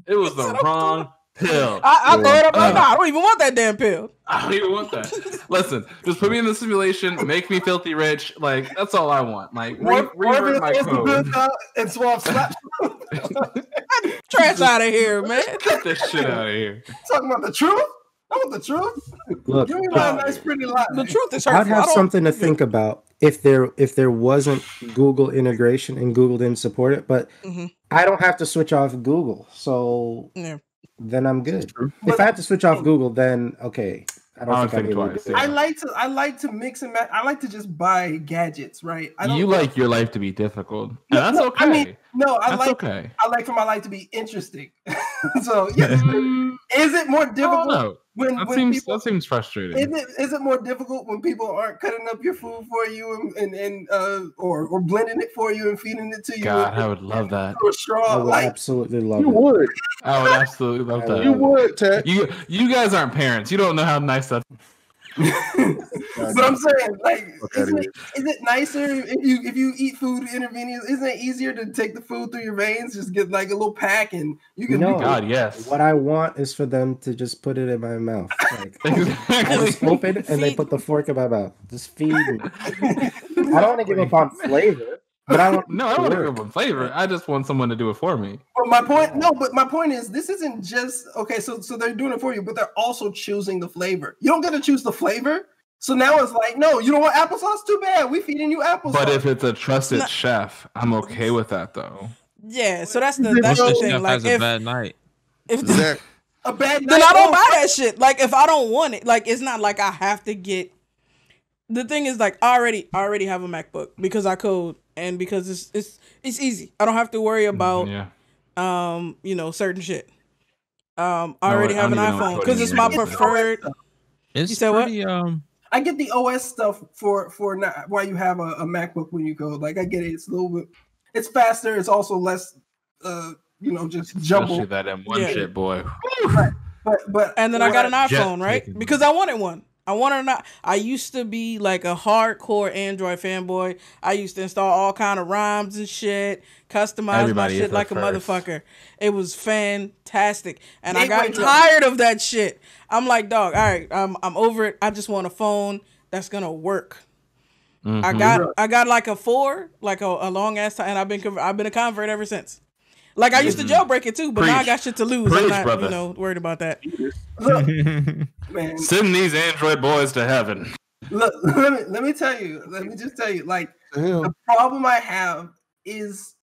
It was the wrong pill. I thought I'm like, I don't even want that damn pill. I don't even want that. Listen, just put me in the simulation, make me filthy rich. Like that's all I want. Like revert my code and swap slap. Trash out of here, man. Get this shit out of here. Talking about the truth. I want the truth. Look, give me my nice pretty lie. The truth is hurtful. I'd have something to think about if there wasn't Google integration and Google didn't support it, but I don't have to switch off Google, so then I'm good. If I have to switch off Google, then okay. I don't think twice. I like to mix and match. I like to just buy gadgets, right? You like your life to be difficult, and that's okay. I mean, I okay. like for my life to be interesting. So yes, is it more difficult? That seems frustrating. Is it more difficult when people aren't cutting up your food for you and or blending it for you and feeding it to you? God, I would love that. I would absolutely love it. You would. I would absolutely love that. You would, Ted. You guys aren't parents. You don't know how nice that. But I'm saying, like, is it nicer if you eat food intravenous? Isn't it easier to take the food through your veins? Just get like a little pack and you can. No, God, yes. What I want is for them to just put it in my mouth. Like, I just open and they put the fork in my mouth. Just feed me. I don't want to give up on flavor. But I don't want to give up on flavor. I just want someone to do it for me. But my point is, this isn't just okay. So they're doing it for you, but they're also choosing the flavor. You don't get to choose the flavor. So now it's like, no, you don't want applesauce? Too bad. We feeding you applesauce. But if it's a trusted chef, I'm okay with that though. Yeah. So that's the thing. Like, if a bad night. If a bad night, then I don't buy that shit. Like if I don't want it, like it's not like I have to get. The thing is, like, I already have a MacBook because I code and because it's easy. I don't have to worry about certain shit. I already have an iPhone because it's my preferred. It's you said pretty, what? I get the OS stuff for not, why you have a MacBook when you code. Like I get it. It's a little bit. It's faster. It's also less. Just jumble. Especially that M1 shit, boy. But and then I got an iPhone, right? Because I wanted one. I wanted not. I used to be like a hardcore Android fanboy. I used to install all kind of ROMs and shit, customize my shit like a motherfucker. It was fantastic, and I got tired of that shit. I'm like, dog, all right, I'm over it. I just want a phone that's gonna work. I got like a 4, like a long ass time, and I've been a convert ever since. Like I used to jailbreak it too, but now I got shit to lose. I'm not, brother. worried about that. Look, man, Send these Android boys to heaven. look, let me tell you. Let me just tell you. Like the problem I have is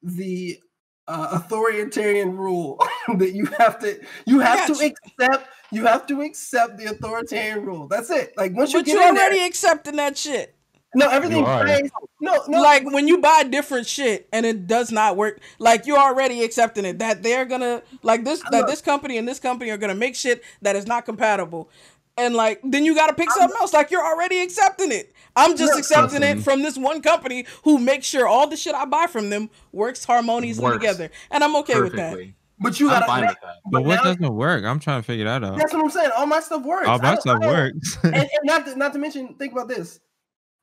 the authoritarian rule that you have to accept. You have to accept the authoritarian rule. That's it. Like once you get you're in already there, accepting that shit. No, everything pays. No. Like when you buy different shit and it does not work, like you're already accepting it that they're gonna like this that this company and this company are gonna make shit that is not compatible, and like then you gotta pick something else. Like you're already accepting it. I'm just accepting it from this one company who makes sure all the shit I buy from them works harmoniously together, and I'm okay with that. But you gotta. Fine with that. But what doesn't work? I'm trying to figure that out. That's what I'm saying. All my stuff works. All my stuff works. and not to mention, think about this.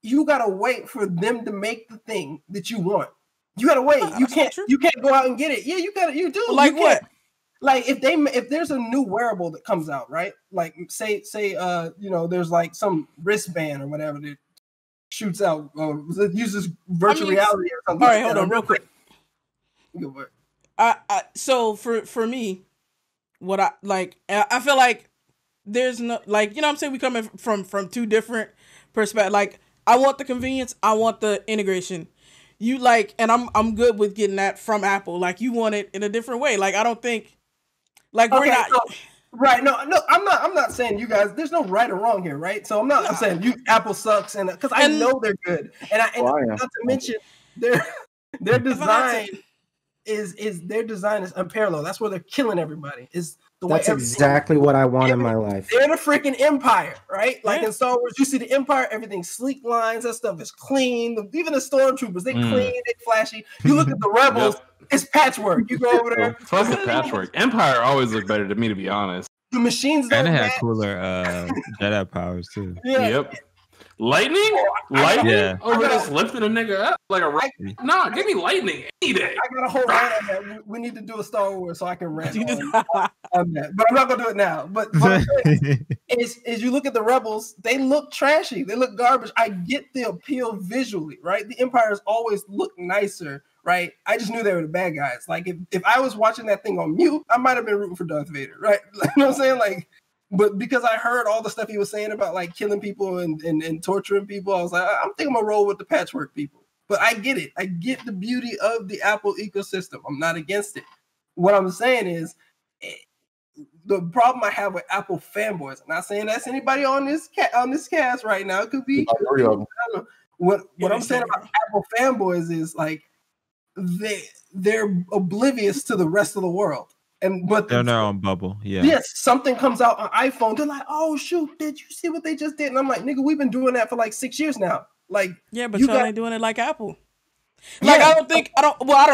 You gotta wait for them to make the thing that you want. You gotta wait. You can't go out and get it. Yeah, you do. Like what? Like if there's a new wearable that comes out, right? Like say there's like some wristband or whatever that shoots out that uses virtual reality or something. All right, hold on real quick. Good work. So for me, what I feel like there's no, like, you know what I'm saying, we coming from two different perspectives. Like I want the convenience, I want the integration. You like, and I'm good with getting that from Apple. Like you want it in a different way. Like I don't think, like we're not. Right? No, I'm not saying you guys. There's no right or wrong here, right? So I'm saying Apple sucks, and because I know they're good, and not to mention their design is unparalleled. That's where they're killing everybody. That's exactly what I want in my life. They're the freaking empire, right? Like in Star Wars, you see the empire, everything's sleek lines, that stuff is clean. Even the stormtroopers, they clean, they flashy. You look at the rebels, it's patchwork. You go over there. Fuck the patchwork. Empire always looked better to me, to be honest. The machines and it had cooler Jedi powers too. Yeah. Yep. Lightning? Yeah. Over just lifting a nigga up like a rock. Nah, give me lightning any day. I got a whole rant on that. We need to do a Star Wars so I can rant on that. But I'm not gonna do it now. But is you look at the rebels, they look trashy. They look garbage. I get the appeal visually, right? The Empires always look nicer, right? I just knew they were the bad guys. Like if I was watching that thing on mute, I might have been rooting for Darth Vader, right? You know what I'm saying? Like, but because I heard all the stuff he was saying about like killing people and torturing people, I was like, I'm thinking I'm gonna roll with the patchwork people. But I get it. I get the beauty of the Apple ecosystem. I'm not against it. What I'm saying is the problem I have with Apple fanboys. I'm not saying that's anybody on this cast right now. It could be. What I'm saying about Apple fanboys is like they're oblivious to the rest of the world. But they're in their own bubble. Yeah. Yes, something comes out on iPhone. They're like, "Oh shoot, did you see what they just did?" And I'm like, "Nigga, we've been doing that for like 6 years now." Like, yeah, but y'all ain't doing it like Apple. Like, I don't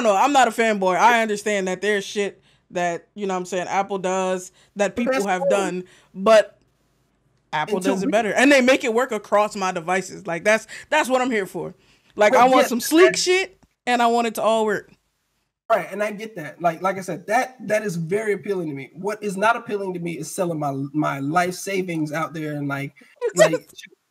know. I'm not a fanboy. I understand that there's shit that, you know what I'm saying, Apple does that people have done, but Apple does it better, and they make it work across my devices. Like that's what I'm here for. Like I want some sleek shit, and I want it to all work. Right, and I get that. Like I said, that is very appealing to me. What is not appealing to me is selling my life savings out there and like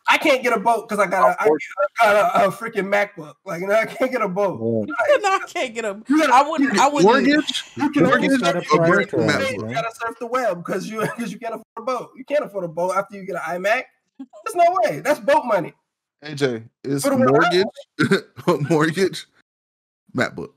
I can't get a boat because I got a freaking MacBook. Like, I can't get a boat. No, I can't get a. I wouldn't. Mortgage. You can only gotta surf the web because you can't afford a boat. You can't afford a boat after you get an iMac. There's no way. That's boat money. AJ, is mortgage MacBook.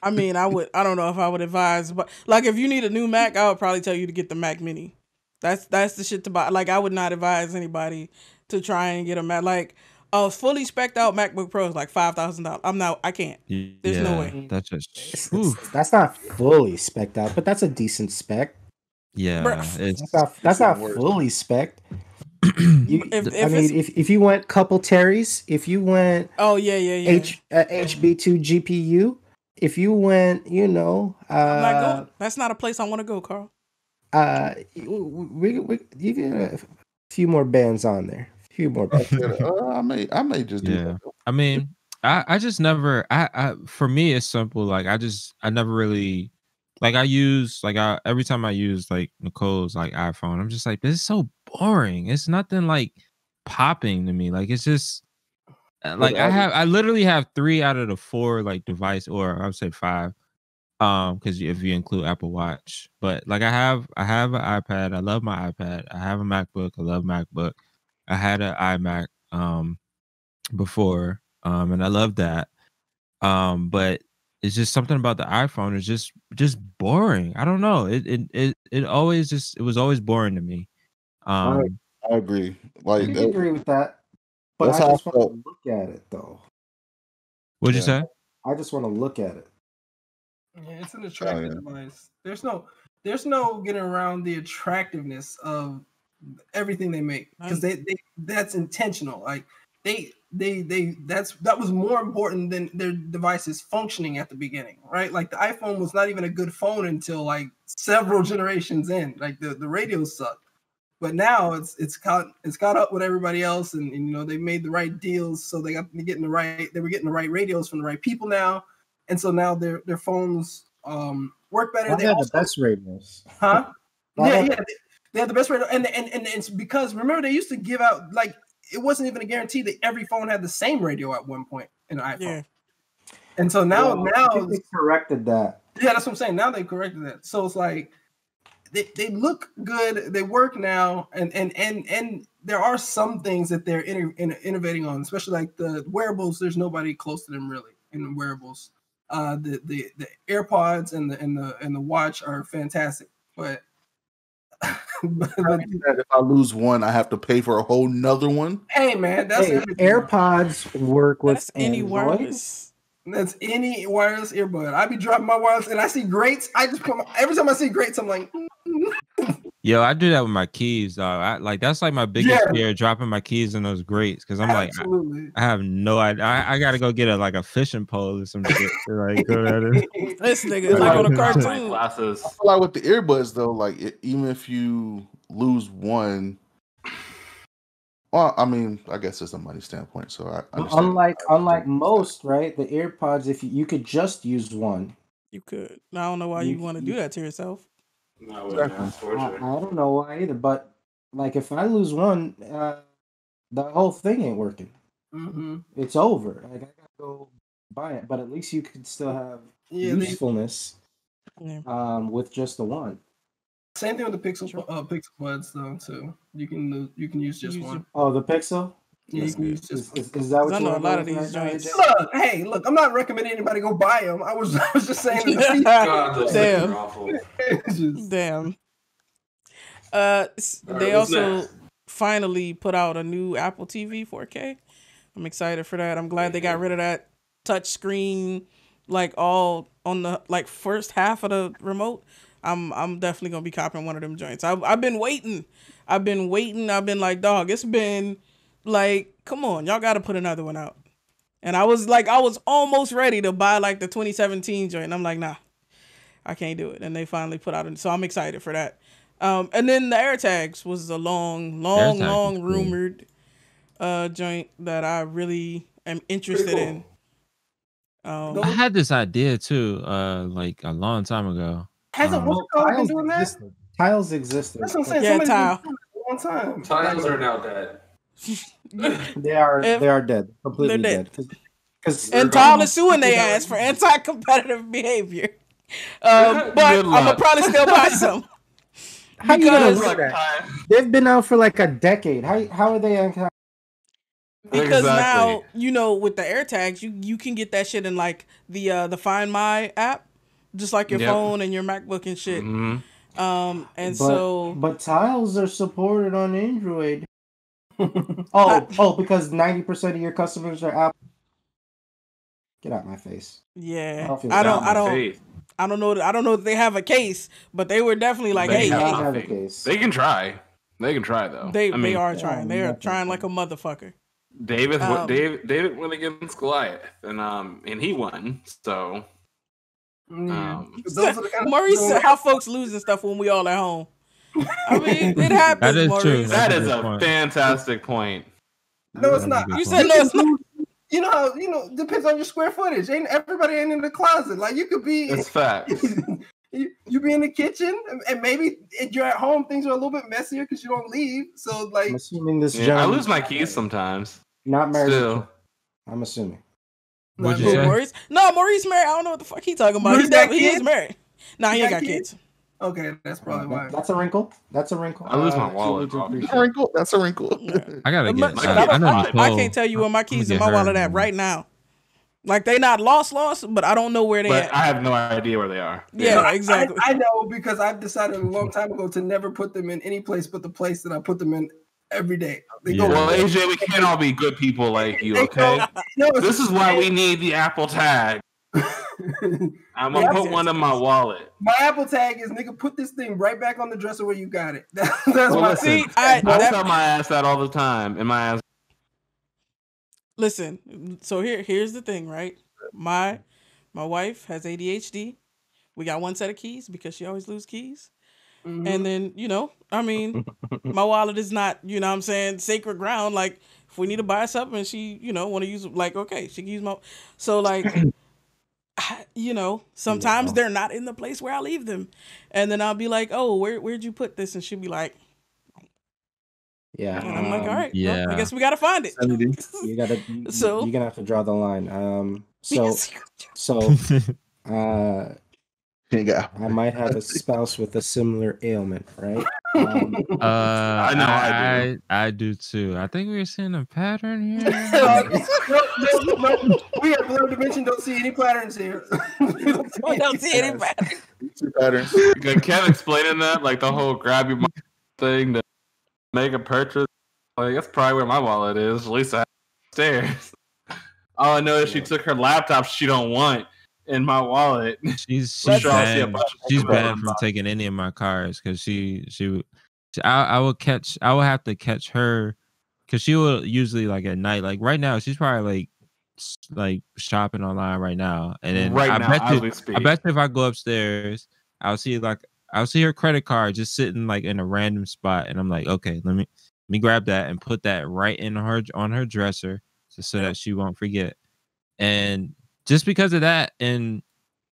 I mean, I don't know if I would advise, but like if you need a new Mac, I would probably tell you to get the Mac Mini. That's the shit to buy. Like I would not advise anybody to try and get a Mac. Like a fully spec'd out MacBook Pro is like $5,000. I can't. There's no way. That's just that's not fully spec'd out, but that's a decent spec. Yeah, that's not fully spec'd. If you went couple Terrys, if you went HB2 GPU, if you went, I'm not going. That's not a place I want to go, Carl. You get a few more bands on there. A few more bands. I may just do that. I mean, I just never. For me, it's simple. Like I never really. Like every time I use like Nicole's like iPhone, I'm just like, this is so boring. It's nothing like popping to me. Like it's just like I literally have 3 out of the 4 like device, or I would say 5 Because if you include Apple Watch, but like I have an iPad. I love my iPad. I have a MacBook. I love MacBook. I had an iMac before, and I love that. But it's just something about the iPhone is just boring. I don't know. It was always boring to me. I agree. I Like can agree with that, but that's I how just I want felt. to look at it though. What'd you Yeah. say? I just want to look at it. Yeah, it's an attractive device. There's no getting around the attractiveness of everything they make because they that's intentional. Like that was more important than their devices functioning at the beginning, right? Like the iPhone was not even a good phone until like several generations in. Like the radios sucked, but now it's caught up with everybody else, and you know they made the right deals, so they were getting the right radios from the right people now, and so now their phones work better. They have also, the best radios. huh? Yeah. They have the best radio, and it's because remember they used to give out like it wasn't even a guarantee that every phone had the same radio at one point in an iPhone. Yeah. And so now I think they corrected that. Yeah, that's what I'm saying. Now they corrected that. So it's like they look good, they work now, and there are some things that they're innovating on, especially like the wearables. There's nobody close to them really in the wearables. The AirPods and the watch are fantastic, but if I lose one, I have to pay for a whole nother one. Hey man, that's AirPods work with any Android. wireless. That's any wireless earbud. I be dropping my wireless and I see greats. I just every time I see greats, I'm like, Yo, I do that with my keys, dog. That's like my biggest fear, dropping my keys in those grates, because I'm like, I have no idea. I gotta go get a fishing pole or some shit to like go at it. This nigga is like on a cartoon. Glasses. I feel like with the earbuds though, like even if you lose one, well, I mean, I guess it's a money standpoint. So I understand. Unlike most, right? The AirPods, if you could just use one, you could. I don't know why you want to do that to yourself. No, I don't know why either, but like if I lose one, the whole thing ain't working. Mm-hmm. It's over. Like I gotta go buy it, but at least you can still have usefulness with just the one. Same thing with the Pixel Buds though too. You can use just one. Oh, the Pixel. Yeah, you can use just is that what I you know want a lot of these joints? Look, I'm not recommending anybody go buy them. I was just saying. Damn. They also finally put out a new Apple TV 4K. I'm excited for that. I'm glad they got rid of that touch screen, like all on the first half of the remote. I'm definitely gonna be copping one of them joints. I've been waiting. I've been like, dog, it's been like, come on, y'all got to put another one out. And I was almost ready to buy like the 2017 joint. And I'm like, nah, I can't do it. And they finally put out so I'm excited for that. And then the AirTags was a long rumored joint that I really am interested in. I had this idea too, like a long time ago. Hasn't been doing that? Tiles existed. That's what I'm saying. Yeah, Tile. One time. Tiles are now dead. They are dead. Completely dead. And Tile is suing their ass for anti-competitive behavior. But I'm gonna probably still buy some. They've been out for like a decade. How are they? Because now with the AirTags, you can get that shit in like the Find My app, just like your phone and your MacBook and shit. Mm-hmm. But Tiles are supported on Android. Because 90% of your customers are Apple. Get out my face. Yeah, I don't know that they have a case, but they were definitely like, they have a case. They can try though. They are trying. They are trying like a motherfucker. David went against Goliath, and he won. So, Maurice said, "How folks losing stuff when we all at home." I mean, it happens. That is Maurice. true. That is a fantastic point. No, it's not. You said no, it's not. You know how depends on your square footage. Everybody ain't in the closet. Like you could be. That's facts. You be in the kitchen, and maybe if you're at home, things are a little bit messier because you don't leave. So like, I'm assuming this. I lose my keys sometimes. Not married. Still. I'm assuming. What'd you Who, say? Maurice? No, Maurice married. I don't know what the fuck he talking about. Maurice got He is kids? married. Nah, he He ain't got got kids? kids. Okay, that's probably why. That's a wrinkle. That's a wrinkle. I lose my She wallet. would appreciate That's a wrinkle. That's a wrinkle. Yeah. I gotta get. Shit, I I know can't- Nicole. I can't tell you where my keys I'm and gonna my get wallet her, at right now. Like they not lost, but I don't know where they But at. I have no idea where they are. Yeah, exactly. I know because I've decided a long time ago to never put them in any place but the place that I put them in every day. They Yeah. Well, AJ, we can't all be good people like you, They okay? No, This is why we need the Apple Tag. I'm gonna put one in my wallet. My Apple Tag is nigga. Put this thing right back on the dresser where you got it. That's Well, my. listen, See, I tell my ass that all the time, and my ass. Listen, so here's the thing, right? My wife has ADHD. We got one set of keys because she always lose keys. Mhm. And then, I mean, my wallet is not, what I'm saying, sacred ground. Like, if we need to buy something and she, want to use it, like, okay, she can use my. So, like, sometimes they're not in the place where I leave them. And then I'll be like, oh, where'd you put this? And she'll be like, Yeah. and I'm like, all right, yeah. well, I guess we got to find it. You gotta. So- you're gonna have to draw the line. So Ain't got- I might have a spouse with a similar ailment, right? I know I do too. I think we're seeing a pattern here. No, we at Blerdimension don't see any patterns here. I don't see any pattern. Two patterns. Kev explaining that, like the whole grab your money thing to make a purchase. Like that's probably where my wallet is. At least I have upstairs. All I know is she took her laptop she don't want in my wallet. She's That's all I see a banned. bunch of She's people banned on from top. taking any of my cars because I will have to catch her because she will usually like at night. Like right now, she's probably like shopping online right now, and then Right I now, bet as you, we speak. I bet you if I go upstairs, I'll see her credit card just sitting like in a random spot, and I'm like, okay, let me grab that and put that right in on her dresser so that she won't forget. And just because of that, and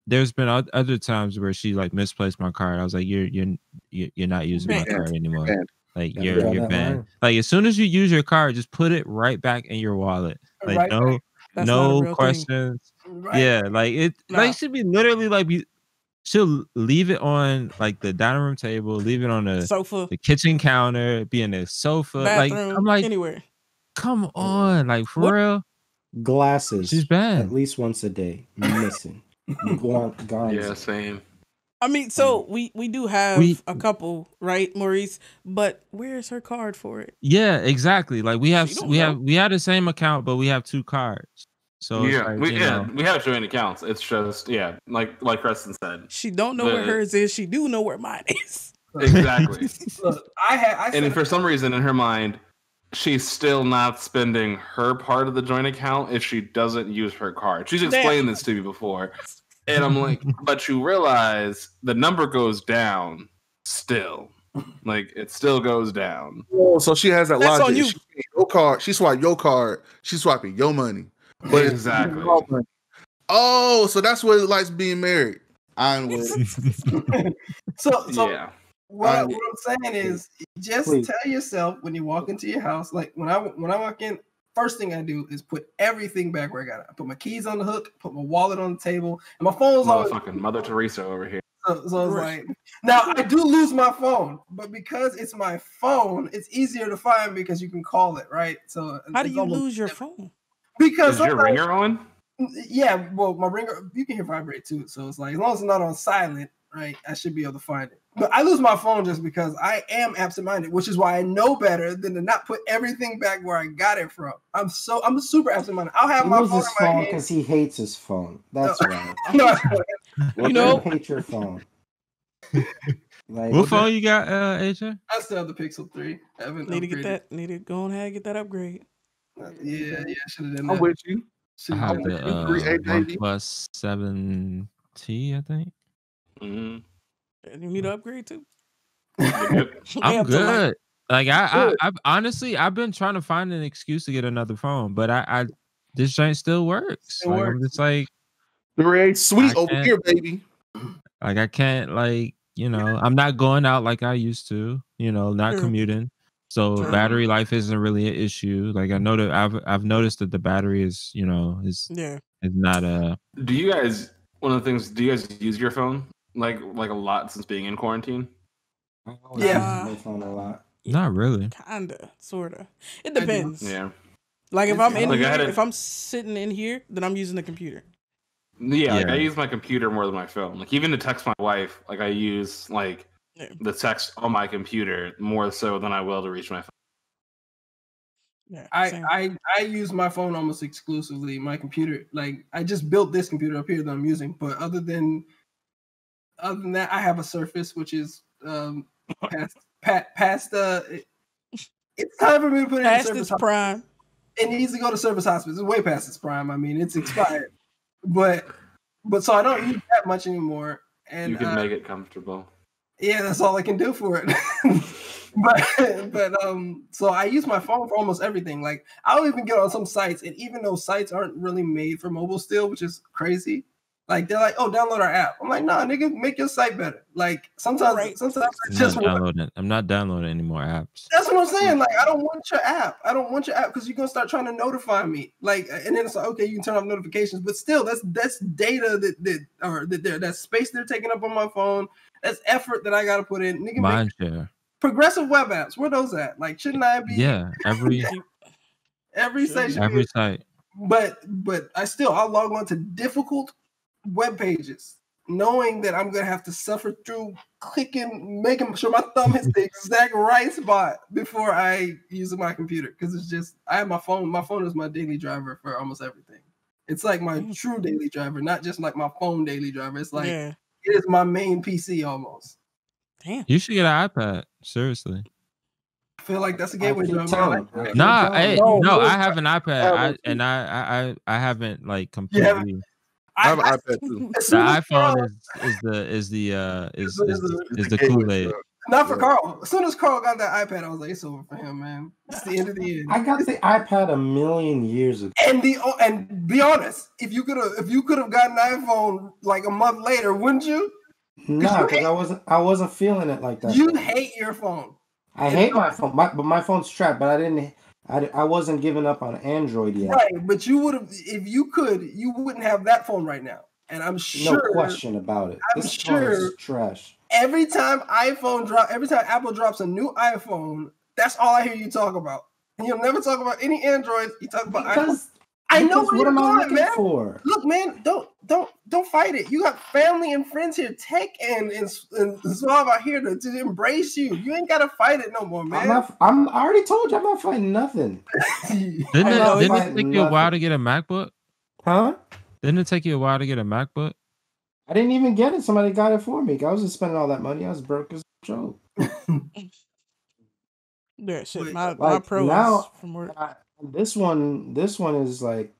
there's been other times where she like misplaced my card. I was like, you're not using my Banned. card anymore. Banned. Like Gotta draw you're that banned. line. Like as soon as you use your card, just put it right back in your wallet. Like Right no back. That's not a real thing. questions. Right. Yeah, like it Nah. like should be literally like she'll leave it on like the dining room table, leave it on Sofa, the kitchen counter, be in the sofa. bathroom, Like I'm like, anywhere. come on, like for What? real. Glasses. She's banned. At least once a day. Missing. Gone. Yeah, same. I mean, so we do have a couple, right, Maurice? But where's her card for it? Yeah, exactly. Like we have She don't we know. have we had the same account, but we have two cards. So it's Yeah, like, we you know, we have joint accounts. It's just like Preston said. She don't know where hers is. She do know where mine is. Exactly. Look, I And for some reason in her mind, she's still not spending her part of the joint account if she doesn't use her card. She's explained this to me before. And I'm like, but you realize the number goes down still. Like it still goes down. Oh, so she has that That's logic. on you. She your card. She swiped your card. She's swiping your money. But it's Exactly. your money. Oh, so that's what it likes being married. I'm with. so Yeah. what I'm saying is just Please. tell yourself when you walk into your house, like when I walk in, first thing I do is put everything back where I got it. I put my keys on the hook, put my wallet on the table, and my phone's always. Motherfucking Mother Teresa over here. So it's like now I do lose my phone, but because it's my phone, it's easier to find because you can call it, right? So How do it's you almost- lose your phone? Because Is your sometimes- ringer on? Yeah, well, my ringer you can hear vibrate too, so it's like as long as it's not on silent, right? I should be able to find it. But I lose my phone just because I am absent-minded, which is why I know better than to not put everything back where I got it from. I'm super absent-minded. I'll have He my loses phone his in my phone hand. because he hates his phone. That's why. You know, You hate your phone. Like, what phone you got, AJ? I still have the Pixel 3. I haven't need to get upgraded. that. Need to go ahead and get that upgrade. Yeah, should have done I'm that. with you. I Should've have done the that. OnePlus 7T, I think. Mhm. And you need to upgrade too. Yep. I'm Up to like- good. Like I honestly, I've been trying to find an excuse to get another phone, but I this joint still works. It Like works. I'm just like Very sweet I over can't- here, baby. I can't like, you know, I'm not going out like I used to, you know, not True. commuting. So True. battery life isn't really an issue. Like I know that I've noticed that the battery is, you know, is Yeah. It's not a. Do you guys? One of the things. Do you guys use your phone like a lot since being in quarantine? Yeah. My phone a lot. Not really. Kinda, sorta. It I do. depends. Yeah. Like if It's- I'm in like, I here, had a- if I'm sitting in here, then I'm using the computer. Yeah, like Yeah. I use my computer more than my phone. Like even to text my wife, like I use like Yeah. the text on my computer more so than I will to reach my phone. Yeah, same. I use my phone almost exclusively. My computer, like I just built this computer up here that I'm using, but other than that, I have a Surface, which is past it's time for me to put it in Past Surface its Hospice. prime. It needs to go to Surface Hospice. It's way past its prime. I mean, it's expired, but so I don't use that much anymore. And You can make it comfortable. yeah, that's all I can do for it. but so I use my phone for almost everything. Like I'll even get on some sites, and even though sites aren't really made for mobile still, which is crazy. Like they're like, oh, download our app. I'm like, nah, nigga, make your site better. Like sometimes I just I'm not downloading any more apps. that's what I'm saying. Like, I don't want your app. I don't want your app because you're gonna start trying to notify me. Like, and then it's like, okay, you can turn off notifications, but still, that's data that's space they're taking up on my phone. That's effort that I gotta put in. Nigga, Mind share. progressive web apps. Where those at? Like, shouldn't I be? Yeah, every site should every be. site. But I'll log on to difficult web pages, knowing that I'm gonna have to suffer through clicking, making sure my thumb hits the exact right spot before I use my computer. Because it's just I have my phone. My phone is my daily driver for almost everything. It's like my true daily driver, not just like my phone daily driver. It's like it is my main PC almost. Damn. You should get an iPad. Seriously. I feel like that's a gateway drug. Nah, No, I have an iPad, I haven't like completely. I have an iPad too. The iPhone is the Kool-Aid. Not for Carl. As soon as Carl got that iPad, I was like, it's over for him, man. It's the end of the end. I got the iPad a million years ago. And be honest, if you could have gotten an iPhone like a month later, wouldn't you? No, because I wasn't feeling it like that. You hate your phone. I hate my phone, but my phone's trapped. But I wasn't giving up on Android yet. Right, but you would have, if you could, you wouldn't have that phone right now. And I'm sure, no question about it. I'm this sure phone is trash. Every time Apple drops a new iPhone, that's all I hear you talk about. And you'll never talk about any Androids. You talk about iPhones. I know what am I looking man. for? Look, man, don't fight it. You got family and friends here, Tech and Suave out here to embrace you. You ain't gotta fight it no more, man. I already told you I'm not fighting nothing. Didn't it take you a while to get a MacBook? Huh? Didn't it take you a while to get a MacBook? I didn't even get it. Somebody got it for me. I wasn't spending all that money. I was broke as a joke. Yeah, shit. My Pro now, is from work. This one is like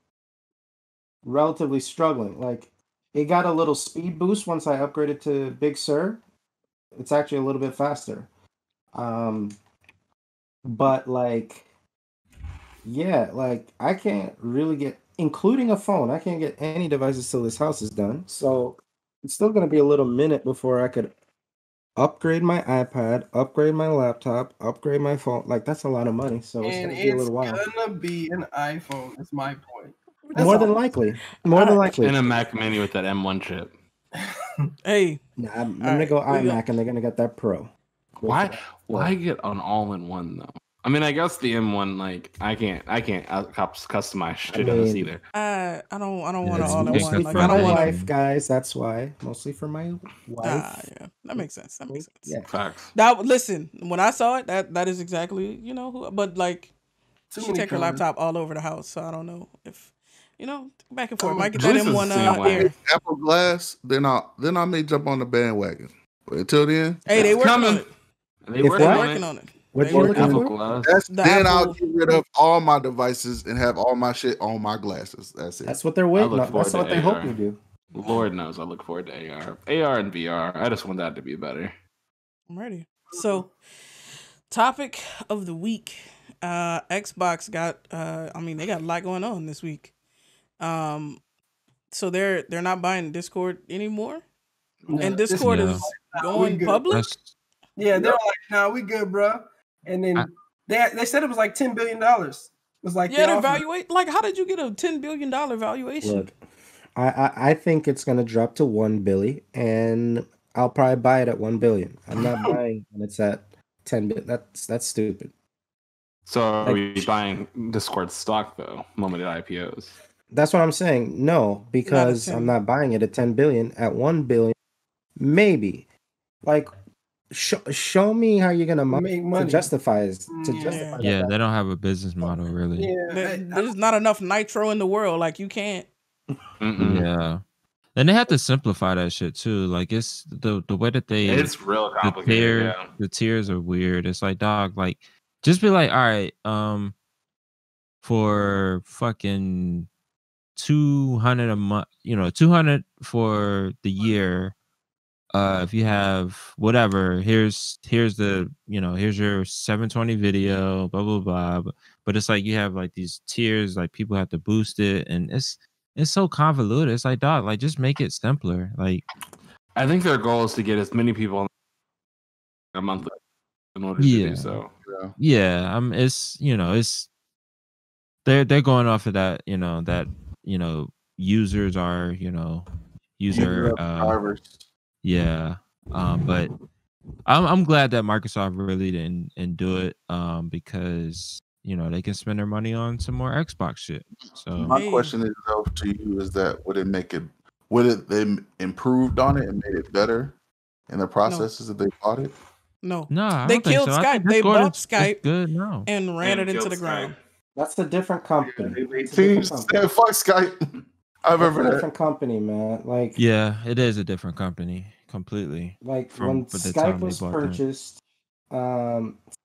relatively struggling. Like it got a little speed boost once I upgraded to Big Sur. It's actually a little bit faster. But like, yeah, like I can't really get, including a phone, I can't get any devices till this house is done. So it's still gonna be a little minute before I could upgrade my iPad, upgrade my laptop, upgrade my phone. Like that's a lot of money. So it's gonna be a little while. It's gonna be an iPhone. That's my point. More than likely. And a Mac Mini with that M1 chip. Hey, nah, I'm gonna go iMac, and they're gonna get that Pro. Why get an all-in-one though? I mean, I guess the M1, like I can't customize shit on this either. I don't want to all in Mostly one. Like for I my don't want wife, guys. That's why. Mostly for my wife. yeah, that makes sense. Yeah. Facts. That listen, when I saw it, that is exactly who. But like, she take her laptop all over the house, so I don't know if back and forth. Might get that M1 Air. Apple Glass, then I may jump on the bandwagon. But until then, hey, they working on it. They working on it. What you looking for? Then I'll get rid of all my devices and have all my shit on my glasses. That's it. That's what they're waiting on. That's what they hope you do. Lord knows I look forward to AR and VR. I just want that to be better. I'm ready. So, topic of the week. Xbox got they got a lot going on this week. So they're not buying Discord anymore. No, and Discord is going public. Yeah, they're like, nah, we good, bro. And then they said it was like $10 billion. It was like they evaluate. Like, how did you get a $10 billion valuation? Look, I think it's gonna drop to 1 billion, and I'll probably buy it at 1 billion. I'm not buying when it's at 10 billion. That's stupid. So are Like- we buying Discord stock though? Moment it IPOs. That's what I'm saying. No, because 10. I'm not buying it at 10 billion. At 1 billion, maybe. Like, show me how you're gonna Make to money. justify it. Yeah. Yeah, they don't have a business model really. Yeah, There's not enough nitro in the world. Like, you can't. Mm-mm. Yeah. And they have to simplify that shit too. Like it's the way that they It's real the complicated. the tiers are weird. It's like, dog, like just be like, all right, for fucking 200 a month, 200 for the year. If you have whatever, here's the, here's your 720 video, blah blah blah. But it's like you have like these tiers, like people have to boost it, and it's so convoluted. It's like, dog, like just make it simpler. Like, I think their goal is to get as many people a month in order Yeah. to do so. yeah, it's they're going off of that, users are, user drivers. yeah. But I'm glad that Microsoft really didn't do it, because they can spend their money on some more Xbox shit. So My Hey. question is though to you is that would it they improved on it and made it better in the processes that they bought it? No. no, They killed I think Skype. They Discord bought is Skype good now. and ran And it into killed the ground. Skype. That's a different company. It's a Team different company. said fuck Skype. I That's remember a that. different company, man. Like, Yeah, it is a different company completely. like from when the time Skype they was bought them. purchased,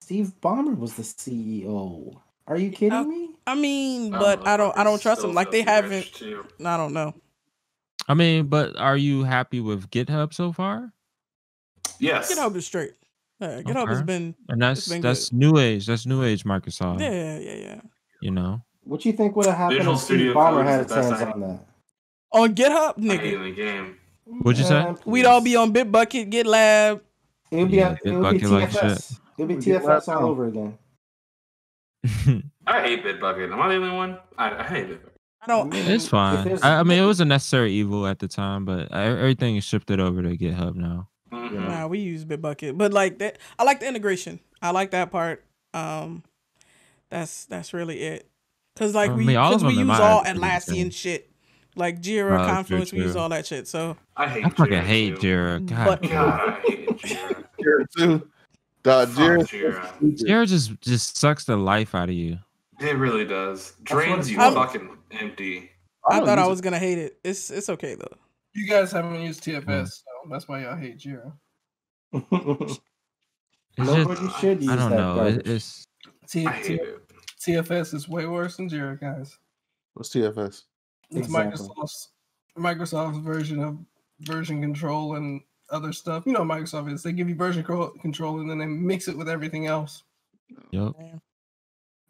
Steve Ballmer was the CEO. Are you kidding me? I mean, but I don't trust them. Like, they haven't. I don't know. I mean, but are you happy with GitHub so far? Yes. GitHub is straight. Yeah, GitHub has Okay. been. And It's been that's new age. That's new age Microsoft. Yeah. You know. What you think would have happened Visual if Steve Studio Ballmer Code is had the his best hands I- on that? On GitHub, I hate nigga. in the game. What'd you say? Man, We'd all please. be on Bitbucket, GitLab. It would be, Yeah, it would be Bitbucket like TFS. It would be Get TFS left all out. over again. I hate Bitbucket. Am I the only one? I hate Bitbucket. I don't. It's If fine. there's- I mean, it was a necessary evil at the time, but everything is shifted over to GitHub now. Mhm. Nah, we use Bitbucket, but like that, I like the integration. I like that part. That's really it. Cause like I mean, all of we them in use my all eyes are pretty Atlassian good. shit, like Jira, Oh, true, Confluence. We use true. all that shit. So I hate I fucking Jira, hate too. Jira. God, But- God, I hate Jira. Jira too. Dog, Fuck Jira's Jira. so stupid. Jira just sucks the life out of you. It really does. what Drains it's you for. fucking empty. I don't thought I use was gonna hate it. It's okay though. You guys haven't used TFS, so that's why y'all hate Jira. It's Nobody just, should use I don't that know. garbage. It's T- I hate T- it. TFS is way worse than Jira, guys. What's TFS? It's Exactly. Microsoft's version of version control and other stuff. You know what Microsoft is. They give you version control and then they mix it with everything else. yep.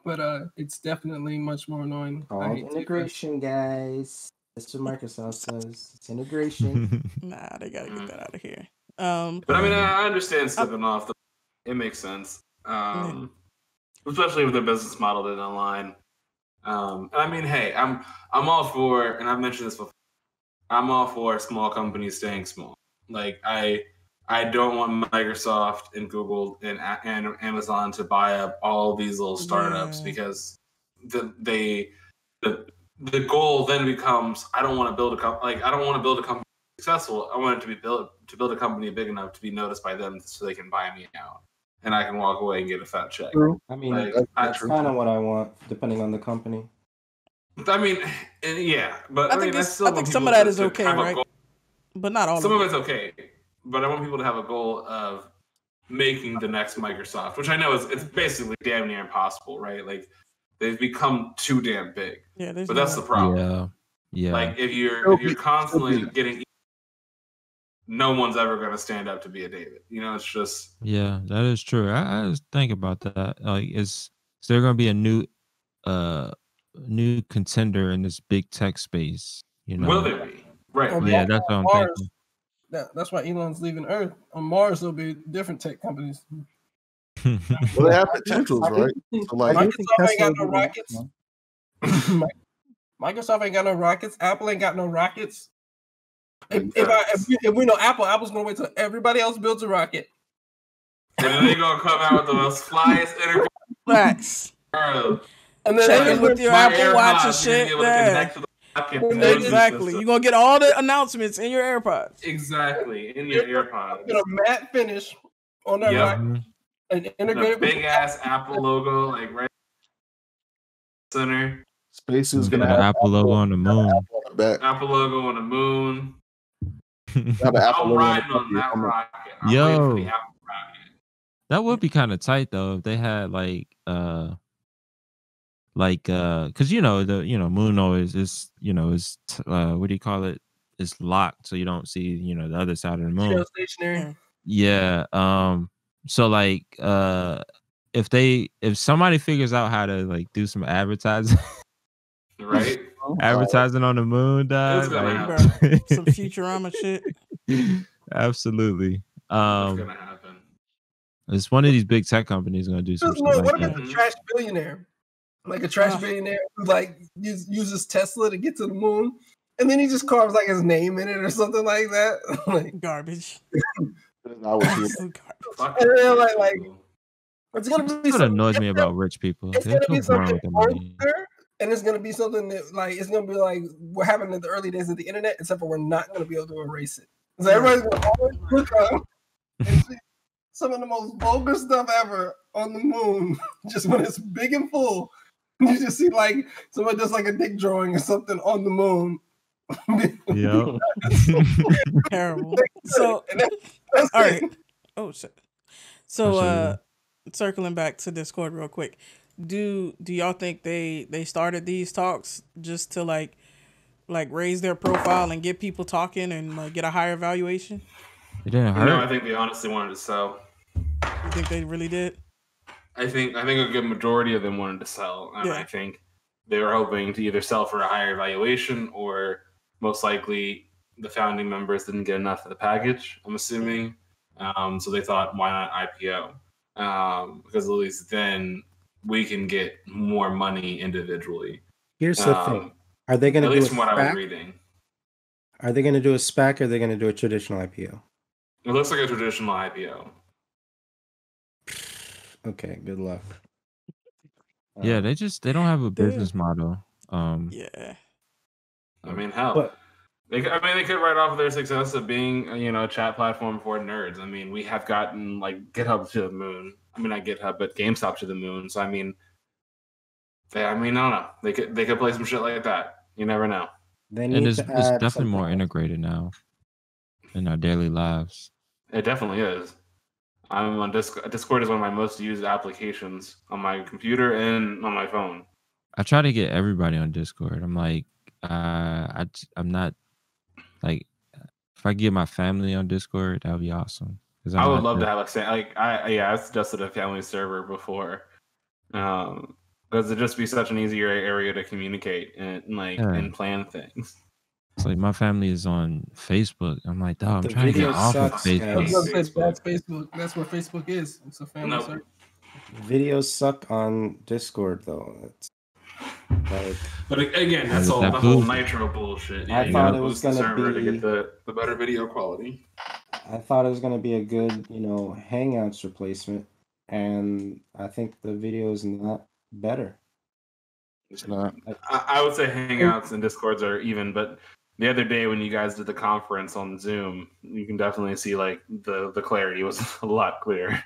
But it's definitely much more annoying. I Called hate TFS. integration, guys. That's what Microsoft says. It's integration. Nah, they gotta get that out of here. But I mean, I understand stepping off. It makes sense. Especially with their business model didn't align. And I mean, hey, I'm all for, and I've mentioned this before. I'm all for small companies staying small. Like I don't want Microsoft and Google and Amazon to buy up all these little startups Yeah. because the goal then becomes I don't want to build a company successful. I want it to build a company big enough to be noticed by them so they can buy me out and I can walk away and get a fat check. I mean, Like, that's kind of what I want, depending on the company. I mean, yeah, but I I, think mean, it's- still I want think some people of that to- is to okay, have a right? goal. But not all Some of of it. it's okay, but I want people to have a goal of making the next Microsoft, which I know it's basically damn near impossible, right? Like they've become too damn big. Yeah, there's But that's the no- problem. Yeah. Like if you're constantly getting, no one's ever going to stand up to be a David. You know, it's just Yeah, that is true. I just think about that. Like, is there going to be a new contender in this big tech space? You know. will there be right? On Yeah, that's what I'm Mars, thinking. that's why Elon's leaving Earth. On Mars, there'll be different tech companies. Well, they have potentials, right? So like, Microsoft ain't got no rockets. Microsoft ain't got no rockets. Apple ain't got no rockets. If we know Apple's gonna wait till everybody else builds a rocket. And then they gonna come out with the most flyest interview. Facts. And then checking with your Apple Watch and shit. Exactly. You're gonna get all the announcements in your AirPods. Exactly. In your AirPods. Get a matte finish on that rocket. And integrated big ass Apple logo, like right center. Space is gonna have have Apple logo on the moon. Apple logo on the moon. I'm riding on that rocket. I'm waiting for the Apple rocket. That would be kind of tight though if they had because the moon always is what do you call it? It's locked, so you don't see the other side of the moon. Stationary. Yeah. So if somebody figures out how to do some advertising, right? Advertising on the moon, dog. Some Futurama shit. Absolutely. It's gonna happen. It's one of these big tech companies gonna do some shit like what that. about a trash billionaire? Like a trash billionaire who uses Tesla to get to the moon, and then he just carves his name in it or something like that. Garbage. It's gonna be what annoys me about rich people. It's gonna be something and it's gonna be something that it's gonna be like what happened in the early days of the internet, except for we're not gonna be able to erase it. So everybody's gonna always look up and see some of the most vulgar stuff ever on the moon, just when it's big and full. You just see somebody does a dick drawing or something on the moon. Yeah. Terrible. So all right. Oh shit. So circling back to Discord real quick. Do y'all think they started these talks just to raise their profile and get people talking and get a higher valuation? It didn't hurt. No, I think they honestly wanted to sell. You think they really did? I think a good majority of them wanted to sell, and I think they were hoping to either sell for a higher valuation or most likely the founding members didn't get enough of the package. I'm assuming, so they thought, why not IPO? Because at least then we can get more money individually. Here's the thing: are they going to do least from what I was reading? Are they going to do a SPAC or are they going to do a traditional IPO? It looks like a traditional IPO. Okay, good luck. Yeah, they don't have a business model. Yeah. I mean, hell, they could write off their success of being a chat platform for nerds. I mean, we have gotten GitHub to the moon. I mean, not GitHub, but GameStop to the moon. So I don't know. They could play some shit like that. You never know. It's definitely more integrated now in our daily lives. It definitely is. I'm on Discord. Discord is one of my most used applications on my computer and on my phone. I try to get everybody on Discord. I'm I'm not if I get my family on Discord, that would be awesome. I would love to have I suggested a family server before, because it'd just be such an easier area to communicate and plan things. It's my family is on Facebook. I'm dog, I'm trying to get off of Facebook. That's Facebook. That's where Facebook is. It's a family server. Videos suck on Discord though. It's but again, that's all the whole Nitro bullshit. Yeah, I thought it was going to be to get the better video quality. I thought it was going to be a good, Hangouts replacement, and I think the video is not better. It's not. I would say Hangouts and Discords are even, but the other day when you guys did the conference on Zoom, you can definitely see the clarity was a lot clearer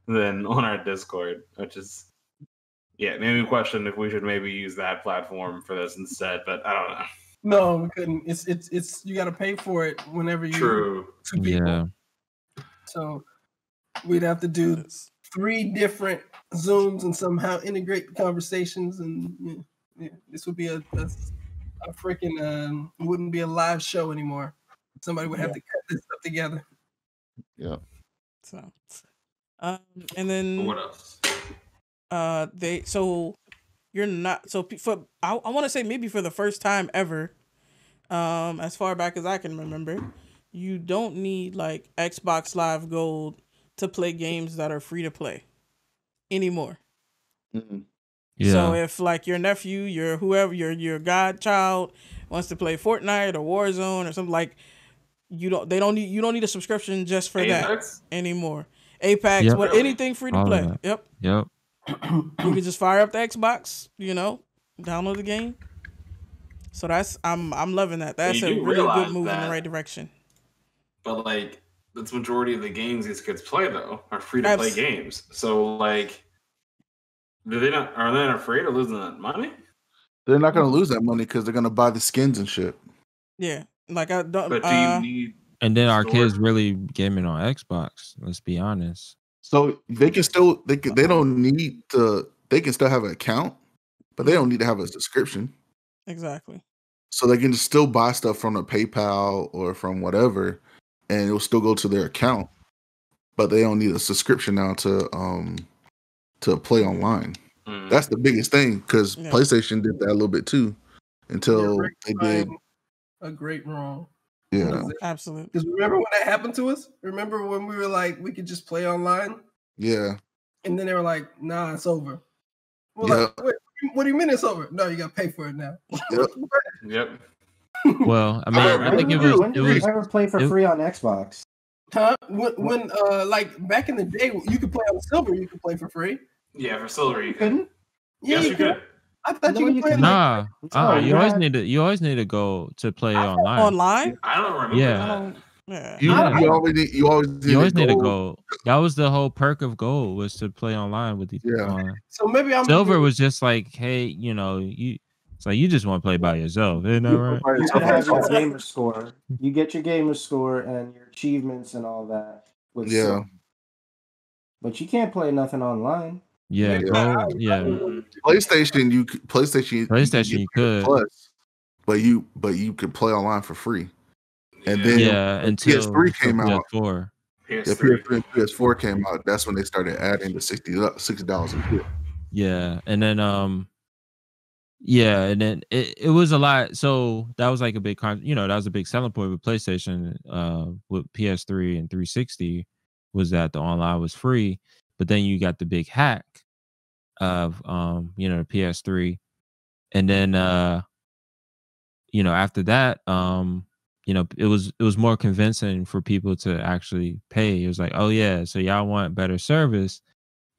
than on our Discord, which is made me question if we should maybe use that platform for this instead, but I don't know. No, we couldn't. It's you got to pay for it whenever you True. Two people. Yeah. So we'd have to do 3 different Zooms and somehow integrate the conversations, and this would be a freaking it wouldn't be a live show anymore. Somebody would have to cut this stuff together. Yeah. So, and then what else? You're not I want to say maybe for the first time ever, as far back as I can remember, you don't need Xbox Live Gold to play games that are free to play anymore. Mm-mm. Yeah. So if like your nephew, your whoever, your godchild wants to play Fortnite or Warzone or something, like you don't need a subscription just for Apex? that anymore. Apex, Yep. what Really? anything free to All of play. that. Yep. Yep. You can just fire up the Xbox, download the game. So I'm loving that. That's You a do really good realize move in the that- right direction. But like, that's majority of the games these kids play though are free to play Abs- games. So like, are they not afraid of losing that money? They're not gonna lose that money because they're gonna buy the skins and shit. Yeah. Like I don't But do you need? And then our storage? kids really gaming on Xbox. Let's be honest. So they can still they don't need to. They can still have an account, but they don't need to have a subscription. exactly. So they can just still buy stuff from a PayPal or from whatever, and it'll still go to their account. But they don't need a subscription now to play online. Mm. That's the biggest thing because Yeah. PlayStation did that a little bit too until they did. a great wrong. Yeah, Absolutely. Because remember when that happened to us? Remember when we were like, we could just play online? yeah. And then they were like, nah, it's over. We're Yeah. like, wait, what do you mean it's over? No, you got to pay for it now. Yep. Yep. Well, I mean, I think it was. When did you ever play for it- free on Xbox? Huh? When like back in the day, you could play on Silver, you could play for free. Yeah, for silver you You could. couldn't? Yeah, Yes, you could. I thought No, you could you play couldn't. like Nah, No, you you always had- need to go to play online. Online? I don't remember Yeah. I that. don't. Yeah. You always need to go. That was the whole perk of gold was to play online with the Yeah. so maybe I'm Silver was just like, hey, it's like you just want to play by yourself, isn't that right? You could have your gamer score. You get your gamer score and your achievements and all that. With Yeah. Silver. But you can't play nothing online. Yeah, gold. Yeah, PlayStation you could. Plus, but you could play online for free. And then Yeah, until PS3 came out. PS4. Yeah, PS3 and PS4 came out. That's when they started adding the $60 a year. Yeah, and then and then it was a lot. So that was like a big that was a big selling point with PlayStation with PS3 and 360 was that the online was free, but then you got the big hack of the PS3, and then after that it was more convincing for people to actually pay. It was like, oh yeah, so y'all want better service,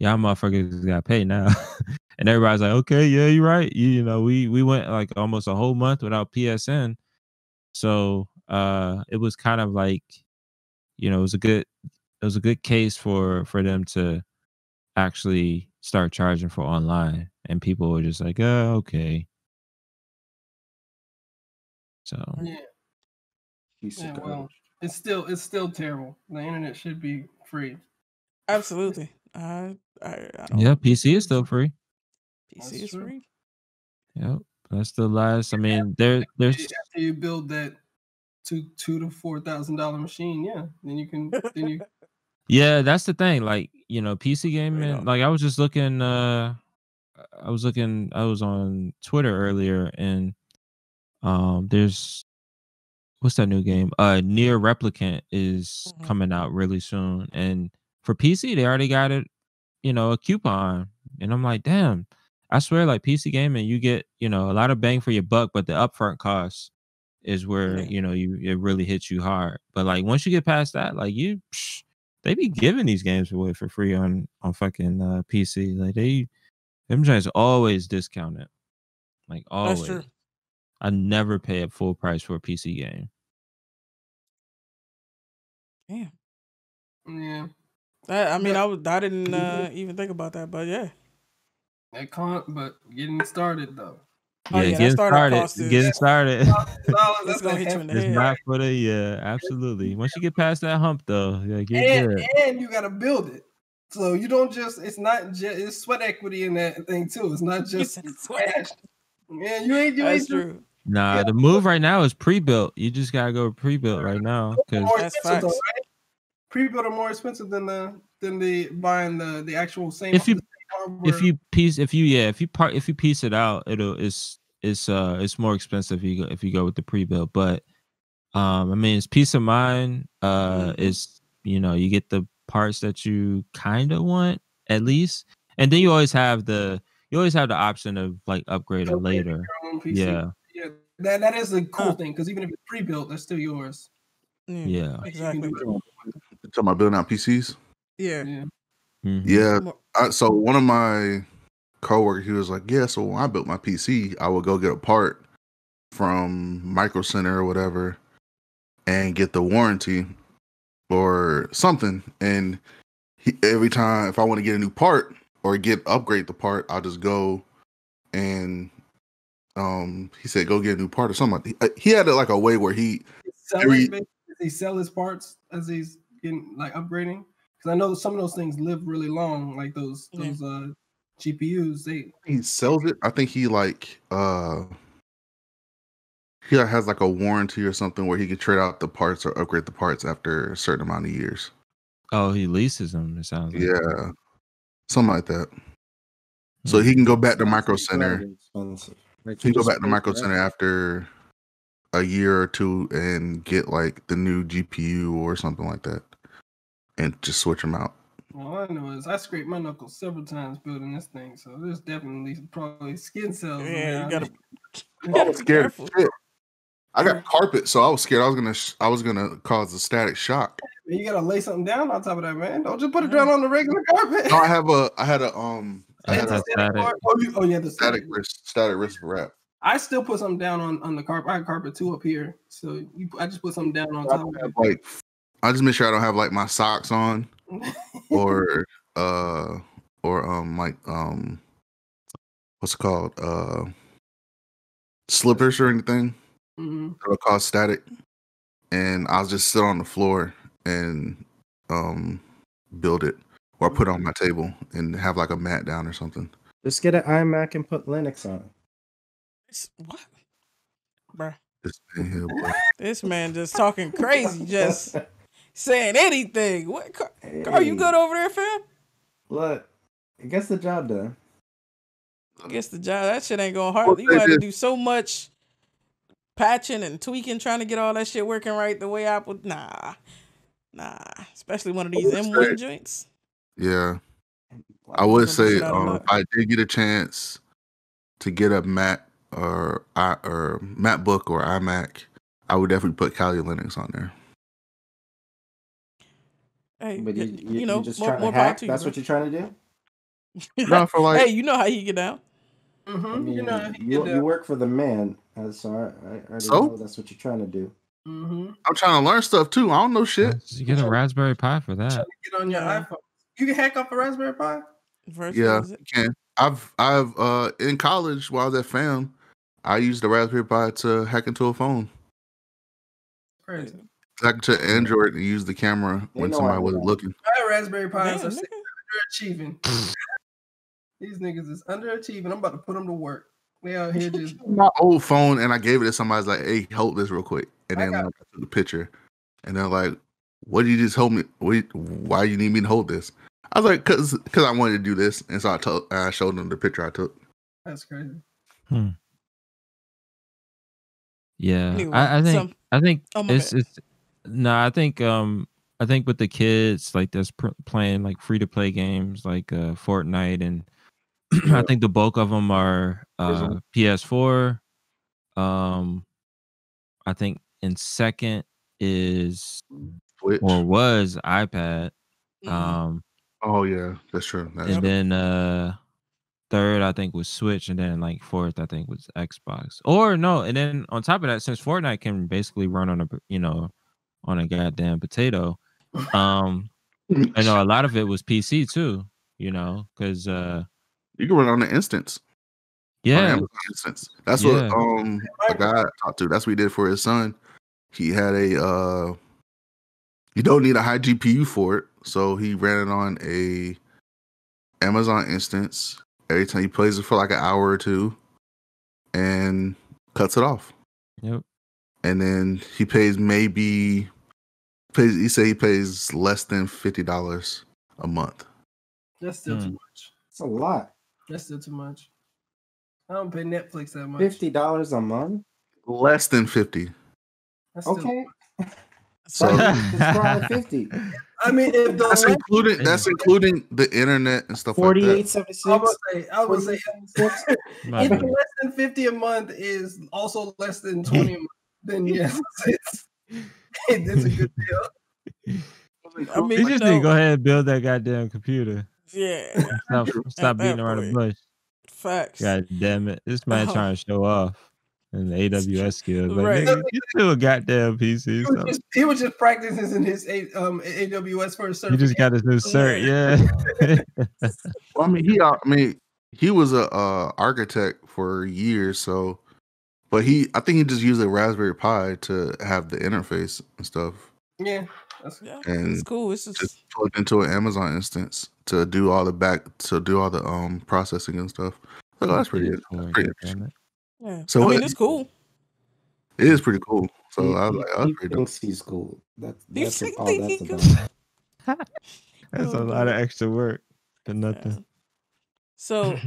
y'all motherfuckers got pay now. And everybody's like, okay, yeah, you're right. We went like almost a whole month without PSN. So it was kind of like, it was a good case for them to actually start charging for online. And people were just like, oh, okay. So yeah, well, it's still terrible. The internet should be free. Absolutely. I don't. yeah, PC is still free. PC That's is true. free. Yep, that's the last. I mean, there's After you build that $2,000 to $4,000 machine, yeah, then you yeah, that's the thing. Like PC gaming. Like I was just looking. I was on Twitter earlier, and there's what's that new game? Near Replicant is coming out really soon, and for PC they already got it. A coupon, and I'm like, damn. I swear, like PC gaming, you get a lot of bang for your buck, but the upfront cost is where it really hits you hard. But like once you get past that, like they be giving these games away for free on fucking PC. Like them guys always discounted, like always. That's true. I never pay a full price for a PC game. Damn. yeah. I mean, I didn't even think about that, but yeah. That can't, but getting started though. Oh, yeah, that startup cost is- Getting started. It's gonna hit you in the It's head. not for the absolutely. Once you get past that hump, though, yeah, get good. And you gotta build it. So you don't just. It's not just. It's sweat equity in that thing too. It's not just cash. Yeah, you ain't. That's Just, true. Nah, the move right now is pre-built. You just gotta go pre-built right now because more That's expensive though, facts. right? Pre-built are more expensive than the buying the actual same. if you the same hardware. if you piece it out, it's more expensive if you go with the pre-built. But I mean, it's peace of mind. It's you get the parts that you kind of want at least, and then you always have the you always have the option of like upgrading Upgrading later. your own PC. Yeah. Yeah, that is a cool thing because even if it's pre-built, that's still yours. Yeah. Exactly. Talking about building out PCs. Yeah. Yeah. Mhm. Yeah. More- So one of my coworkers, he was like, "Yeah, so when I built my PC, I would go get a part from Micro Center or whatever, and get the warranty or something. And every time, if I want to get a new part or upgrade the part, I'll just go and he said go get a new part or something. He had it like a way where he sell his parts as he's getting like upgrading. Because I know some of those things live really long, like those GPUs. He sells it. I think he he has like a warranty or something where he can trade out the parts or upgrade the parts after a certain amount of years. Oh, he leases them. It sounds like. Yeah, something like that. So he can go back to Micro Center. He can go back to Micro Center after a year or two and get like the new GPU or something like that, and just switch them out. All I know is I scraped my knuckles several times building this thing, so there's definitely probably skin cells. Yeah, you gotta. I was scared of shit. I got carpet, so I was scared I was gonna cause a static shock. You gotta lay something down on top of that, man. Don't just put it down on the regular carpet. No, I had a static wrist wrap. I still put something down on the carpet. I have carpet too up here, so I just put something down on top of it. Like, I just make sure I don't have like my socks on, or what's it called, slippers or anything that'll cause static. And I'll just sit on the floor and build it, or put it on my table and have like a mat down or something. Just get an iMac and put Linux on it. What? Bruh. This man just talking crazy, just saying anything. What? Are you good over there, fam? Look, it gets the job done. Gets the job. That shit ain't going hard. You got to do so much patching and tweaking, trying to get all that shit working right the way I would. Nah. Especially one of these M1 joints. Yeah. I would say if I did get a chance to get a Mac or MacBook or iMac, I would definitely put Kali Linux on there. Hey, but you know, just more trying to hack? you, That's bro. what you're trying to do? No, for like, hey, you know how you get down. I mean, you work for the man, so I already know that's what you're trying to do. I'm trying to learn stuff too. I don't know shit. You get a Raspberry Pi for that. Get on your iPhone. You can hack off a Raspberry Pi. Yeah, you can. I've in college while I was at FAM, I used the Raspberry Pi to hack into a phone. Crazy. Hack to Android and use the camera when somebody was looking. I have Raspberry Pi. So underachieving. These niggas is underachieving. I'm about to put them to work. They out here just my old phone, and I gave it to somebody. Like, hey, hold this real quick. And then I took the picture, and they're like, "What did you just hold me? Why you need me to hold this?" I was like, "Cause I wanted to do this." And so I showed them the picture I took. That's crazy. Yeah, Anyway, I think it's I think with the kids like that's playing like free to play games like Fortnite, and I think the bulk of them are PS4. I think in second is Switch. or was iPad. Oh yeah, that's true. And then third I think was Switch, and then like fourth I think was Xbox. Or no, and then on top of that, since Fortnite can basically run on a goddamn potato, I know a lot of it was PC too, because you can run on the instance. Yeah, instance. That's what a guy I talked to. That's what he did for his son. He had a you don't need a high GPU for it, so he ran it on a Amazon instance. Every time he plays it for like an hour or two, and cuts it off. Yep. And then he pays he said he pays less than $50 a month. That's still too much. It's a lot. That's still too much. I don't pay Netflix that much. $50 a month? Less than 50. Okay. So it's probably 50. I mean, if the That's including the internet and stuff like that. 4876. I would say, anything less than 50 a month is also less than 20 a month. Then yes, it's a good deal. I mean, You just need to go ahead and build that goddamn computer. Yeah. Stop beating around the bush. Facts. God damn it. This man trying to show off in the AWS skills. Like, Right. nigga, you still a goddamn PC. He was just practicing in his AWS first certification. He just got his new cert, yeah. Well, I mean, he was a architect for years, so but I think he just used a Raspberry Pi to have the interface and stuff. Yeah. And it's cool. It's just plugged into an Amazon instance to do all the processing and stuff. Like, oh, that's pretty interesting. Yeah. So I mean, it's cool. It is pretty cool. So I was like, oh, he that's pretty thinks he's cool. That's all think that's about. That's a lot of extra work for nothing. Yeah. So,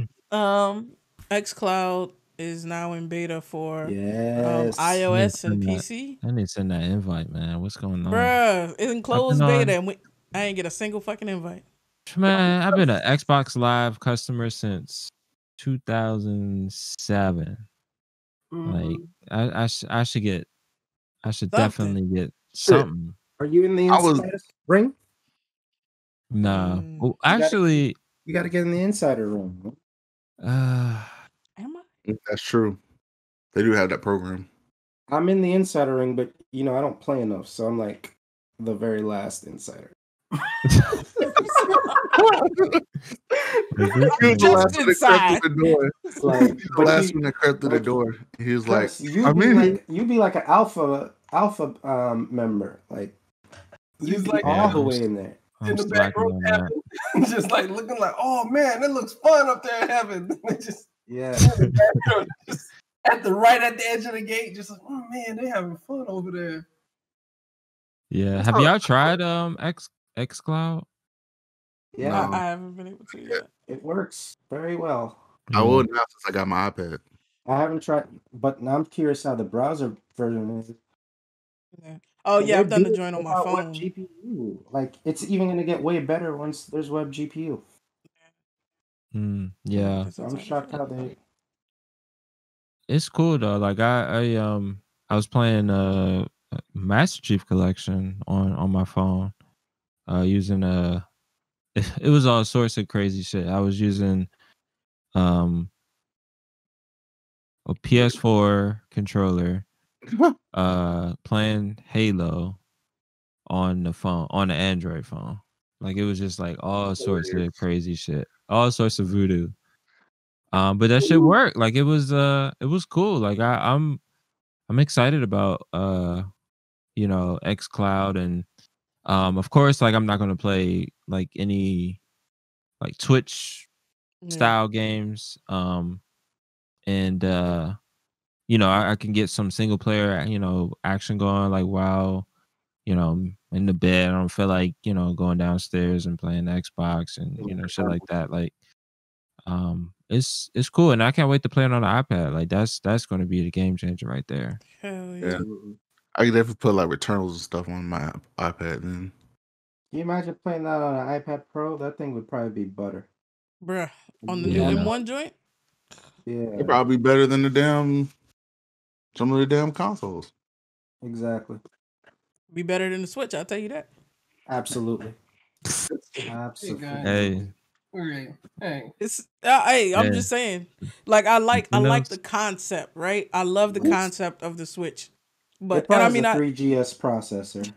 xCloud is now in beta for iOS and PC. I need to send that invite, man. What's going on? Bruh, it's in closed beta and I ain't get a single fucking invite. Man, I've been an Xbox Live customer since 2007. Like, I should definitely get something. Are you in the insider ring? No. Well, actually, you got to get in the insider room. Am I? That's true. They do have that program. I'm in the insider ring, but I don't play enough, so I'm like the very last insider. The last one that crept through the door. He was like, you be like an alpha member, like he's like all the way in there. In the back row, just like looking like, oh man, it looks fun up there in heaven. Just just at the edge of the gate, just like, oh man, they having fun over there. Yeah, have y'all tried xCloud? Yeah, I haven't been able to yet. It works very well. I will now since I got my iPad. I haven't tried, but now I'm curious how the browser version is. Yeah. Oh yeah, I've done the join on my phone. Web GPU. Like, it's even going to get way better once there's web GPU. Yeah. So I'm shocked how they. It's cool though. Like I was playing Master Chief Collection on my phone, using it was all sorts of crazy shit. I was using a PS4 controller, playing Halo on the Android phone. Like, it was just like all sorts of crazy shit, all sorts of voodoo. But that shit worked. Like, it was cool. Like, I'm excited about xCloud, and of course, like, I'm not gonna play like any like Twitch style games. And I can get some single player action going, like, while I'm in the bed. I don't feel like going downstairs and playing Xbox and shit like that. Like, it's cool, and I can't wait to play it on the iPad. Like, that's going to be the game changer right there. Hell yeah. I could definitely put like Returnals and stuff on my iPad. Then Can you imagine playing that on an iPad Pro? That thing would probably be butter. Bruh, on the new M1 joint? Yeah. it'd probably be better than some of the damn consoles. Exactly. Be better than the Switch, I'll tell you that. Absolutely. Absolutely. Hey. It's I'm just saying. Like, I like the concept, right? I love the concept of the Switch. But I mean, 3GS processor.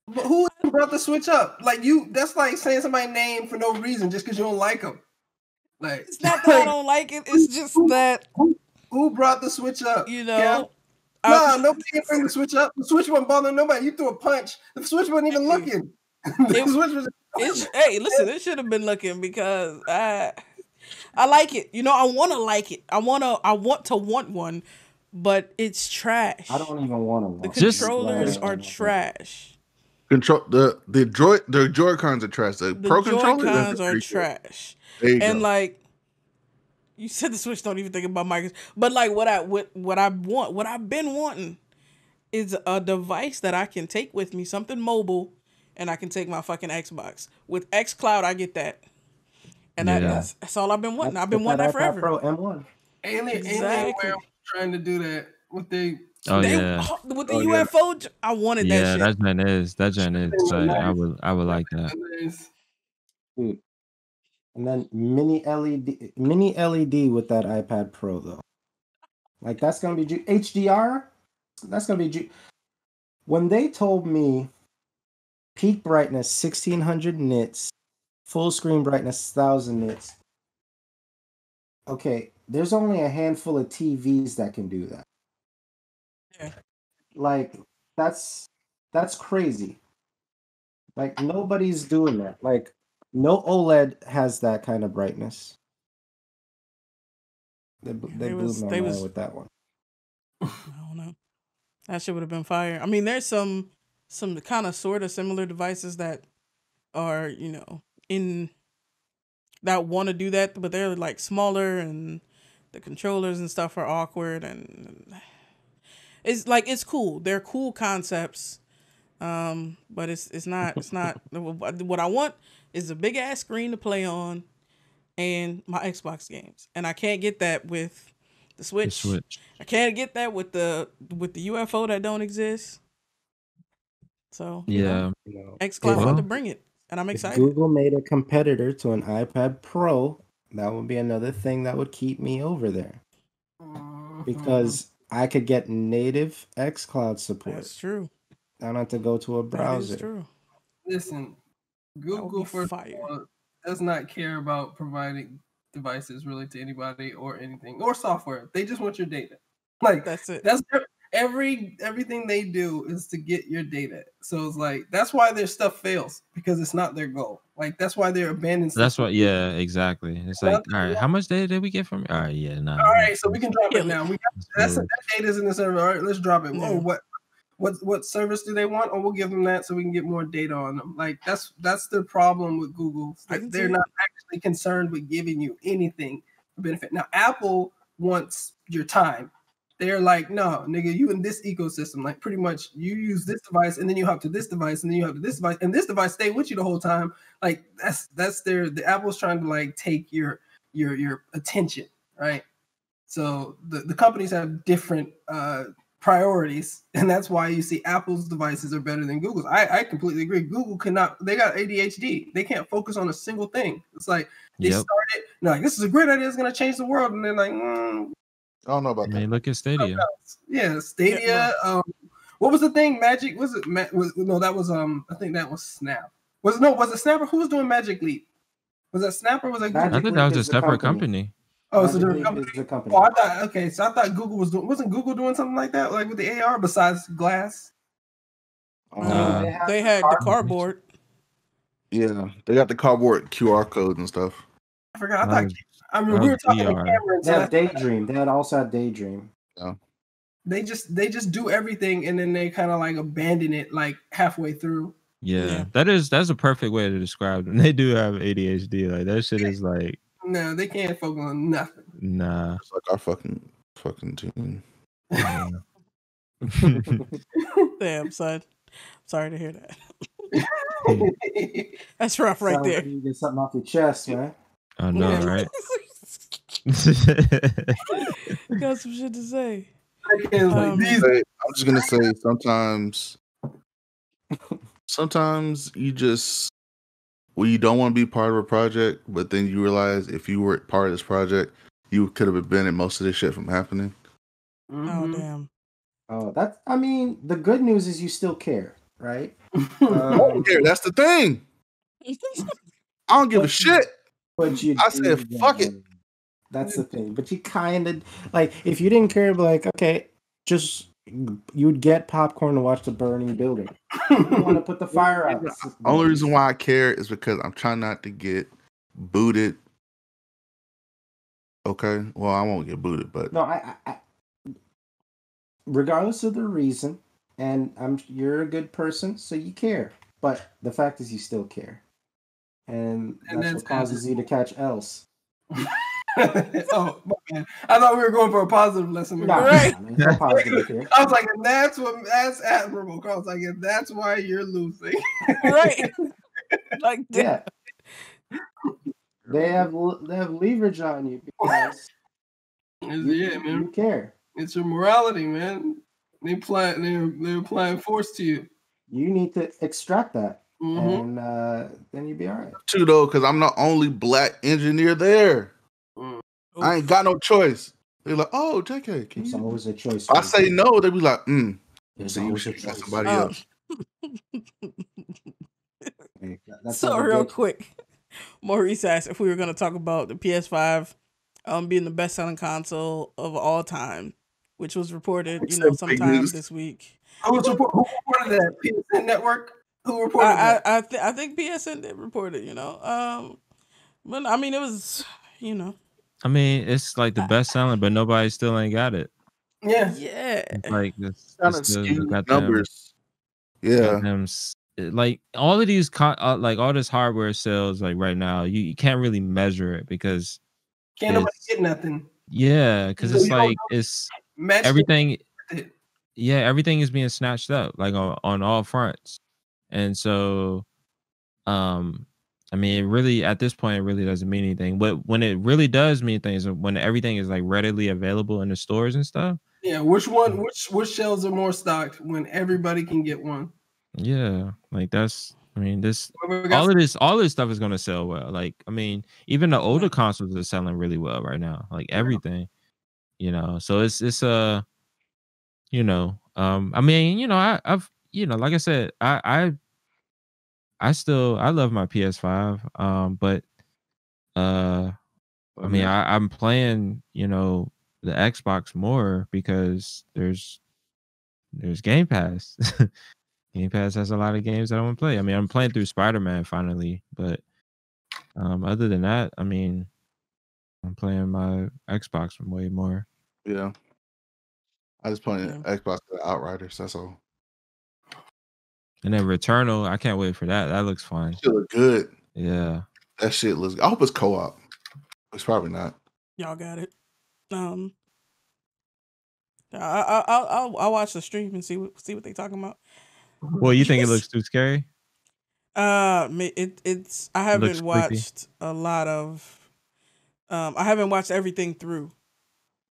But who brought the Switch up? Like, that's like saying somebody's name for no reason just because you don't like them. Like, it's not that I don't like it. It's just that who brought the Switch up? No, nobody can bring the Switch up. The Switch wasn't bothering nobody. You threw a punch. The Switch wasn't even looking. Hey, listen, it should have been looking, because I like it. I want to like it. I want to want one, but it's trash. I don't even want to. The controllers are trash. The Joy-Cons are trash. The Pro controllers are trash. And go. Like, you said the Switch don't even think about Microsoft, but like what I've been wanting is a device that I can take with me, something mobile, and I can take my fucking Xbox. With xCloud, I get that. And Yeah. that's all I've been wanting. I've That's been what wanting that iPad forever. Pro M1. Alienware Exactly. was trying to do that with the Oh yeah. With the Oh, yeah. UFO, I wanted that Yeah, shit. that gen is like I would like that. Dude. And then mini LED with that iPad Pro though. Like that's gonna be HDR. That's gonna be when they told me peak brightness 1600 nits, full screen brightness 1000 nits. Okay, there's only a handful of TVs that can do that. Yeah. Like that's crazy. Like nobody's doing that. Like no OLED has that kind of brightness. They blew my mind with that one. I don't know. That shit would have been fire. I mean, there's some kind of sort of similar devices that are, in that want to do that, but they're like smaller and the controllers and stuff are awkward, and it's cool. They're cool concepts. But it's not what I want is a big ass screen to play on and my Xbox games. And I can't get that with the Switch. I can't get that with the UFO that don't exist. So xCloud about to bring it, and I'm excited. If Google made a competitor to an iPad Pro, that would be another thing that would keep me over there. Because I could get native xCloud support. That's true. I don't have to go to a browser. That is true. Listen, Google first of all, does not care about providing devices really to anybody or anything or software. They just want your data. Like that's it. That's everything they do is to get your data. So it's like that's why their stuff fails because it's not their goal. Like that's why they're abandoned. That's what. Yeah, exactly. It's like, all right, how much data did we get from? All right, yeah, nah. All right, so we can drop it now. We got that data's in the server. All right, let's drop it. Oh, what service do they want? Oh, we'll give them that so we can get more data on them. Like that's the problem with Google. Like, they're not actually concerned with giving you anything for benefit. Now Apple wants your time. They're like, no, nigga, you in this ecosystem. Like pretty much you use this device and then you hop to this device and then you hop to this device and this device stay with you the whole time. Like that's the Apple's trying to like take your attention, right? So the companies have different priorities, and that's why you see Apple's devices are better than Google's. I completely agree. Google cannot. They got ADHD. They can't focus on a single thing. It's like they started. Like this is a great idea. It's gonna change the world, and they're like, I don't know about that. Look at Stadia. Yeah, Stadia. What was the thing? Magic? Was it? No, that was I think that was Snap. Was it Snap? Or who was doing Magic Leap? Was that Snap or was that Google? I think that was a separate company. Oh, it's a different company. Oh, I thought Google wasn't Google doing something like that, like with the AR besides Glass? They had the cardboard. Yeah, they got the cardboard QR code and stuff. I forgot. I mean, we were talking to Cameron. They had Daydream. They had also had Daydream. Yeah. They just do everything and then they kind of like abandon it like halfway through. Yeah. That's a perfect way to describe them. They do have ADHD. Like that shit is like. No, they can't focus on nothing. Nah. It's like our fucking team. Damn, son. Sorry to hear that. That's rough right there. You get something off your chest, man. I know, right? Got some shit to say. I'm just gonna say sometimes you just you don't want to be part of a project, but then you realize if you were part of this project, you could have prevented most of this shit from happening. Oh damn. Oh, the good news is you still care, right? I don't care. That's the thing. I don't give a shit. But I said, fuck it. That's the thing. But you kind of like if you didn't care, like okay, just you'd get popcorn to watch the burning building. You want to put the fire out. The only reason why I care is because I'm trying not to get booted. Okay, well I won't get booted, but no, I regardless of the reason, and you're a good person, so you care. But the fact is, you still care, and that's what causes you to catch else. Oh man, I thought we were going for a positive lesson. Nah, Right. man, no positive here. I was like, and that's admirable. I was like, and that's why you're losing. Right. Like, Yeah. They have leverage on you because man. you care. It's your morality, man. They're applying force to you. You need to extract that, Mm-hmm. and then you'll be all right. Too though, because I'm the only black engineer there. I ain't got no choice. They're like, "Oh, JK, can It's you?" always a choice. If I say no, they be like, There's so you always a should got choice. somebody else. Hey, that's so how they real get you. quick, Maurice asked if we were going to talk about the PS5 being the best-selling console of all time, which was reported, Except fake sometime news. this week. Who reported that? PSN Network? Who reported that? I think PSN did report it, but I mean, it was, I mean, it's like the best selling, but nobody still ain't got it. Yeah. It's like this Kind of still skewed got them, numbers. Yeah. got them, like all of these, like all this hardware sales, like right now, you can't really measure it because Can't nobody get nothing. yeah, because So it's you don't like it's Match everything. it. Yeah, everything is being snatched up, like on all fronts, and so, I mean, it really at this point, it really doesn't mean anything. But when it really does mean things, when everything is like readily available in the stores and stuff. Yeah, which shelves are more stocked when everybody can get one? Yeah, like that's. I mean, Whoever got all this stuff is gonna sell well. Like, I mean, even the older consoles are selling really well right now. Like everything, So it's I mean, I've like I said, I love my PS5. But I mean, I'm playing, the Xbox more because there's Game Pass. Game Pass has a lot of games that I want to play. I mean, I'm playing through Spider-Man finally, but other than that, I mean, I'm playing my Xbox way more. Yeah. I just playing Xbox Outriders, that's all. And then Returnal, I can't wait for that. That looks fun. Shit look good. Yeah. That shit looks. I hope it's co-op. It's probably not. Y'all got it. I'll watch the stream and see what they talking about. Well, you think it looks too scary? It's I haven't watched creepy. a lot of. I haven't watched everything through.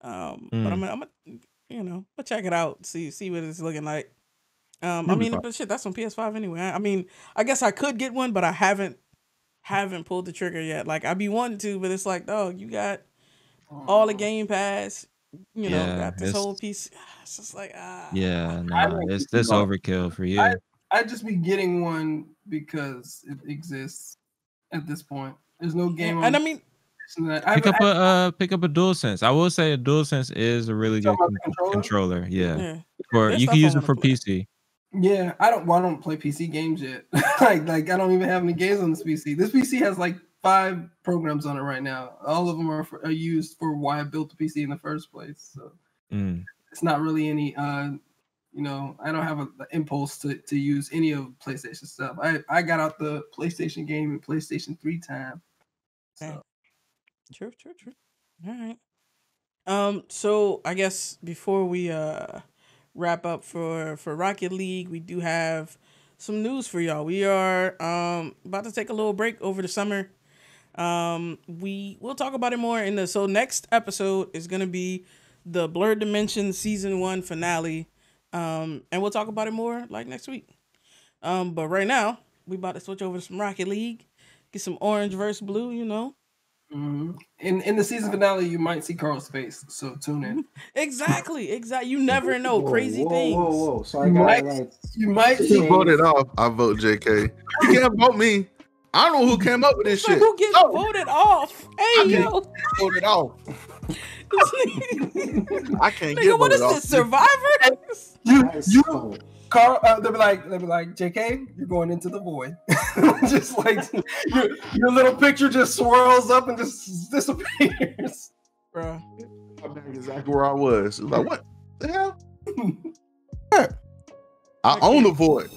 But I'm gonna check it out. See what it's looking like. I mean, but shit, that's on PS5 anyway. I mean, I guess I could get one, but I haven't pulled the trigger yet. Like I be wanting to, but it's like, oh, you got all the Game Pass. Got this whole piece. It's just like Yeah, no, it's this overkill for you. I'd just be getting one because it exists at this point. There's no game on. And I mean, pick up a DualSense. I will say a DualSense is a really good controller. Yeah. Or you can use it for PC. Yeah, I don't play PC games yet. like I don't even have any games on this PC. This PC has like 5 programs on it right now. All of them are used for why I built the PC in the first place. So it's not really any. I don't have an impulse to use any of PlayStation stuff. I got out the PlayStation game in PlayStation 3 time. So. True. All right. So I guess before we wrap up for Rocket League, we do have some news for y'all. We are about to take a little break over the summer. We'll talk about it more so next episode is gonna be the Blerdimension season 1 finale. And we'll talk about it more like next week. But right now we about to switch over to some Rocket League, get some orange versus blue, Mm-hmm. In the season finale, you might see Carl's face, so tune in. Exactly. You never know. Crazy things. Whoa. So you might see voted off. I vote JK. You can't vote me. I don't know who came up with this shit. Who gets voted off? Hey, yo. Voted off. I can't get voted off. What is this, Survivor? You Carl, they'll be like, JK, you're going into the void. Just like your little picture just swirls up and just disappears. Bro. I'm back exactly where I was. It was like, what the hell? I own the void.